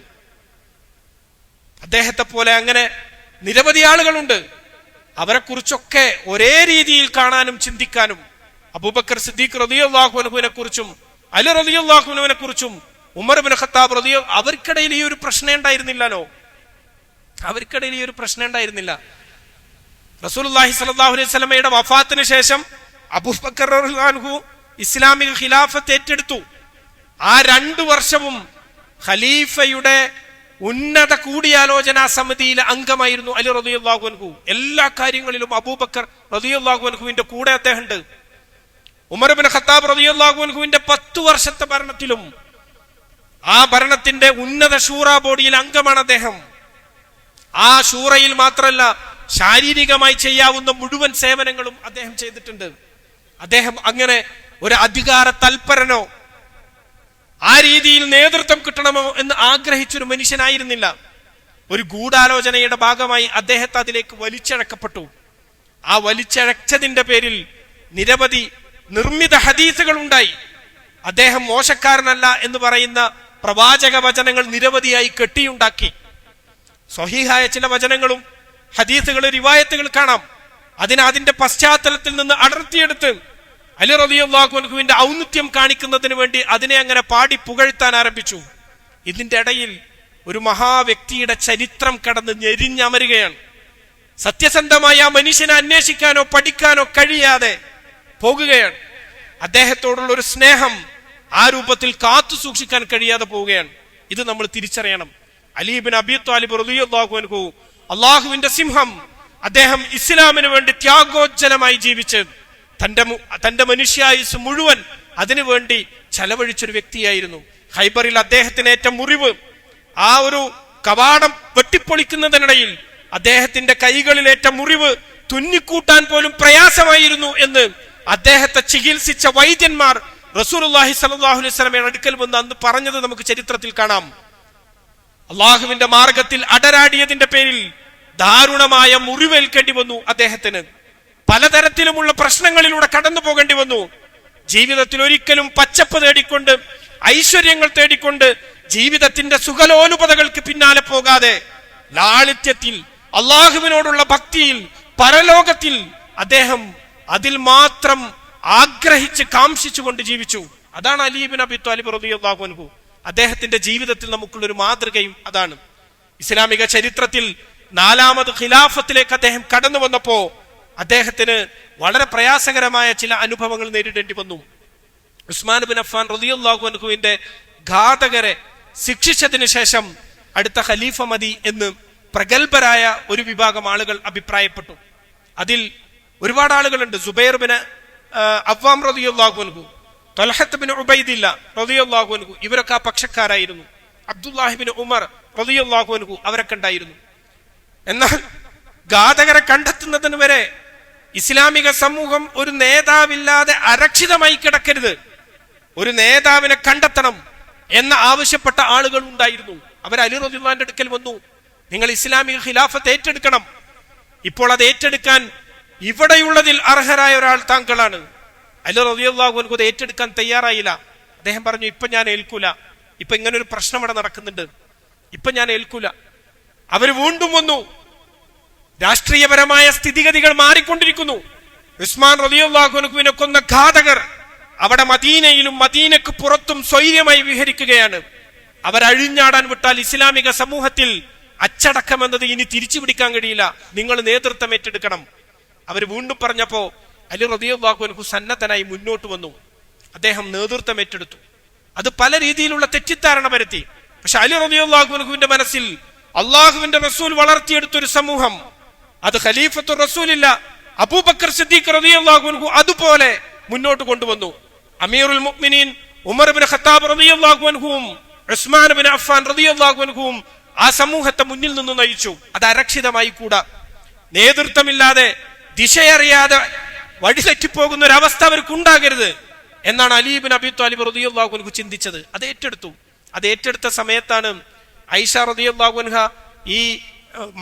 അദ്ദേഹത്തെ പോലെ അങ്ങനെ നിരവധി ആളുകളുണ്ട്. അവരെ കുറിച്ചൊക്കെ ഒരേ രീതിയിൽ കാണാനും ചിന്തിക്കാനും അബൂബക്കർ സിദ്ദീഖ് റളിയല്ലാഹു അൻഹുവിനെ കുറിച്ചും അലി റളിയല്ലാഹു അൻഹുവിനെ കുറിച്ചും ഉമർ ഇബ്നു ഖത്താബ് അവർക്കിടയിൽ ഈ ഒരു പ്രശ്നം ഉണ്ടായിരുന്നില്ലല്ലോ. അവർക്കിടയിൽ ഈ ഒരു പ്രശ്നം ഉണ്ടായിരുന്നില്ല. റസൂലുള്ളാഹി സ്വല്ലല്ലാഹു അലൈഹി വസല്ലമയുടെ വഫാത്തിന് ശേഷം അബൂബക്കർ റളിയല്ലാഹു അൻഹു ഇസ്ലാമിക ഖിലാഫത്ത് ഏറ്റെടുത്തു. ആ 2 വർഷവും ഖലീഫയുടെ ഉന്നത കൂടിയാലോചനാ സമിതിയിലെ അംഗമായിരുന്നു അലി റളിയല്ലാഹു അൻഹു. എല്ലാ കാര്യങ്ങളിലും അബൂബക്കർ റളിയല്ലാഹു അൻഹുവിന്റെ കൂടെ അദ്ദേഹം ഉണ്ട്. ഉമർ ഇബ്നു ഖത്താബ് റളിയല്ലാഹു അൻഹുവിന്റെ 10 വർഷത്തെ ഭരണത്തിലും ആ ഭരണത്തിന്റെ ഉന്നത ഷൂറ ബോഡിയിൽ അംഗമാണ് അദ്ദേഹം. ആ ഷൂറയിൽ മാത്രമല്ല, ശാരീരികമായി ചെയ്യാവുന്ന മുഴുവൻ സേവനങ്ങളും അദ്ദേഹം ചെയ്തിട്ടുണ്ട്. അദ്ദേഹം അങ്ങനെ ഒരു അധികാര തൽപരനോ ആ രീതിയിൽ നേതൃത്വം കിട്ടണമോ എന്ന് ആഗ്രഹിച്ചൊരു മനുഷ്യനായിരുന്നില്ല. ഒരു ഗൂഢാലോചനയുടെ ഭാഗമായി അദ്ദേഹത്തെ അതിലേക്ക് വലിച്ചഴക്കപ്പെട്ടു. ആ വലിച്ചഴച്ചതിന്റെ പേരിൽ നിരവധി നിർമ്മിത ഹദീസുകൾ ഉണ്ടായി. അദ്ദേഹം മോശക്കാരനല്ല എന്ന് പറയുന്ന പ്രവാചക വചനങ്ങൾ നിരവധിയായി കെട്ടിയുണ്ടാക്കി. സ്വഹീഹായ ചില വചനങ്ങളും ഹദീസുകൾ, റിവായത്തുകൾ കാണാം. അതിന്റെ പശ്ചാത്തലത്തിൽ നിന്ന് അടർത്തിയെടുത്ത് അലി റളിയല്ലാഹു അൻഹുവിന്റെ ഔന്നത്യം കാണിക്കുന്നതിന് വേണ്ടി അതിനെ അങ്ങനെ പാടി പുകഴ്ത്താൻ ആരംഭിച്ചു. ഇതിന്റെ ഇടയിൽ ഒരു മഹാവ്യക്തിയുടെ ചരിത്രം കടന്ന് ഞെരിഞ്ഞമരുകയാണ്. സത്യസന്ധമായ ആ മനുഷ്യനെ അന്വേഷിക്കാനോ പഠിക്കാനോ കഴിയാതെ പോകുകയാണ്. അദ്ദേഹത്തോടുള്ള ഒരു സ്നേഹം ആ രൂപത്തിൽ കാത്തു സൂക്ഷിക്കാൻ കഴിയാതെ പോവുകയാണ്. ഇത് നമ്മൾ തിരിച്ചറിയണം. അലി ഇബ്നു അബീ ത്വാലിബ് റളിയല്ലാഹു അൻഹു, അള്ളാഹുവിന്റെ സിംഹം, അദ്ദേഹം ഇസ്ലാമിന് വേണ്ടി ത്യാഗോജ്ജലമായി ജീവിച്ച് തന്റെ മനുഷ്യായുസ് മുഴുവൻ അതിനുവേണ്ടി ചെലവഴിച്ചൊരു വ്യക്തിയായിരുന്നു. ഖൈബറിൽ അദ്ദേഹത്തിനേറ്റ മുറിവ്, ആ ഒരു കവാടം വെട്ടിപ്പൊളിക്കുന്നതിനിടയിൽ അദ്ദേഹത്തിന്റെ കൈകളിലേറ്റ മുറിവ് തുന്നിക്കൂട്ടാൻ പോലും പ്രയാസമായിരുന്നു എന്ന് അദ്ദേഹത്തെ ചികിത്സിച്ച വൈദ്യന്മാർ റസൂലുള്ളാഹി സ്വല്ലല്ലാഹു അലൈഹി വസല്ലമയുടെ അടുക്കൽ വന്ന് അന്ന് പറഞ്ഞത് നമുക്ക് ചരിത്രത്തിൽ കാണാം. അള്ളാഹുവിന്റെ മാർഗത്തിൽ അടരാടിയതിന്റെ പേരിൽ ദാരുണമായ മുറിവേൽക്കേണ്ടി വന്നു അദ്ദേഹത്തിന്. പലതരത്തിലുമുള്ള പ്രശ്നങ്ങളിലൂടെ കടന്നു പോകേണ്ടി വന്നു. ജീവിതത്തിൽ ഒരിക്കലും പച്ചപ്പ് തേടിക്കൊണ്ട്, ഐശ്വര്യങ്ങൾ തേടിക്കൊണ്ട് ജീവിതത്തിന്റെ സുഖലോലുപതകൾക്ക് പിന്നാലെ പോകാതെ ലാളിത്യത്തിൽ, അള്ളാഹുവിനോടുള്ള ഭക്തിയിൽ, പരലോകത്തിൽ അദ്ദേഹം അതിൽ മാത്രം ആഗ്രഹിച്ച് കാംക്ഷിച്ചുകൊണ്ട് ജീവിച്ചു. അതാണ് അലി ഇബ്നു അബി ത്വാലിബ് റളിയല്ലാഹു അൻഹു. അദ്ദേഹത്തിന്റെ ജീവിതത്തിൽ നമുക്കുള്ളൊരു മാതൃകയും അതാണ്. ഇസ്ലാമിക ചരിത്രത്തിൽ 4ാമത് ഖിലാഫത്തിലേക്ക് അദ്ദേഹം കടന്നു വന്നപ്പോ അദ്ദേഹത്തിന് വളരെ പ്രയാസകരമായ ചില അനുഭവങ്ങൾ നേരിടേണ്ടി വന്നു. ഉസ്മാൻ ബിൻ അഫ്ഫാൻ റളിയല്ലാഹു അൻഹുവിന്റെ ഘാതകരെ ശിക്ഷിച്ചതിന് ശേഷം അടുത്ത ഖലീഫ മതി എന്ന് പ്രഗത്ഭരായ ഒരു വിഭാഗം ആളുകൾ അഭിപ്രായപ്പെട്ടു. അതിൽ ഒരുപാട് ആളുകളുണ്ട്. സുബൈർ ബിൻ അവ്വാം റളിയല്ലാഹു അൻഹു, തൽഹത്ത് ബിൻ ഉബൈദില്ല റളിയല്ലാഹു അൻഹു, ഇവരൊക്കെ ആ പക്ഷക്കാരായിരുന്നു. അബ്ദുല്ലാഹി ബിൻ ഉമർ റളിയല്ലാഹു അൻഹു അവരൊക്കെ ഉണ്ടായിരുന്നു. എന്നാൽ ഘാതകരെ കണ്ടെത്തുന്നതിന് വരെ ഇസ്ലാമിക സമൂഹം ഒരു നേതാവില്ലാതെ അരക്ഷിതമായി കിടക്കരുത്, ഒരു നേതാവിനെ കണ്ടെത്തണം എന്ന് ആവശ്യപ്പെട്ട ആളുകൾ ഉണ്ടായിരുന്നു. അവർ അലി റളിയല്ലാഹുവിന്റെ അടുക്കൽ വന്നു, നിങ്ങൾ ഇസ്ലാമിക ഖിലാഫത്ത് ഏറ്റെടുക്കണം, ഇപ്പോൾ അത് ഏറ്റെടുക്കാൻ ഇവിടെയുള്ളതിൽ അർഹരായ ഒരാൾ താങ്കളാണ്. അലി റളിയല്ലാഹു അൻഹു അത് ഏറ്റെടുക്കാൻ തയ്യാറായില്ല. അദ്ദേഹം പറഞ്ഞു, ഇപ്പൊ ഞാൻ ഏൽക്കൂല, ഇപ്പൊ ഇങ്ങനൊരു പ്രശ്നം ഇവിടെ നടക്കുന്നുണ്ട്, ഇപ്പൊ ഞാൻ ഏൽക്കൂല. അവര് വീണ്ടും വന്നു. രാഷ്ട്രീയപരമായ സ്ഥിതിഗതികൾ മാറിക്കൊണ്ടിരിക്കുന്നു. ഉസ്മാൻ റളിയല്ലാഹു അൻഹുവിനെ കൊന്ന ഘാതകർ അവിടെ മദീനയിലും മദീനക്ക് പുറത്തും സ്വൈര്യമായി വിഹരിക്കുകയാണ്. അവരഴിഞ്ഞാടാൻ വിട്ടാൽ ഇസ്ലാമിക സമൂഹത്തിൽ അച്ചടക്കം എന്നത് ഇനി തിരിച്ചു പിടിക്കാൻ കഴിയില്ല, നിങ്ങൾ നേതൃത്വം ഏറ്റെടുക്കണം. അവർ വീണ്ടും പറഞ്ഞപ്പോ അലി റളിയല്ലാഹു അൻഹു സന്നദ്ധനായി മുന്നോട്ട് വന്നു. അദ്ദേഹം നേതൃത്വം ഏറ്റെടുത്തു. അത് പല രീതിയിലുള്ള തെറ്റിദ്ധാരണ വരുത്തി. പക്ഷെ അലി റളിയല്ലാഹു അൻഹുവിന്റെ മനസ്സിൽ അള്ളാഹുവിന്റെ റസൂൽ വളർത്തിയെടുത്തൊരു സമൂഹം, അത് ഖലീഫത്തുർ റസൂലില്ല അബൂബക്കർ സിദ്ദീഖ് റളിയല്ലാഹു അൻഹു അതുപോലെ മുന്നോട്ട് കൊണ്ടുവന്നു. അമീറുൽ മുഅ്മിനീൻ ഉമർ ഇബ്നു ഖത്താബ് റളിയല്ലാഹു അൻഹുവും ഉസ്മാൻ ഇബ്നു അഫ്ഫാൻ റളിയല്ലാഹു അൻഹുവും ആ സമൂഹത്തെ മുന്നിൽ നിന്ന് നയിച്ചു. അത് അരക്ഷിതമായി കൂടാ. നേതൃത്വമില്ലാതെ ദിശയറിയാതെ വഴിതെറ്റിപ്പോകുന്ന ഒരു അവസ്ഥ അവർക്ക് ഉണ്ടാകരുത് എന്നാണ് അലി ഇബ്നു അബി ത്വാലിബ് റളിയല്ലാഹു അൻഹു ചിന്തിച്ചത്. അത് ഏറ്റെടുത്തു. അത് ഏറ്റെടുത്ത സമയത്താണ് ഐഷ റളിയല്ലാഹു അൻഹ ഈ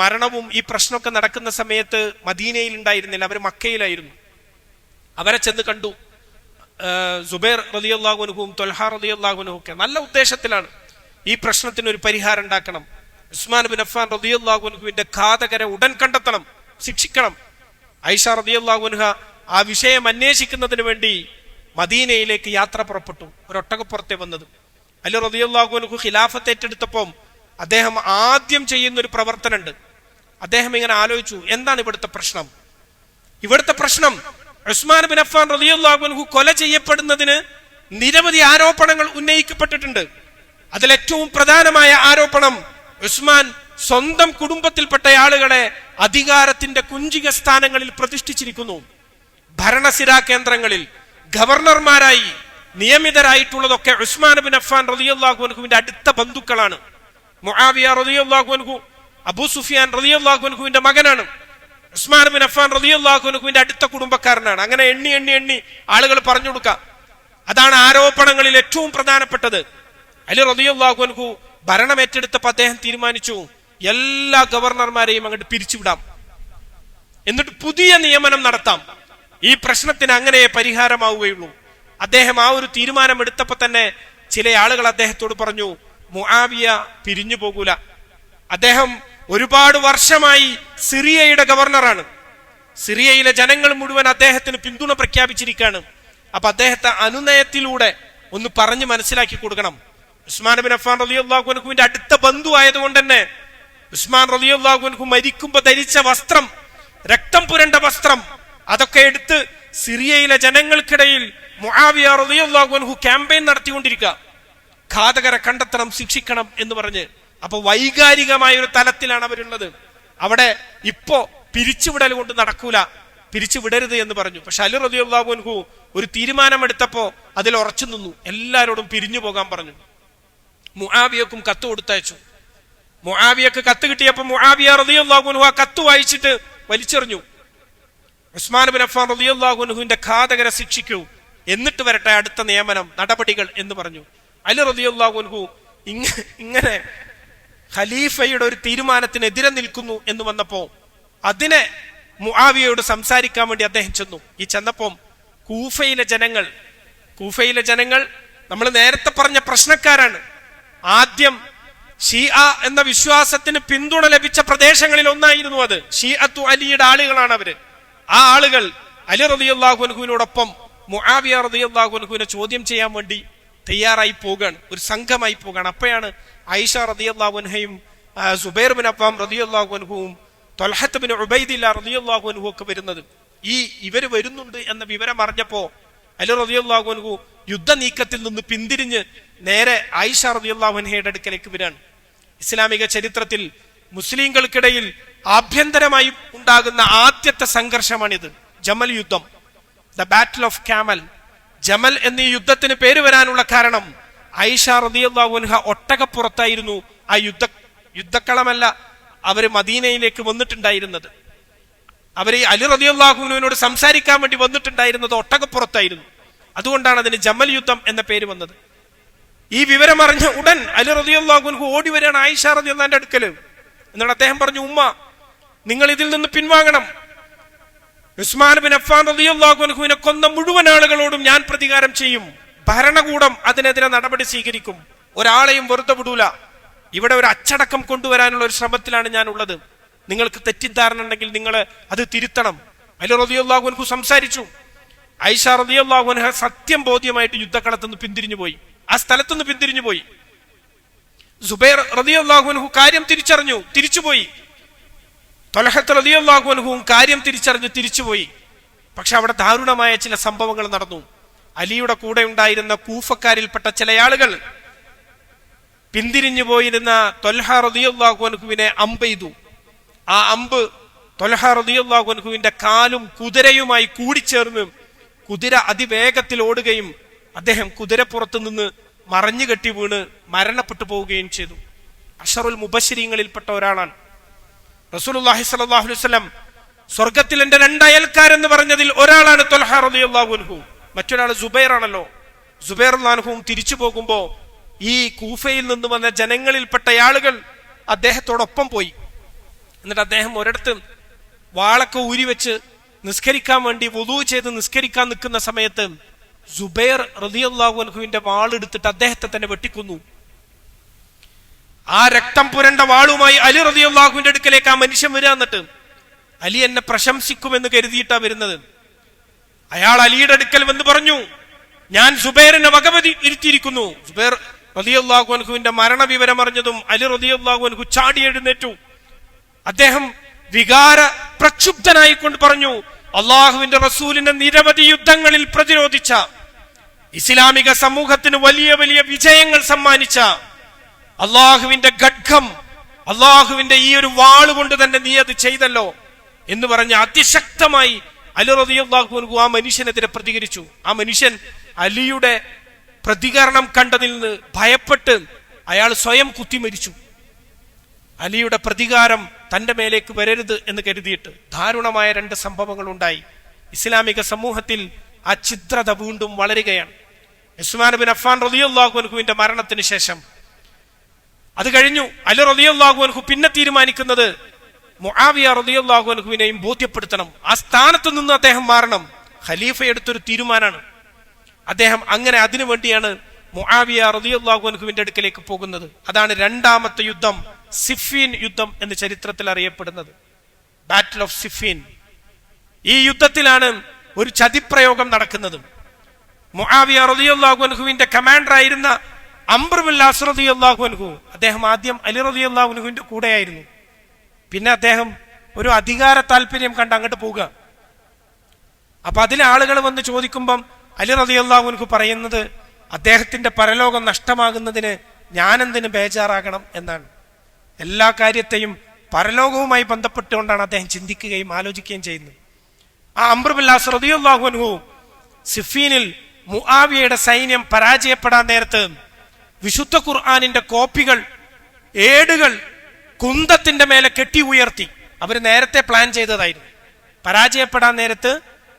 മരണവും ഈ പ്രശ്നമൊക്കെ നടക്കുന്ന സമയത്ത് മദീനയിൽ ഉണ്ടായിരുന്നില്ല, അവർ മക്കയിലായിരുന്നു. അവരെ ചെന്ന് കണ്ടു. സുബൈർ റളിയല്ലാഹു അൻഹുവും ത്വൽഹ റളിയല്ലാഹു അൻഹു ഒക്കെ നല്ല ഉദ്ദേശത്തിലാണ് ഈ പ്രശ്നത്തിന് ഒരു പരിഹാരം ഉണ്ടാക്കണം. ഉസ്മാൻ ബിൻ അഫ്ഫാൻ റളിയല്ലാഹു അൻഹുവിന്റെ ഘാതകരെ ഉടൻ കണ്ടെത്തണം, ശിക്ഷിക്കണം. ഐഷ റളിയല്ലാഹു അൻഹ ആ വിഷയം അന്വേഷിക്കുന്നതിന് വേണ്ടി മദീനയിലേക്ക് യാത്ര പുറപ്പെട്ടു. ഒരൊട്ടകപ്പുറത്തെ വന്നത്. അലി റളിയല്ലാഹു അൻഹു ഖിലാഫത്ത് ഏറ്റെടുത്തപ്പോൾ അദ്ദേഹം ആദ്യം ചെയ്യുന്ന ഒരു പ്രവർത്തനമുണ്ട്. അദ്ദേഹം ഇങ്ങനെ ആലോചിച്ചു, എന്താണ് ഇവിടുത്തെ പ്രശ്നം? ഇവിടുത്തെ പ്രശ്നം ഉസ്മാൻ ബിൻ അഫ്ഫാൻ റളിയല്ലാഹു അൻഹു കൊല ചെയ്യപ്പെടുന്നതിന് നിരവധി ആരോപണങ്ങൾ ഉന്നയിക്കപ്പെട്ടിട്ടുണ്ട്. അതിലേറ്റവും പ്രധാനമായ ആരോപണം, ഉസ്മാൻ സ്വന്തം കുടുംബത്തിൽപ്പെട്ട ആളുകളെ അധികാരത്തിന്റെ കുഞ്ചിക സ്ഥാനങ്ങളിൽ പ്രതിഷ്ഠിച്ചിരിക്കുന്നു. ഭരണസിരാ കേന്ദ്രങ്ങളിൽ ഗവർണർമാരായി നിയമിതരായിട്ടുള്ളതൊക്കെ ഉസ്മാൻ ബിൻ അഫ്ഫാൻ റളിയല്ലാഹു അൻഹുവിന്റെ അടുത്ത ബന്ധുക്കളാണ്. മുആവിയ റളിയല്ലാഹു അൻഹു അബൂ സുഫിയാൻ റളിയല്ലാഹു അൻഹുവിന്റെ മകനാണ്. ഉസ്മാൻ ബിൻ അഫ്ഫാൻ റളിയല്ലാഹു അൻഹുവിന്റെ അടുത്ത കുടുംബക്കാരനാണ്. അങ്ങനെ എണ്ണി എണ്ണി എണ്ണി ആളുകൾ പറഞ്ഞു കൊടുക്കാം. അതാണ് ആരോപണങ്ങളിൽ ഏറ്റവും പ്രധാനപ്പെട്ടത്. അലി റളിയല്ലാഹു അൻഹു ഭരണം ഏറ്റെടുത്തപ്പോൾ അദ്ദേഹം തീരുമാനിച്ചു, എല്ലാ ഗവർണർമാരെയും അങ്ങോട്ട് പിരിച്ചുവിടാം, എന്നിട്ട് പുതിയ നിയമനം നടത്താം. ഈ പ്രശ്നത്തിന് അങ്ങനെ പരിഹാരമാവുകയുള്ളൂ. അദ്ദേഹം ആ ഒരു തീരുമാനം എടുത്തപ്പോൾ തന്നെ ചില ആളുകൾ അദ്ദേഹത്തോട് പറഞ്ഞു, മുആവിയ പിരിഞ്ഞു പോകൂല. അദ്ദേഹം ഒരുപാട് വർഷമായി സിറിയയുടെ ഗവർണറാണ്. സിറിയയിലെ ജനങ്ങൾ മുഴുവൻ അദ്ദേഹത്തിന് പിന്തുണ പ്രഖ്യാപിച്ചിരിക്കുകയാണ്. അപ്പൊ അദ്ദേഹത്തെ അനുനയത്തിലൂടെ ഒന്ന് പറഞ്ഞ് മനസ്സിലാക്കി കൊടുക്കണം. ഉസ്മാൻ ബിൻ അഫ്ഫാൻ റളിയല്ലാഹു അൻഹുവിന്റെ അടുത്ത ബന്ധു ആയതുകൊണ്ട് തന്നെ ഉസ്മാൻ റളിയല്ലാഹു അൻഹു മരിക്കുമ്പോ ധരിച്ച വസ്ത്രം, രക്തം പുരണ്ട വസ്ത്രം, അതൊക്കെ എടുത്ത് സിറിയയിലെ ജനങ്ങൾക്കിടയിൽ മുആവിയ റളിയല്ലാഹു അൻഹു ക്യാമ്പയിൻ നടത്തിക്കൊണ്ടിരിക്കുക, ഘാതകരെ കണ്ടെത്തണം, ശിക്ഷിക്കണം എന്ന് പറഞ്ഞ്. അപ്പൊ വൈകാരികമായ ഒരു തലത്തിലാണ് അവരുള്ളത്. അവിടെ ഇപ്പോ പിരിച്ചുവിടൽ കൊണ്ട് നടക്കൂല, പിരിച്ചുവിടരുത് എന്ന് പറഞ്ഞു. പക്ഷെ അലി റളിയല്ലാഹു അൻഹു ഒരു തീരുമാനമെടുത്തപ്പോ അതിൽ ഉറച്ചു നിന്നു. എല്ലാവരോടും പിരിഞ്ഞു പോകാൻ പറഞ്ഞു. മുആവിയക്കും കത്ത് കൊടുത്തയച്ചു. മുആവിയക്ക് കത്ത് കിട്ടിയപ്പോൾ മുആവിയ റളിയല്ലാഹു അൻഹു ആ കത്ത് വായിച്ചിട്ട് വലിച്ചെറിഞ്ഞു. ഉസ്മാൻ ബിൻ അഫ്ഫാൻ റളിയല്ലാഹു അൻഹുവിന്റെ ഘാതകരെ ശിക്ഷിക്കൂ, എന്നിട്ട് വരട്ടെ അടുത്ത നിയമനം നടപടികൾ എന്ന് പറഞ്ഞു. അലി റളിയല്ലാഹു അൻഹു ഇങ്ങനെ ഖലീഫയുടെ ഒരു തീരുമാനത്തിനെതിരെ നിൽക്കുന്നു എന്ന് വന്നപ്പോ അതിനെ മുആവിയയോട് സംസാരിക്കാൻ വേണ്ടി അദ്ദേഹം ചെന്നു. ഈ ചെന്നപ്പം കൂഫയിലെ ജനങ്ങൾ നമ്മൾ നേരത്തെ പറഞ്ഞ പ്രശ്നക്കാരാണ്. ആദ്യം ഷിയ എന്ന വിശ്വാസത്തിന് പിന്തുണ ലഭിച്ച പ്രദേശങ്ങളിൽ ഒന്നായിരുന്നു അത്. ഷിഅത്തു അലിയുടെ ആളുകളാണ് അവര്. ആ ആളുകൾ അലി റളിയല്ലാഹു അൻഹുവിനോടൊപ്പം മുആവിയ റളിയല്ലാഹു അൻഹുവിനെ ചോദ്യം ചെയ്യാൻ വേണ്ടി തയ്യാറായി പോകാണ്, ഒരു സംഘമായി പോകാണ്. അപ്പോഴാണ് ആയിഷ റളിയല്ലാഹു അൻഹയും സുബൈർ ബിൻ അവാം റളിയല്ലാഹു അൻഹുവും ത്വൽഹത്ത് ബിൻ ഉബൈദില്ല റളിയല്ലാഹു അൻഹു ഒക്കെ വരുന്നത്. ഇവര് വരുന്നുണ്ട് എന്ന വിവരം അറിഞ്ഞപ്പോ അലി റളിയല്ലാഹു അൻഹു യുദ്ധ നീക്കത്തിൽ നിന്ന് പിന്തിരിഞ്ഞ് നേരെ ആയിഷ റളിയല്ലാഹു അൻഹയുടെ അടുക്കലേക്ക് വരാണ്. ഇസ്ലാമിക ചരിത്രത്തിൽ മുസ്ലിങ്ങൾക്കിടയിൽ ആഭ്യന്തരമായി ഉണ്ടാകുന്ന ആദ്യത്തെ സംഘർഷമാണിത്, ജമൽ യുദ്ധം, the battle of camel. Jamal എന്നീ യുദ്ധത്തിന് പേര് വരാനുള്ള കാരണം ആയിഷ റളിയല്ലാഹു അൻഹ ഒട്ടകപ്പുറത്തായിരുന്നു. ആ യുദ്ധക്കളമല്ല അവര് മദീനയിലേക്ക് വന്നിട്ടുണ്ടായിരുന്നത്. അവര് അലി റളിയല്ലാഹുവിനോട് സംസാരിക്കാൻ വേണ്ടി വന്നിട്ടുണ്ടായിരുന്നത് ഒട്ടകപ്പുറത്തായിരുന്നു. അതുകൊണ്ടാണ് അതിന് ജമൽ യുദ്ധം എന്ന പേര് വന്നത്. ഈ വിവരം അറിഞ്ഞ ഉടൻ അലി റളിയല്ലാഹു അൻഹു ഓടി വരികയാണ് ആയിഷ റളിയല്ലാഹുവിന്റെ അടുക്കല്. എന്നിട്ട് അദ്ദേഹം പറഞ്ഞു, ഉമ്മ, നിങ്ങൾ ഇതിൽ നിന്ന് പിൻവാങ്ങണം. ഉസ്മാൻ ബിൻ അഫ്ഫാൻ റളിയല്ലാഹു അൻഹുവിനെ കൊന്ന മുഴുവൻ ആളുകളോടും ഞാൻ പ്രതികാരം ചെയ്യും. ഭരണകൂടം അതിനെതിരെ നടപടി സ്വീകരിക്കും. ഒരാളെയും വെറുതെ വിടൂല. ഇവിടെ ഒരു അച്ചടക്കം കൊണ്ടുവരാനുള്ള ഒരു ശ്രമത്തിലാണ് ഞാൻ ഉള്ളത്. നിങ്ങൾക്ക് തെറ്റിദ്ധാരണ ഉണ്ടെങ്കിൽ നിങ്ങൾ അത് തിരുത്തണം. അലി റളിയല്ലാഹു അൻഹു സംസാരിച്ചു. ആയിഷ റളിയല്ലാഹു അൻഹ സത്യം ബോധ്യമായിട്ട് യുദ്ധക്കളത്തുനിന്ന് പിന്തിരിഞ്ഞു പോയി, ആ സ്ഥലത്തുനിന്ന് പിന്തിരിഞ്ഞു പോയി. സുബൈർ റളിയല്ലാഹു അൻഹു കാര്യം തിരിച്ചറിഞ്ഞു, തിരിച്ചുപോയി. ത്വൽഹത്ത് റളിയല്ലാഹു അൻഹുവും കാര്യം തിരിച്ചറിഞ്ഞു തിരിച്ചുപോയി. പക്ഷെ അവിടെ ദാരുണമായ ചില സംഭവങ്ങൾ നടന്നു. അലിയുടെ കൂടെ ഉണ്ടായിരുന്ന കൂഫക്കാരിൽപ്പെട്ട ചില ആളുകൾ പിന്തിരിഞ്ഞു പോയിരുന്ന ത്വൽഹ റളിയല്ലാഹു അൻഹുവിനെ അമ്പെയ്തു. ആ അമ്പ് ത്വൽഹ റളിയല്ലാഹു അൻഹുവിന്റെ കാലും കുതിരയുമായി കൂടിച്ചേർന്ന് കുതിര അതിവേഗത്തിൽ ഓടുകയും അദ്ദേഹം കുതിരപ്പുറത്ത് നിന്ന് മറഞ്ഞു കെട്ടി വീണ് മരണപ്പെട്ടു പോവുകയും ചെയ്തു. അഷറുൽ മുബശ്ശിരീങ്ങളിൽപ്പെട്ട ഒരാളാണ്. റസൂലുള്ളാഹി സ്വല്ലല്ലാഹു അലൈഹി വസല്ലം സ്വർഗത്തിൽ എന്റെ രണ്ട് അയൽക്കാരെന്ന് പറഞ്ഞതിൽ ഒരാളാണ് ത്വൽഹ റളിയല്ലാഹു അൻഹു, മറ്റൊരാൾ സുബൈർ ആണല്ലോ. സുബൈർ റളിയല്ലാഹു അൻഹുവും തിരിച്ചു പോകുമ്പോ ഈ കൂഫയിൽ നിന്ന് വന്ന ജനങ്ങളിൽപ്പെട്ട ആളുകൾ അദ്ദേഹത്തോടൊപ്പം പോയി. എന്നിട്ട് അദ്ദേഹം ഒരിടത്ത് വാളൊക്കെ ഊരി വെച്ച് നിസ്കരിക്കാൻ വേണ്ടി വുളൂ ചെയ്ത് നിസ്കരിക്കാൻ നിൽക്കുന്ന സമയത്ത് സുബൈർ റളിയല്ലാഹു അൻഹുവിന്റെ വാളെടുത്തിട്ട് അദ്ദേഹത്തെ തന്നെ വെട്ടിക്കൊന്നു. ആ രക്തം പുരണ്ട വാളുമായി അലി റളിയല്ലാഹുവിന്റെ അടുക്കലേക്ക് ആ മനുഷ്യൻ വരിക. എന്നിട്ട് അലി എന്നെ പ്രശംസിക്കുമെന്ന് കരുതിയിട്ടാ വരുന്നത്. അയാൾ അലിയുടെ അടുക്കൽ വന്ന് പറഞ്ഞു, ഞാൻ സുബൈറിനെ വകവതി ഇരുത്തിയിരിക്കുന്നു. സുബൈർ റളിയല്ലാഹു അൻഹുവിന്റെ മരണവിവരം അറിഞ്ഞതും അലി റളിയല്ലാഹു അൻഹു ചാടി എഴുന്നേറ്റു. അദ്ദേഹം വികാര പ്രക്ഷുബ്ധനായിക്കൊണ്ട് പറഞ്ഞു, അള്ളാഹുവിന്റെ റസൂലിന്റെ നിരവധി യുദ്ധങ്ങളിൽ പ്രതിരോധിച്ച, ഇസ്ലാമിക സമൂഹത്തിന് വലിയ വലിയ വിജയങ്ങൾ സമ്മാനിച്ച അള്ളാഹുവിന്റെ ഖഡ്ഗം, അള്ളാഹുവിന്റെ ഈ ഒരു വാളുകൊണ്ട് തന്നെ നീ അത് ചെയ്തല്ലോ എന്ന് പറഞ്ഞ് അതിശക്തമായി അലി റളിയല്ലാഹു അൻഹു ആ മനുഷ്യനെതിരെ പ്രതികരിച്ചു. ആ മനുഷ്യൻ അലിയുടെ പ്രതികരണം കണ്ടതിൽ നിന്ന് ഭയപ്പെട്ട് അയാൾ സ്വയം കുത്തിമരിച്ചു. അലിയുടെ പ്രതികാരം തന്റെ മേലേക്ക് വരരുത് എന്ന് കരുതിയിട്ട് ദാരുണമായ രണ്ട് സംഭവങ്ങൾ ഉണ്ടായി. ഇസ്ലാമിക സമൂഹത്തിൽ ആ ഛിദ്രത വീണ്ടും വളരുകയാണ്. ഉസ്മാൻ ബിൻ അഫ്ഫാൻ റളിയല്ലാഹു അൻഹുവിന്റെ മരണത്തിന് ശേഷം അത് കഴിഞ്ഞു. അലി റളിയല്ലാഹു അൻഹു പിന്നെ തീരുമാനിക്കുന്നത് മുആവിയ റളിയല്ലാഹു അൻഹുവിനെയും ബോധ്യപ്പെടുത്തണം, ആ സ്ഥാനത്ത് നിന്ന് അദ്ദേഹം മാറണം. ഖലീഫ എടുത്തൊരു തീരുമാനമാണ്. അദ്ദേഹം അങ്ങനെ അതിനു വേണ്ടിയാണ് മുആവിയ റളിയല്ലാഹു അൻഹുവിന്റെ അടുക്കലേക്ക് പോകുന്നത്. അതാണ് രണ്ടാമത്തെ യുദ്ധം, സിഫീൻ യുദ്ധം എന്ന് ചരിത്രത്തിൽ അറിയപ്പെടുന്നത്, ബാറ്റിൽ ഓഫ് സിഫീൻ. ഈ യുദ്ധത്തിലാണ് ഒരു ചതിപ്രയോഗം നടക്കുന്നത്. മുആവിയ റളിയല്ലാഹു അൻഹുവിന്റെ കമാൻഡർ ആയിരുന്ന അംർ ബിൻ അസ് റളിയല്ലാഹു അൻഹു, അദ്ദേഹം ആദ്യം അലി റളിയല്ലാഹു അൻഹുവിന്റെ കൂടെയായിരുന്നു. പിന്നെ അദ്ദേഹം ഒരു അധികാര താല്പര്യം കണ്ട് അങ്ങോട്ട് പോവുക. അപ്പൊ അതിലെ ആളുകൾ വന്ന് ചോദിക്കുമ്പം അലി റളിയല്ലാഹു അൻഹു പറയുന്നത്, അദ്ദേഹത്തിന്റെ പരലോകം നഷ്ടമാകുന്നതിന് ഞാനെന്തിന് ബേജാറാകണം എന്നാണ്. എല്ലാ കാര്യത്തെയും പരലോകവുമായി ബന്ധപ്പെട്ടുകൊണ്ടാണ് അദ്ദേഹം ചിന്തിക്കുകയും ആലോചിക്കുകയും ചെയ്യുന്നത്. ആ അംർ ബിൻ അസ് റളിയല്ലാഹു അൻഹു സിഫീനിൽ മുആവിയയുടെ സൈന്യം പരാജയപ്പെടാൻ നേരത്ത് വിശുദ്ധ ഖുർആനിന്റെ കോപ്പികൾ, ഏടുകൾ കുന്തത്തിന്റെ മേലെ കെട്ടി ഉയർത്തി. അവര് നേരത്തെ പ്ലാൻ ചെയ്തതായിരുന്നു. പരാജയപ്പെടാൻ നേരത്ത്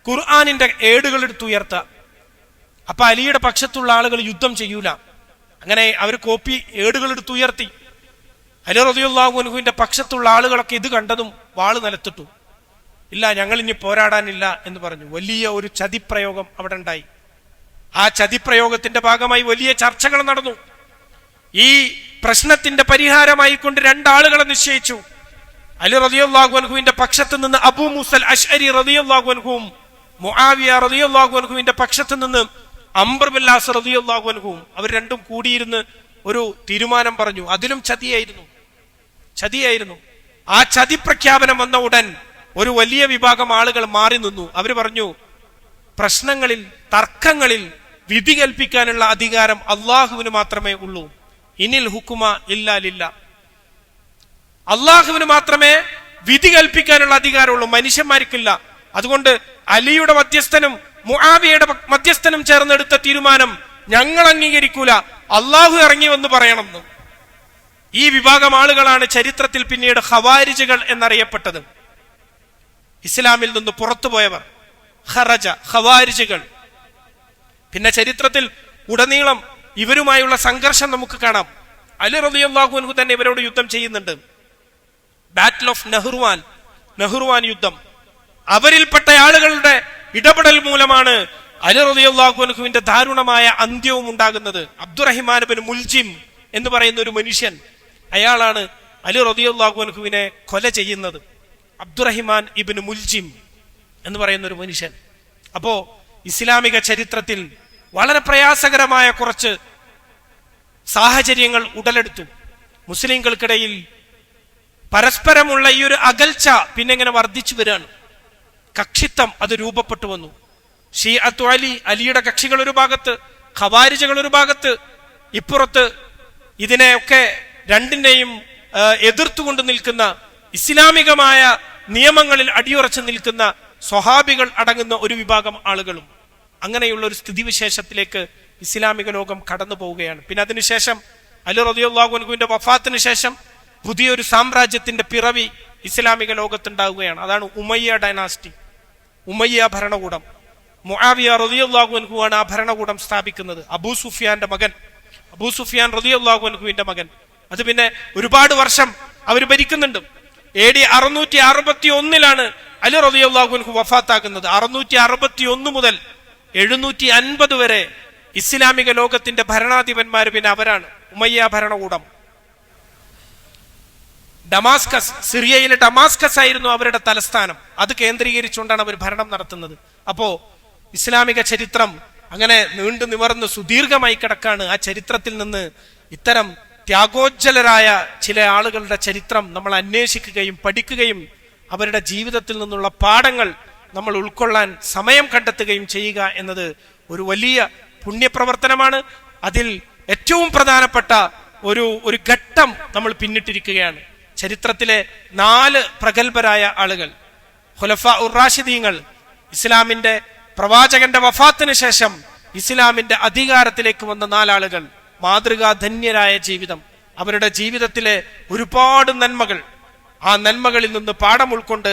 ഖുർആനിന്റെ ഏടുകൾ എടുത്ത് ഉയർത്തുക. അപ്പൊ അലിയുടെ പക്ഷത്തുള്ള ആളുകൾ യുദ്ധം ചെയ്യൂല. അങ്ങനെ അവർ കോപ്പി ഏടുകൾ എടുത്ത് ഉയർത്തി. അലി റളിയല്ലാഹു അൻഹുവിന്റെ പക്ഷത്തുള്ള ആളുകളൊക്കെ ഇത് കണ്ടതും വാള് നിലത്തിട്ടു. ഇല്ല, ഞങ്ങൾ ഇനി പോരാടാനില്ല എന്ന് പറഞ്ഞു. വലിയ ഒരു ചതിപ്രയോഗം അവിടെ ഉണ്ടായി. ആ ചതിപ്രയോഗത്തിന്റെ ഭാഗമായി വലിയ ചർച്ചകൾ നടന്നു. ഈ പ്രശ്നത്തിന്റെ പരിഹാരമായി കൊണ്ട് രണ്ടാളുകളെ നിശ്ചയിച്ചു. അലി റളിയല്ലാഹു അൻഹുവിന്റെ പക്ഷത്ത് നിന്ന് അബൂ മൂസൽ അശ്അരി റളിയല്ലാഹു അൻഹുവും മുആവിയ റളിയല്ലാഹു അൻഹുവിന്റെ പക്ഷത്ത് നിന്ന് അംർ ബിൻ ആസ് റളിയല്ലാഹു അൻഹുവും അവർ രണ്ടും കൂടിയിരുന്ന് ഒരു തീരുമാനം പറഞ്ഞു. അതിലും ചതിയായിരുന്നു. ആ ചതി പ്രഖ്യാപനം വന്ന ഉടൻ ഒരു വലിയ വിഭാഗം ആളുകൾ മാറി നിന്നു. അവർ പറഞ്ഞു, പ്രശ്നങ്ങളിൽ, തർക്കങ്ങളിൽ വിധി കൽപ്പിക്കാനുള്ള അധികാരം അള്ളാഹുവിന് മാത്രമേ ഉള്ളൂ. ഇനിൽ ഹുക്കുമ ഇല്ലാ ലില്ലാ. അള്ളാഹുവിന് മാത്രമേ വിധി കൽപ്പിക്കാനുള്ള അധികാരമുള്ളൂ, മനുഷ്യന്മാർക്കില്ല. അതുകൊണ്ട് അലിയുടെ മധ്യസ്ഥനും മുആവിയയുടെ മധ്യസ്ഥനും ചേർന്നെടുത്ത തീരുമാനം ഞങ്ങൾ അംഗീകരിക്കൂല, അള്ളാഹു ഇറങ്ങി വന്ന് പറയണമെന്ന്. ഈ വിഭാഗം ആളുകളാണ് ചരിത്രത്തിൽ പിന്നീട് ഖവാരിജുകൾ എന്നറിയപ്പെട്ടത്. ഇസ്ലാമിൽ നിന്ന് പുറത്തുപോയവർ, ഖവാരിജുകൾ. പിന്നെ ചരിത്രത്തിൽ ഉടനീളം ഇവരുമായുള്ള സംഘർഷം നമുക്ക് കാണാം. അലി റളിയല്ലാഹു അൻഹു തന്നെ ഇവരോട് യുദ്ധം ചെയ്യുന്നുണ്ട്. ബാറ്റിൽ ഓഫ് നെഹ്റുവാൻ യുദ്ധം. അവരിൽപ്പെട്ട ആളുകളുടെ ഇടപെടൽ മൂലമാണ് അലി റളിയല്ലാഹു അൻഹുവിന്റെ ദാരുണമായ അന്ത്യവും ഉണ്ടാകുന്നത്. അബ്ദുറഹിമാൻ ഇബ്നു മുൽജിം എന്ന് പറയുന്ന ഒരു മനുഷ്യൻ, അയാളാണ് അലി റളിയല്ലാഹു അൻഹുവിനെ കൊല ചെയ്യുന്നത്. അബ്ദുറഹിമാൻ ഇബ്നു മുൽജിം എന്ന് പറയുന്ന ഒരു മനുഷ്യൻ. അപ്പോ ഇസ്ലാമിക ചരിത്രത്തിൽ വളരെ പ്രയാസകരമായ കുറച്ച് സാഹചര്യങ്ങൾ ഉടലെടുത്തു. മുസ്ലിങ്ങൾക്കിടയിൽ പരസ്പരമുള്ള ഈ ഒരു അകൽച്ച പിന്നെ ഇങ്ങനെ വർദ്ധിച്ചു വരികയാണ്. കക്ഷിത്വം അത് രൂപപ്പെട്ടു വന്നു. ഷിഅത്തു അലി, അലിയുടെ കക്ഷികൾ ഒരു ഭാഗത്ത്, ഖവാരിജുകൾ ഒരു ഭാഗത്ത്, ഇപ്പുറത്ത് ഇതിനെയൊക്കെ രണ്ടിനെയും എതിർത്തുകൊണ്ട് നിൽക്കുന്ന, ഇസ്ലാമികമായ നിയമങ്ങളിൽ അടിയുറച്ചു നിൽക്കുന്ന സ്വഹാബികൾ അടങ്ങുന്ന ഒരു വിഭാഗം ആളുകളും. അങ്ങനെയുള്ള ഒരു സ്ഥിതിവിശേഷത്തിലേക്ക് ഇസ്ലാമിക ലോകം കടന്നു പോവുകയാണ്. പിന്നെ അതിനുശേഷം അലി റളിയല്ലാഹു അൻഹുവിന്റെ വഫാത്തിന് ശേഷം പുതിയൊരു സാമ്രാജ്യത്തിന്റെ പിറവി ഇസ്ലാമിക ലോകത്തുണ്ടാവുകയാണ്. അതാണ് ഉമയ്യ ഡൈനാസ്റ്റി, ഉമയ്യ ഭരണകൂടം. മുആവിയ റളിയല്ലാഹു അൻഹു ആണ് ആ ഭരണകൂടം സ്ഥാപിക്കുന്നത്. അബൂ സുഫിയാന്റെ മകൻ, അബൂ സുഫിയാൻ റളിയല്ലാഹു അൻഹുവിന്റെ മകൻ. അത് പിന്നെ ഒരുപാട് വർഷം അവർ ഭരിക്കുന്നുണ്ട്. AD 661 അലി റളിയല്ലാഹു അൻഹു വഫാത്താകുന്നത്. 661 മുതൽ 750 വരെ ഇസ്ലാമിക ലോകത്തിന്റെ ഭരണാധിപന്മാർ പിന്നെ അവരാണ്. ഉമയ്യ ഭരണകൂടം. ഡമാസ്കസ്, സിറിയയിലെ ഡമാസ്കസ് ആയിരുന്നു അവരുടെ തലസ്ഥാനം. അത് കേന്ദ്രീകരിച്ചുകൊണ്ടാണ് അവർ ഭരണം നടത്തുന്നത്. അപ്പോ ഇസ്ലാമിക ചരിത്രം അങ്ങനെ നീണ്ടു നിവർന്ന് സുദീർഘമായി കിടക്കാണ്. ആ ചരിത്രത്തിൽ നിന്ന് ഇത്തരം ത്യാഗോജ്ജലരായ ചില ആളുകളുടെ ചരിത്രം നമ്മൾ അന്വേഷിക്കുകയും പഠിക്കുകയും അവരുടെ ജീവിതത്തിൽ നിന്നുള്ള പാഠങ്ങൾ നമ്മൾ ഉൾക്കൊള്ളാൻ സമയം കണ്ടെത്തുകയും ചെയ്യുക എന്നത് ഒരു വലിയ പുണ്യപ്രവർത്തനമാണ്. അതിൽ ഏറ്റവും പ്രധാനപ്പെട്ട ഒരു ഘട്ടം നമ്മൾ പിന്നിട്ടിരിക്കുകയാണ്. ചരിത്രത്തിലെ 4 പ്രഗത്ഭരായ ആളുകൾ, ഖുലഫാ ഉർ റാഷിദീങ്ങൾ, ഇസ്ലാമിന്റെ പ്രവാചകന്റെ വഫാത്തിന് ശേഷം ഇസ്ലാമിന്റെ അധികാരത്തിലേക്ക് വന്ന 4 ആളുകൾ, മാതൃകാധന്യരായ ജീവിതം, അവരുടെ ജീവിതത്തിലെ ഒരുപാട് നന്മകൾ, ആ നന്മകളിൽ നിന്ന് പാഠം ഉൾക്കൊണ്ട്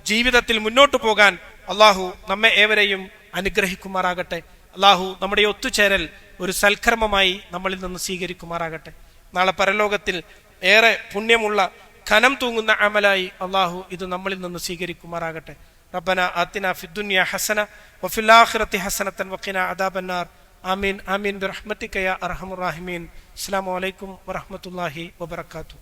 ജീവിതത്തിൽ മുന്നോട്ടു പോകാൻ അള്ളാഹു നമ്മെ ഏവരെയും അനുഗ്രഹിക്കുമാറാകട്ടെ. അള്ളാഹു നമ്മുടെ ഒത്തുചേരൽ ഒരു സൽക്കർമ്മമായി നമ്മളിൽ നിന്ന് സ്വീകരിക്കുമാറാകട്ടെ. നാളെ പരലോകത്തിൽ ഏറെ പുണ്യമുള്ള ഖനം തൂങ്ങുന്ന അമലായി അള്ളാഹു ഇത് നമ്മളിൽ നിന്ന് സ്വീകരിക്കുമാറാകട്ടെ. റബ്ബന ആതിനാ ഫിദ്ദുനിയ ഹസന വഫിൽ ആഖിറതി ഹസനതൻ വഖിനാ അദാബന്നാർ. ആമീൻ ആമീൻ ബിറഹ്മതിക യാ അർഹമർ റഹീമീൻ. അസ്സലാമു അലൈക്കും വറഹ്മത്തുള്ളാഹി വബറകാതുഹു.